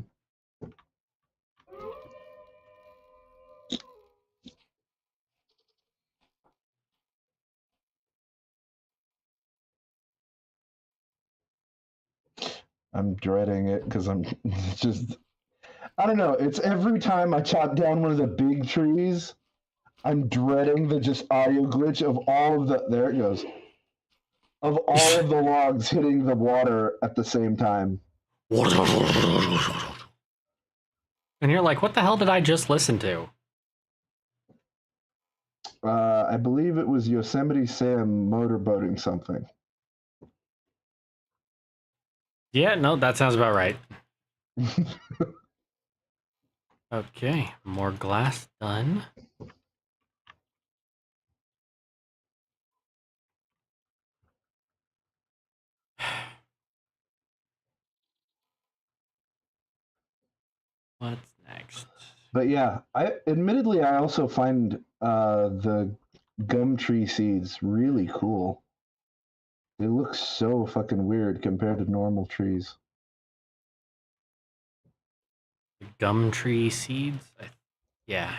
B: I'm dreading it because I'm just, I don't know. It's every time I chop down one of the big trees, I'm dreading the just audio glitch of all of the, there it goes, of all of the logs hitting the water at the same time.
A: And you're like, what the hell did I just listen to?
B: I believe it was Yosemite Sam motorboating something.
A: Yeah, no, that sounds about right. Okay, more glass done. What's next?
B: But yeah, I also find the gum tree seeds really cool. They look so fucking weird compared to normal trees.
A: Gum tree seeds? Yeah.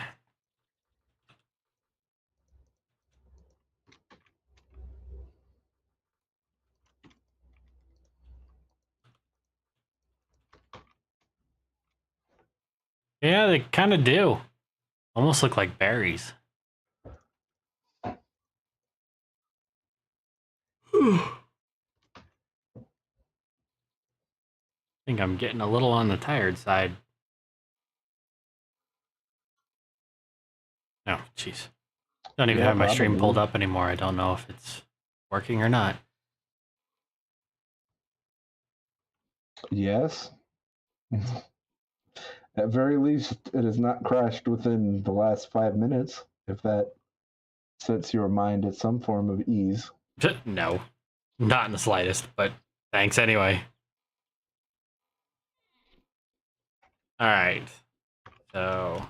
A: Yeah, they kind of do. Almost look like berries. I think I'm getting a little on the tired side. Oh, jeez. Don't even
B: Yeah,
A: have my stream
B: probably.
A: pulled up anymore. I don't know if it's working or not.
B: Yes. At very least, it has not crashed within the last 5 minutes, if that sets your mind at some form of ease.
A: No, not in the slightest, but thanks anyway. All right. So,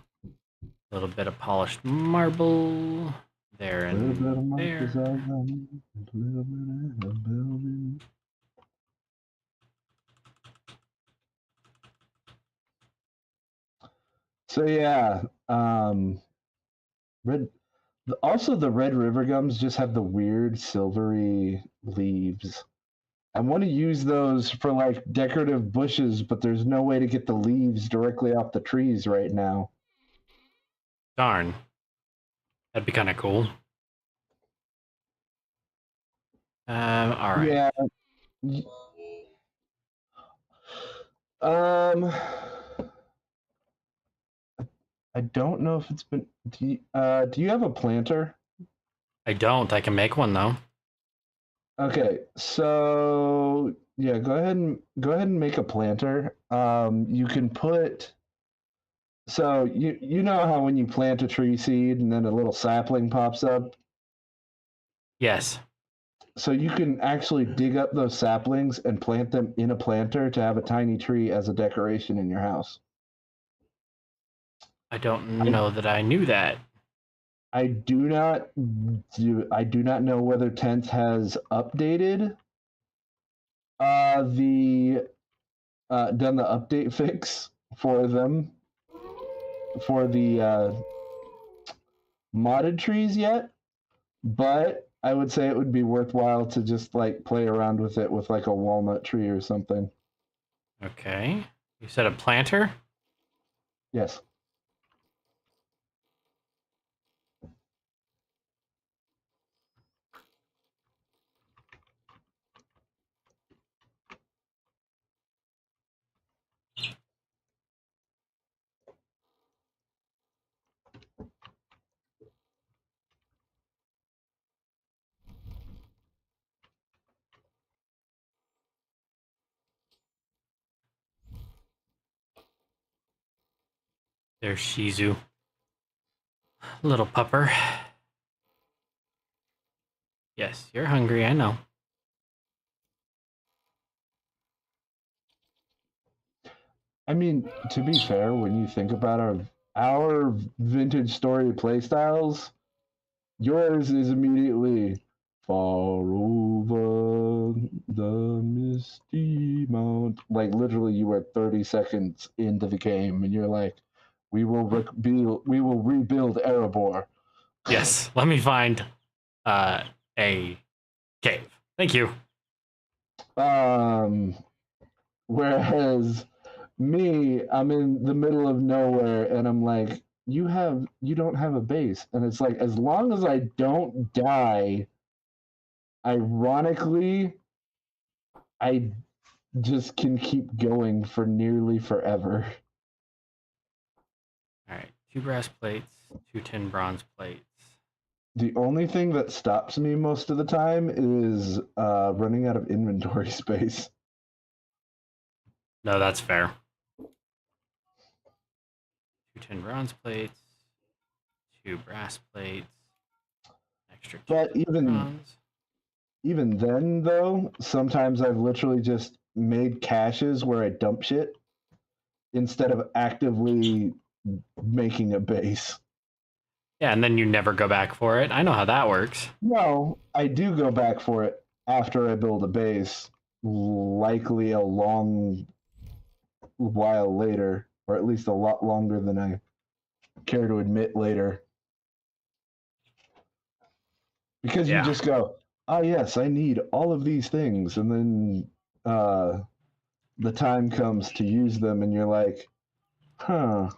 A: a little bit of polished marble there
B: A little bit of
A: and
B: Marcus
A: there.
B: Alexander, a little bit of building. So yeah, red. Also, the red river gums just have the weird silvery leaves. I want to use those for like decorative bushes, but there's no way to get the leaves directly off the trees right now.
A: Darn. That'd be kind of cool. All right.
B: Yeah. Um, I don't know if it's been. Do you have a planter?
A: I don't. I can make one though.
B: Okay, so yeah, go ahead and make a planter. You can put. So you know how when you plant a tree seed and then a little sapling pops up.
A: Yes.
B: So you can actually dig up those saplings and plant them in a planter to have a tiny tree as a decoration in your house.
A: I don't
B: I
A: know that I knew that.
B: I do not know whether Tenth has updated the done the update fix for them for the modded trees yet, but I would say it would be worthwhile to just like play around with it with like a walnut tree or something.
A: Okay. You said a planter?
B: Yes.
A: There's Shizu. Little pupper. Yes, you're hungry, I know.
B: I mean, to be fair, when you think about our vintage story playstyles, yours is immediately far over the misty mount. Like literally, you were 30 seconds into the game, and you're like, we will rebuild Erebor."
A: Yes, let me find a cave. Thank you.
B: Whereas me, I'm in the middle of nowhere, and I'm like, you don't have a base, and it's like, as long as I don't die, ironically, I just can keep going for nearly forever.
A: All right, 2 brass plates, 2 tin bronze plates.
B: The only thing that stops me most of the time is running out of inventory space.
A: No, that's fair. 2 tin bronze plates, 2 brass plates, extra 2
B: But
A: bronze.
B: even then, though, sometimes I've literally just made caches where I dump shit instead of actively making a base.
A: Yeah, and then you never go back for it. I know how that works.
B: No, I do go back for it after I build a base, likely a long while later, or at least a lot longer than I care to admit later. Because you just go, oh, yes, I need all of these things. And then the time comes to use them, and you're like, huh,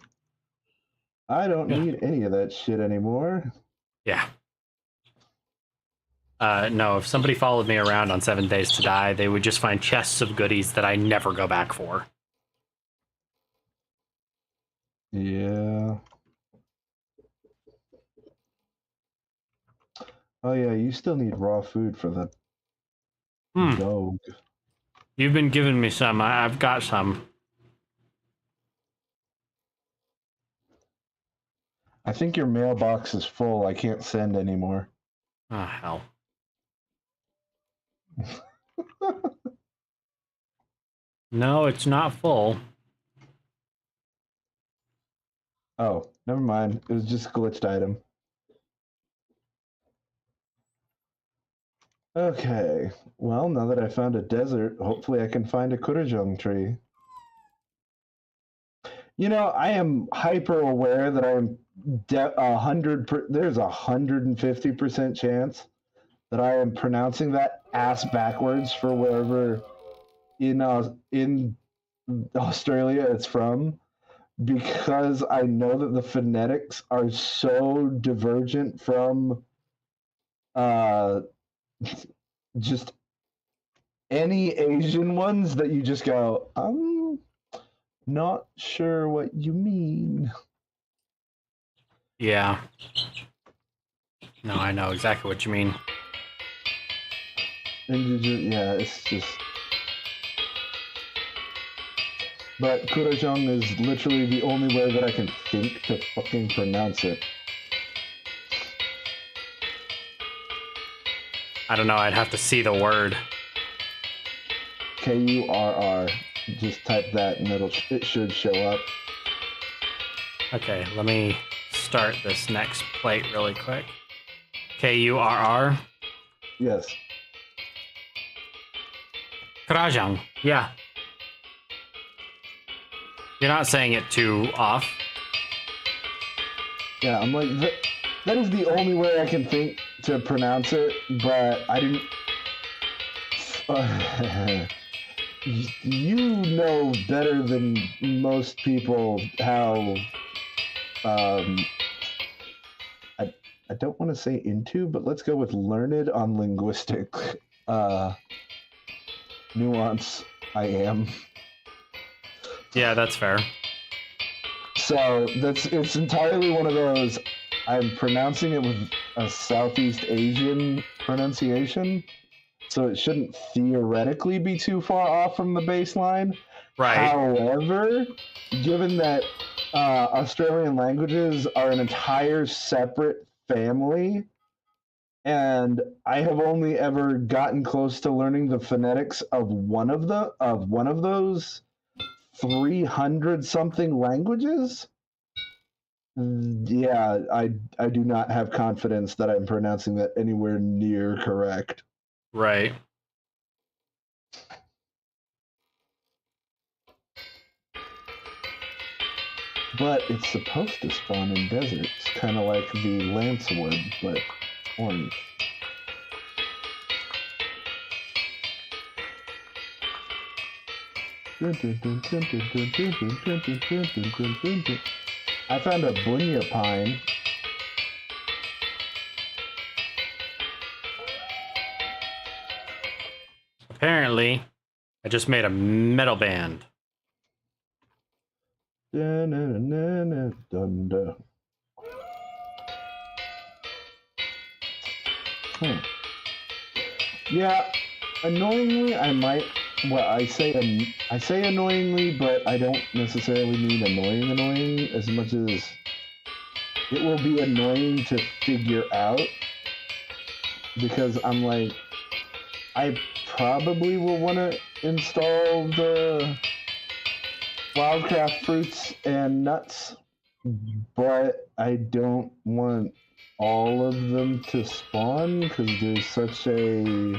B: I don't need any of that shit anymore.
A: Yeah. No, if somebody followed me around on 7 Days to Die, they would just find chests of goodies that I never go back for.
B: Yeah. Oh, yeah, you still need raw food for the dog.
A: You've been giving me some. I've got some.
B: I think your mailbox is full. I can't send anymore.
A: Oh, hell. No, it's not full.
B: Oh, never mind. It was just a glitched item. Okay. Well, now that I found a desert, hopefully I can find a Kurajong tree. You know, I am hyper aware that I'm 100. There's 150% chance that I am pronouncing that ass backwards for wherever in Australia it's from, because I know that the phonetics are so divergent from just any Asian ones that you just go, I'm not sure what you mean.
A: Yeah. No, I know exactly what you mean.
B: And you just, yeah, it's just. But Kurajong is literally the only way that I can think to fucking pronounce it.
A: I don't know, I'd have to see the word.
B: Kurr. Just type that and it should show up.
A: Okay, let me start this next plate really quick. Kurr?
B: Yes.
A: Kurajong. Yeah. You're not saying it too off.
B: Yeah, I'm like, that is the only way I can think to pronounce it, but I didn't. You know better than most people how. I don't want to say into, but let's go with learned on linguistic nuance I am.
A: Yeah, that's fair.
B: So it's entirely one of those. I'm pronouncing it with a Southeast Asian pronunciation, so it shouldn't theoretically be too far off from the baseline.
A: Right.
B: However, given that Australian languages are an entire separate family, and I have only ever gotten close to learning the phonetics of one of those 300 something languages. Yeah, I do not have confidence that I'm pronouncing that anywhere near correct.
A: Right.
B: But it's supposed to spawn in deserts, kind of like the lancewood, but orange. I found a bunya pine.
A: Apparently, I just made a metal band.
B: Yeah, annoyingly, I might. Well, I say annoyingly, but I don't necessarily mean annoying as much as it will be annoying to figure out, because I'm like, I probably will want to install the wildcraft fruits and nuts, but I don't want all of them to spawn because there's such a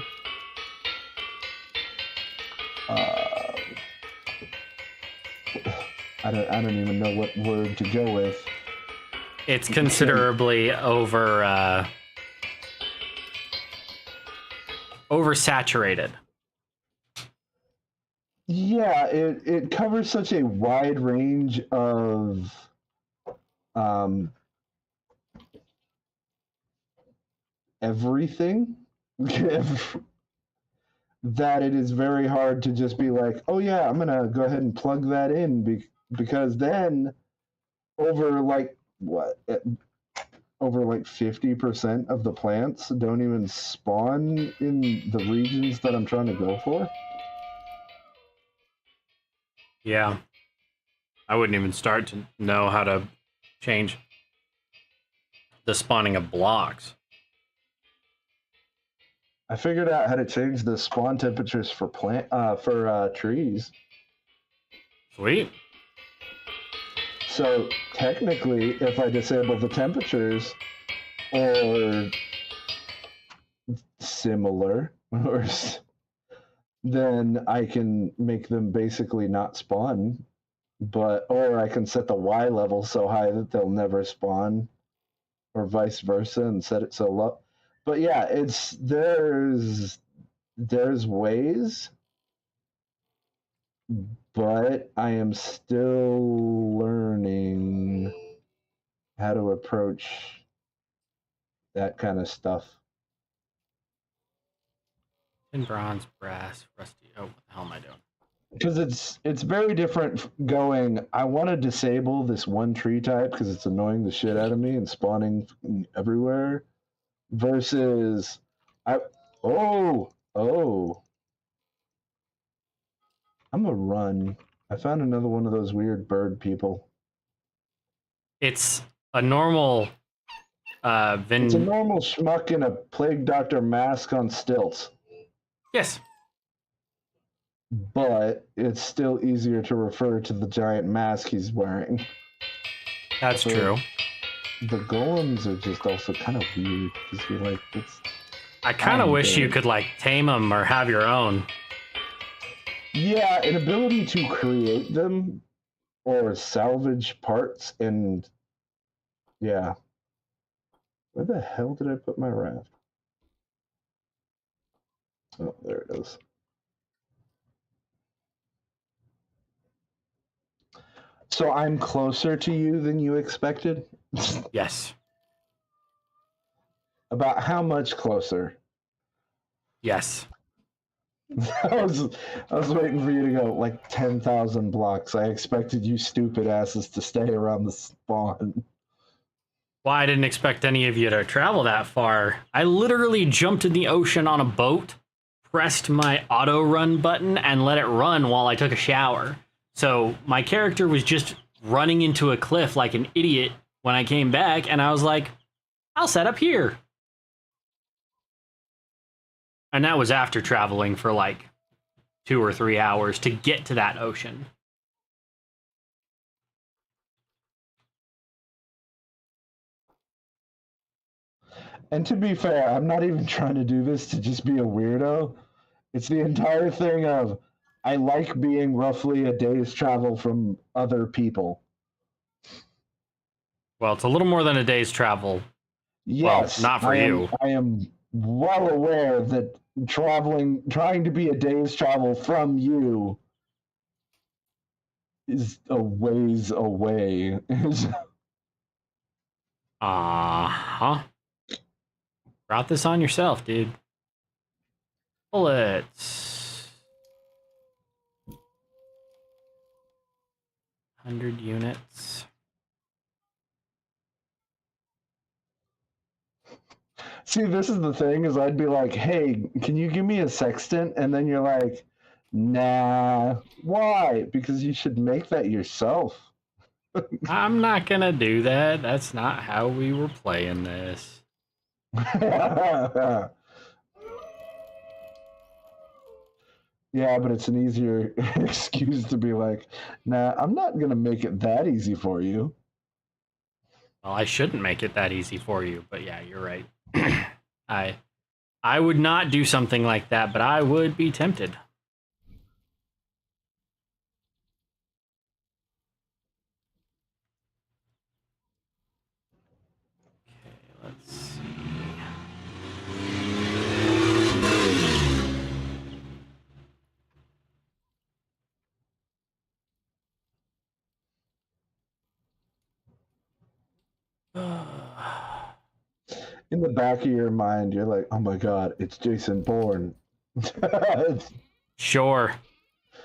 B: I don't even know what word to go with.
A: It's considerably oversaturated.
B: Yeah, it covers such a wide range of everything that it is very hard to just be like, oh yeah, I'm gonna go ahead and plug that in, because then over like 50% of the plants don't even spawn in the regions that I'm trying to go for.
A: Yeah. I wouldn't even start to know how to change the spawning of blocks.
B: I figured out how to change the spawn temperatures for trees.
A: Sweet.
B: So technically, if I disable the temperatures or similar, then I can make them basically not spawn. Or I can set the Y level so high that they'll never spawn, or vice versa, and set it so low. But yeah, there's ways, but I am still learning how to approach that kind of stuff.
A: In bronze, brass, rusty. Oh, what the hell am I doing?
B: Because it's very different going, I want to disable this one tree type because it's annoying the shit out of me and spawning everywhere, versus I'm a run. I found another one of those weird bird people.
A: It's a normal
B: It's a normal schmuck in a plague doctor mask on stilts.
A: Yes.
B: But it's still easier to refer to the giant mask he's wearing.
A: That's true.
B: The golems are just also kind of weird because you're like,
A: I kind of wish you could like tame them or have your own.
B: Yeah, an ability to create them or salvage parts, and yeah. Where the hell did I put my raft? Oh, there it is. So I'm closer to you than you expected?
A: Yes.
B: About how much closer?
A: Yes.
B: I was waiting for you to go like 10,000 blocks. I expected you stupid asses to stay around the spawn.
A: Well, I didn't expect any of you to travel that far. I literally jumped in the ocean on a boat, pressed my auto run button, and let it run while I took a shower. So my character was just running into a cliff like an idiot when I came back, and I was like, I'll set up here. And that was after traveling for like 2 or 3 hours to get to that ocean.
B: And to be fair, I'm not even trying to do this to just be a weirdo. It's the entire thing of I like being roughly a day's travel from other people.
A: Well, it's a little more than a day's travel.
B: Yes,
A: well, not for you.
B: I am well aware that trying to be a day's travel from you is a ways away.
A: Uh-huh. Brought this on yourself, dude. Bullets. 100 units.
B: See, this is the thing, is I'd be like, hey, can you give me a sextant? And then you're like, nah. Why? Because you should make that yourself.
A: I'm not gonna do that. That's not how we were playing this.
B: Yeah, but it's an easier excuse to be like, nah, I'm not going to make it that easy for you.
A: Well, I shouldn't make it that easy for you, but yeah, you're right. I would not do something like that, but I would be tempted. Okay, let's see.
B: In the back of your mind, you're like, oh my God, it's Jason Bourne.
A: Sure.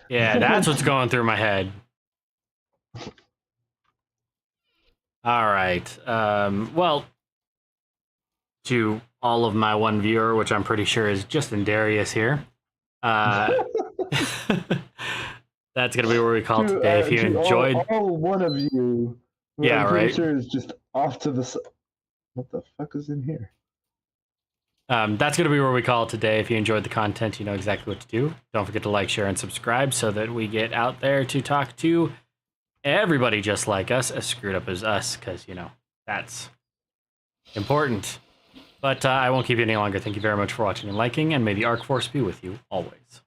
A: Yeah, that's what's going through my head. All right. Well, to all of my one viewer, which I'm pretty sure is Justin Darius here. That's gonna be where we call it today. If you enjoyed,
B: all one of you,
A: yeah,
B: I'm
A: right.
B: sure is just off to the side. What the fuck is in here?
A: That's gonna be where we call it today. If you enjoyed the content, you know exactly what to do. Don't forget to like, share, and subscribe so that we get out there to talk to everybody just like us, as screwed up as us, because you know that's important. But I won't keep you any longer. Thank you very much for watching and liking, and may the Arc Force be with you always.